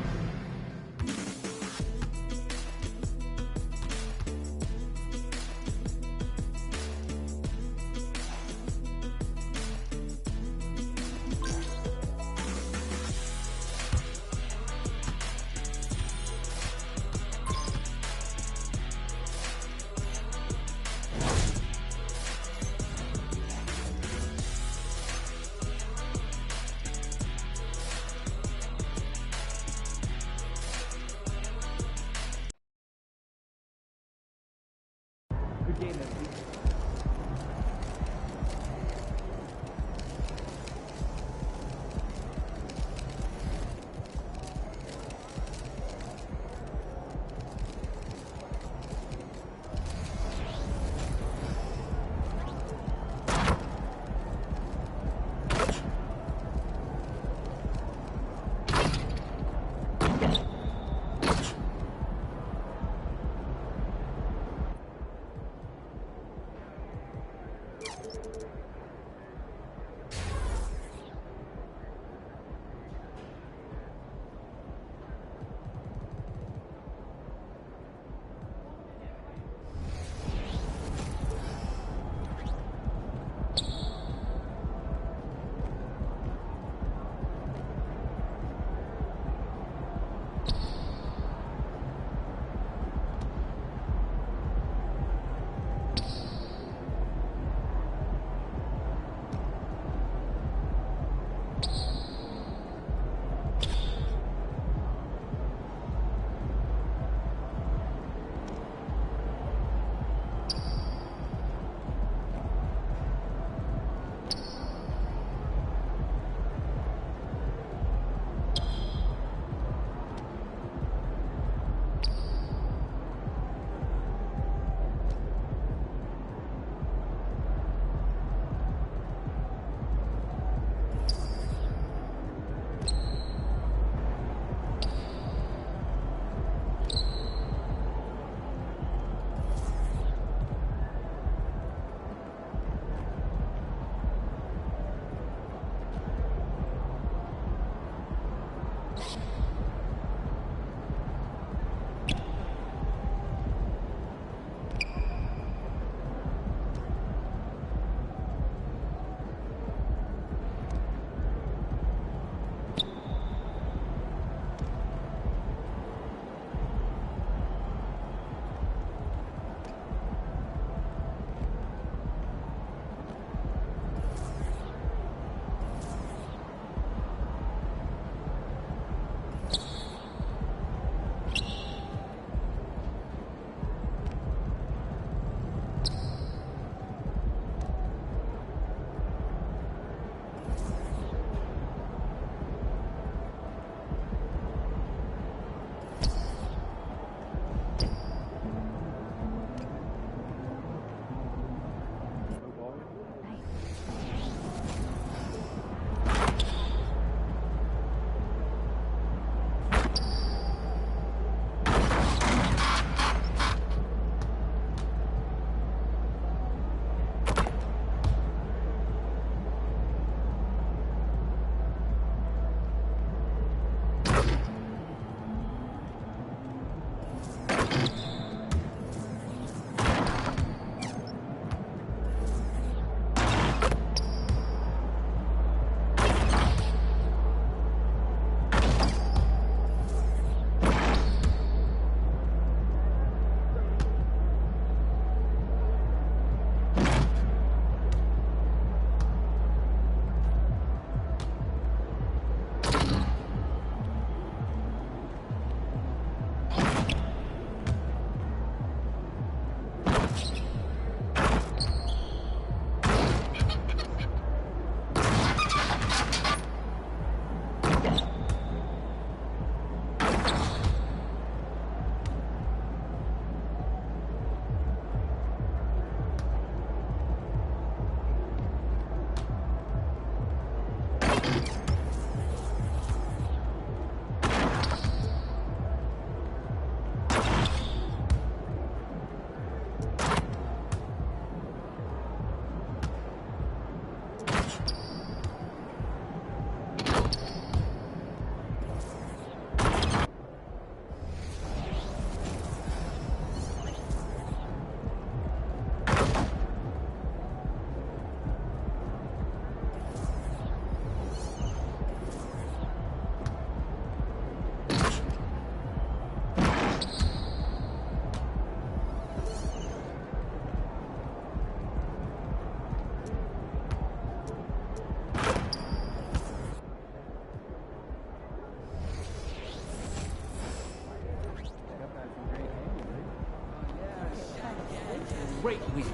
Great lead.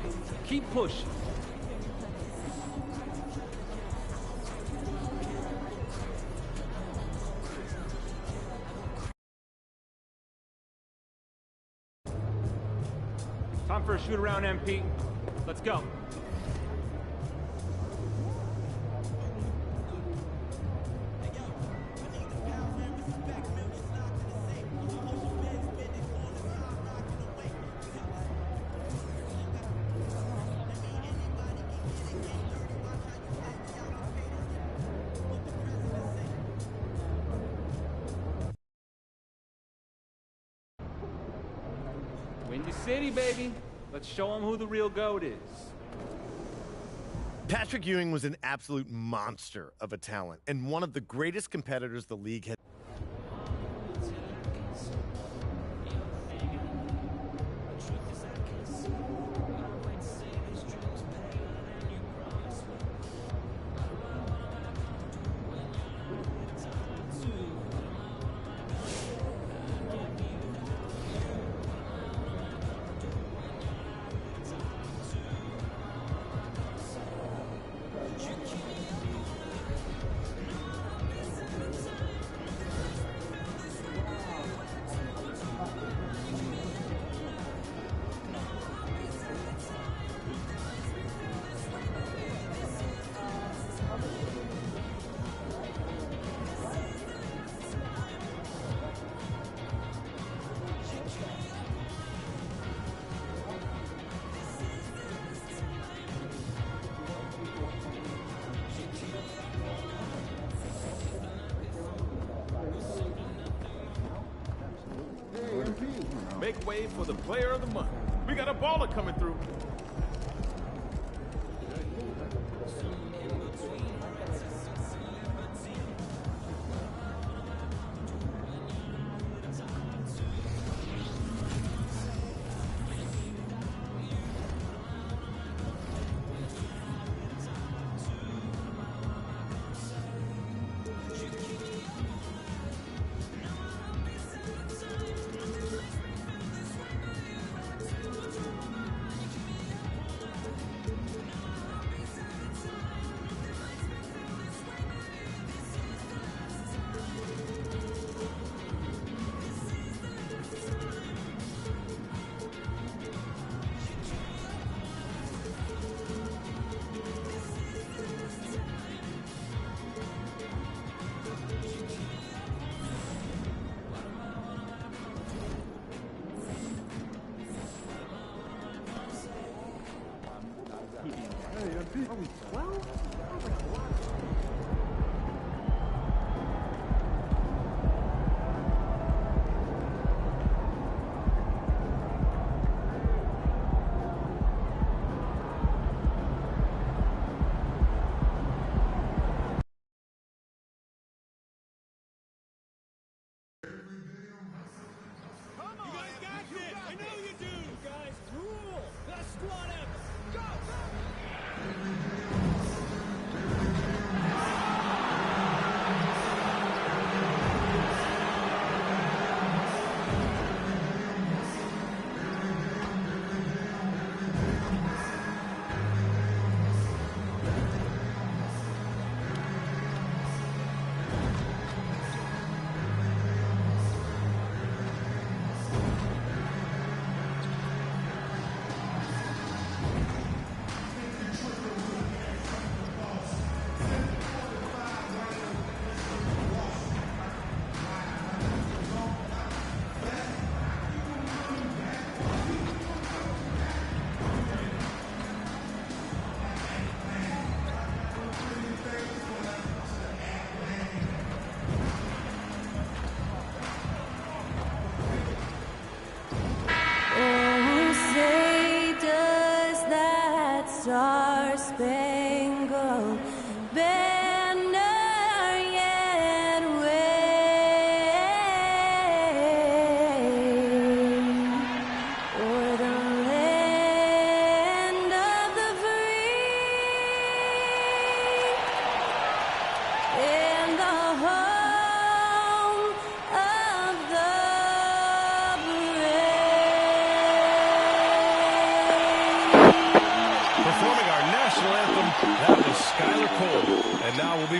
Keep pushing. Time for a shoot around, MP. Let's go. Windy City, baby. Let's show them who the real GOAT is. Patrick Ewing was an absolute monster of a talent and one of the greatest competitors the league had. Make way for the player of the month. We got a baller coming through.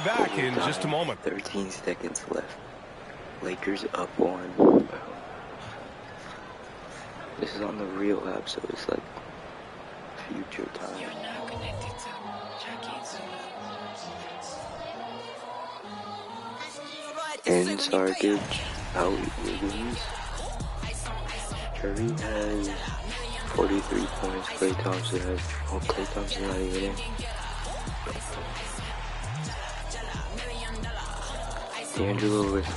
back in just a moment. 13 seconds left. Lakers up 1. This is on the real app, so it's like future time. And Sarkic out Wiggins. Curry has 43 points. Klay Thompson has. Oh, Klay Thompson not even in. D'Angelo with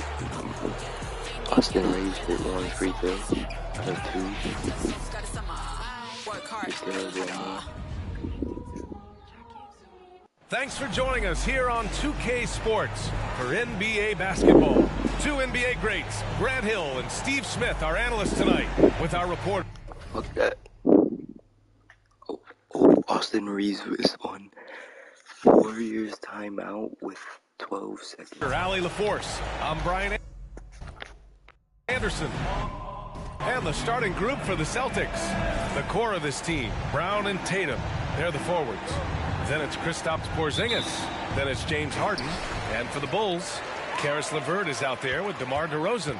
Austin Reeves hit 1 free throw. Has 2. He still has 1 more. Thanks for joining us here on 2K Sports for NBA basketball. 2 NBA greats, Grant Hill and Steve Smith, our analysts tonight, with our report. Fuck that. Oh, Austin Reeves was on Warriors timeout with 12 seconds. For Allie LaForce, I'm Brian Anderson. And the starting group for the Celtics. The core of this team, Brown and Tatum. They're the forwards. Then it's Kristaps Porzingis. Then it's James Harden. And for the Bulls, Karis LeVert is out there with DeMar DeRozan.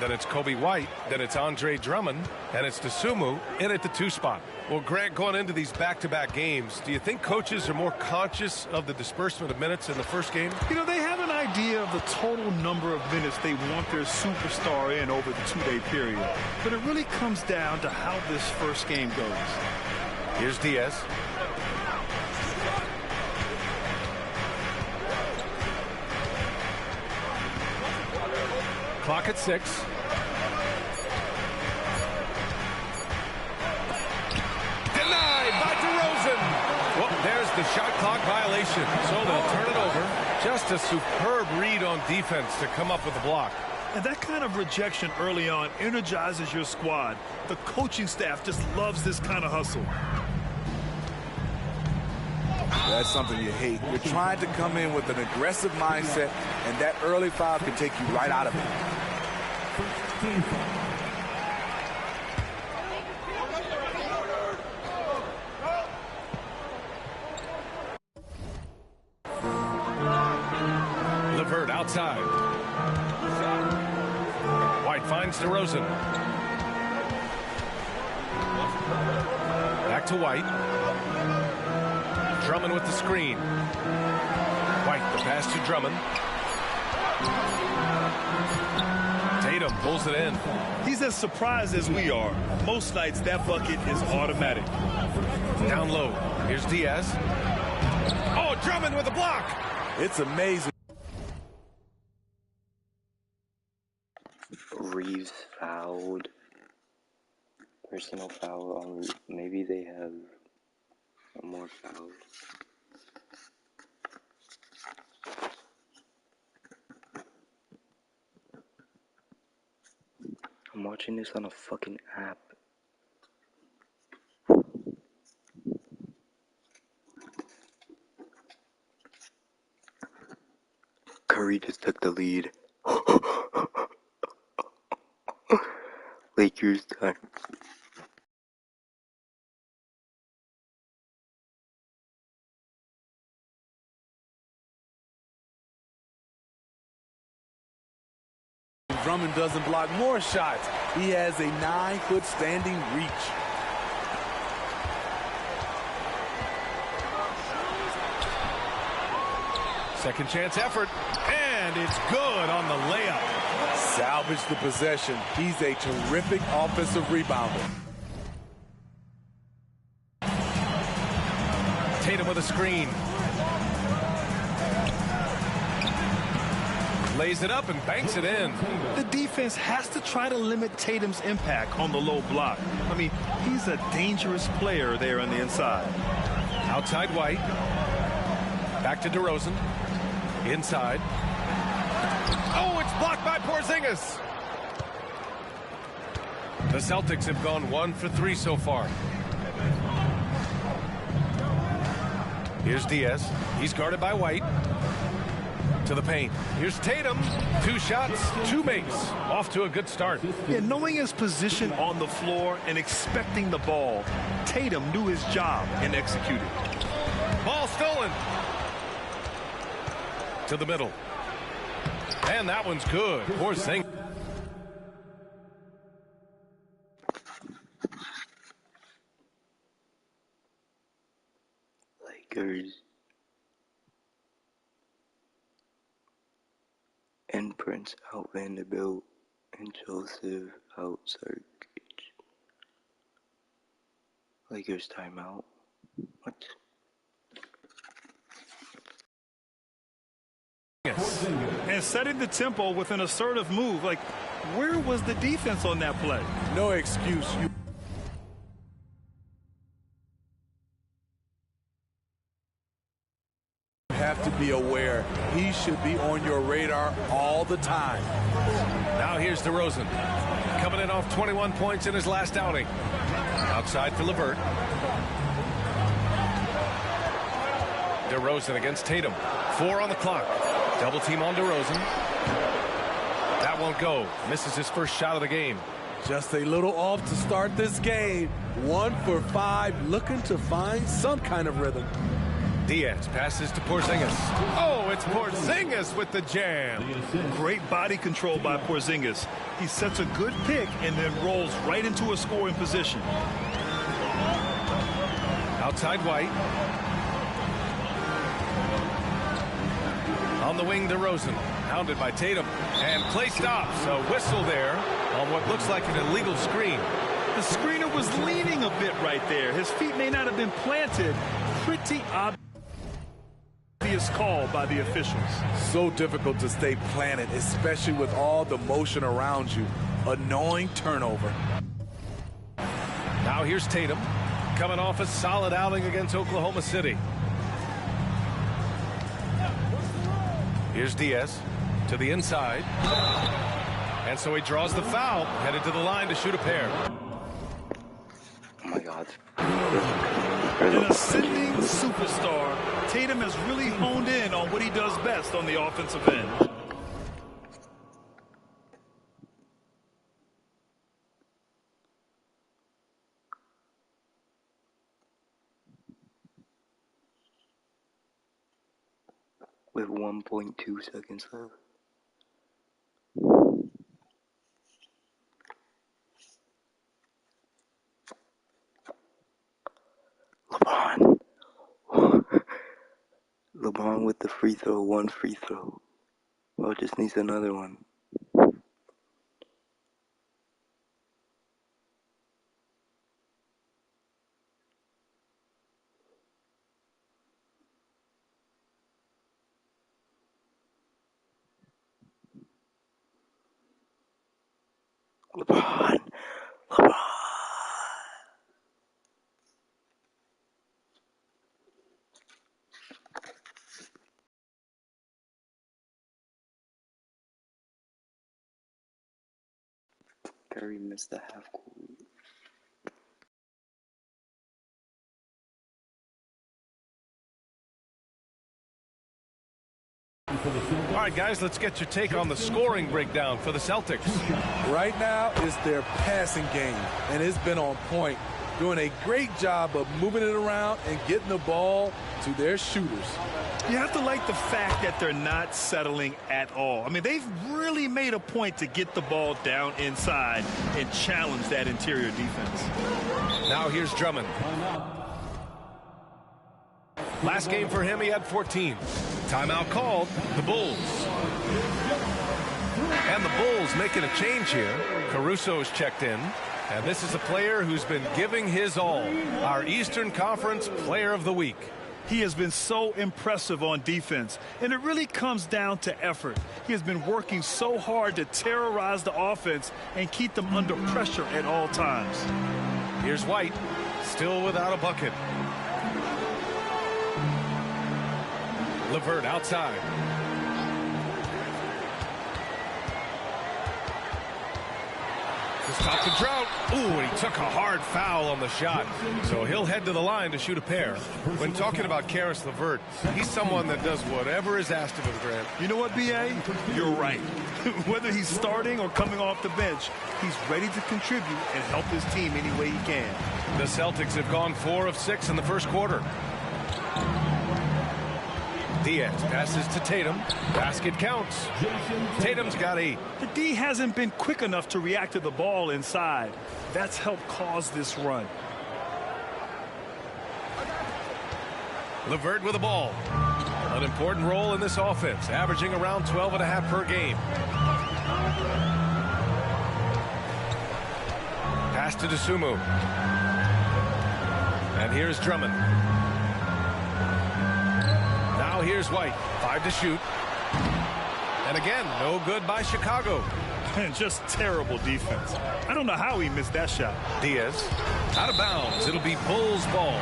Then it's Kobe White. Then it's Andre Drummond. And it's Dosunmu in at the 2 spot. Well, Grant, going into these back-to-back games, do you think coaches are more conscious of the disbursement of minutes in the first game? You know, they have an idea of the total number of minutes they want their superstar in over the 2-day period. But it really comes down to how this first game goes. Here's Diaz. Clock at 6. Denied by DeRozan. Well, there's the shot clock violation. So they'll turn it over. Just a superb read on defense to come up with the block. And that kind of rejection early on energizes your squad. The coaching staff just loves this kind of hustle. That's something you hate. You're trying to come in with an aggressive mindset, and that early foul can take you right out of it. LeVert outside. White finds DeRozan. Back to White. Drummond with the screen. White, the pass to Drummond. Tatum pulls it in. He's as surprised as we are. Most nights, that bucket is automatic. Down low. Here's Diaz. Oh, Drummond with a block. It's amazing. Reeves fouled. Personal foul on. Maybe they have more fouls. I'm watching this on a fucking app. Curry just took the lead. Lakers time. Drummond doesn't block more shots. He has a 9-foot standing reach. Second chance effort, and it's good on the layup. Salvage the possession. He's a terrific offensive rebounder. Tatum with a screen. Lays it up and banks it in. The defense has to try to limit Tatum's impact on the low block. I mean, he's a dangerous player there on the inside. Outside White. Back to DeRozan. Inside. Oh, it's blocked by Porzingis. The Celtics have gone 1 for 3 so far. Here's Diaz. He's guarded by White. To the paint. Here's Tatum. 2 shots, 2 makes. Off to a good start. Yeah, knowing his position on the floor and expecting the ball, Tatum knew his job and executed. Ball stolen. to the middle. And that one's good. Porzingis. Lakers and Prince out Vanderbilt and Joseph out Sergic. Lakers timeout. What? And setting the tempo with an assertive move. Like, where was the defense on that play? No excuse. You have to be aware. He should be on your radar all the time. Now here's DeRozan. Coming in off 21 points in his last outing. Outside for LeVert. DeRozan against Tatum. 4 on the clock. Double team on DeRozan. That won't go. Misses his first shot of the game. Just a little off to start this game. 1 for 5, looking to find some kind of rhythm. Diaz passes to Porzingis. Oh, it's Porzingis with the jam. Great body control by Porzingis. He sets a good pick and then rolls right into a scoring position. Outside White. On the wing, DeRozan, hounded by Tatum, and play stops. A whistle there on what looks like an illegal screen. The screener was leaning a bit right there. His feet may not have been planted. Pretty obvious call by the officials. So difficult to stay planted, especially with all the motion around you. Annoying turnover. Now here's Tatum, coming off a solid outing against Oklahoma City. Here's Diaz to the inside. And so he draws the foul, headed to the line to shoot a pair. Oh my God. An ascending superstar, Tatum has really honed in on what he does best on the offensive end. With 1.2 seconds left. LeBron with the free throw, 1 free throw. Well, just needs another one. LeBron. Curry missed the half court. All right, guys, let's get your take on the scoring breakdown for the Celtics. Right now is their passing game, and it's been on point. Doing a great job of moving it around and getting the ball to their shooters. You have to like the fact that they're not settling at all. I mean, they've really made a point to get the ball down inside and challenge that interior defense. Now here's Drummond. Last game for him, he had 14. Timeout called, the Bulls. And the Bulls making a change here. Caruso's checked in. And this is a player who's been giving his all. Our Eastern Conference Player of the Week. He has been so impressive on defense, and it really comes down to effort. He has been working so hard to terrorize the offense and keep them under pressure at all times. Here's White, still without a bucket. LeVert outside. To stop the drought. Ooh, and he took a hard foul on the shot. So he'll head to the line to shoot a pair. When talking about Caris LeVert, he's someone that does whatever is asked of him, Grant. You know what, B.A.? You're right. Whether he's starting or coming off the bench, he's ready to contribute and help his team any way he can. The Celtics have gone 4 of 6 in the first quarter. Diaz passes to Tatum. Basket counts. Tatum's got 8. The D hasn't been quick enough to react to the ball inside. That's helped cause this run. LeVert with the ball. An important role in this offense, averaging around 12.5 per game. Pass to Dosunmu. And here's Drummond. Now here's White. 5 to shoot. And again, no good by Chicago. And just terrible defense. I don't know how he missed that shot. Diaz out of bounds. It'll be Bulls ball.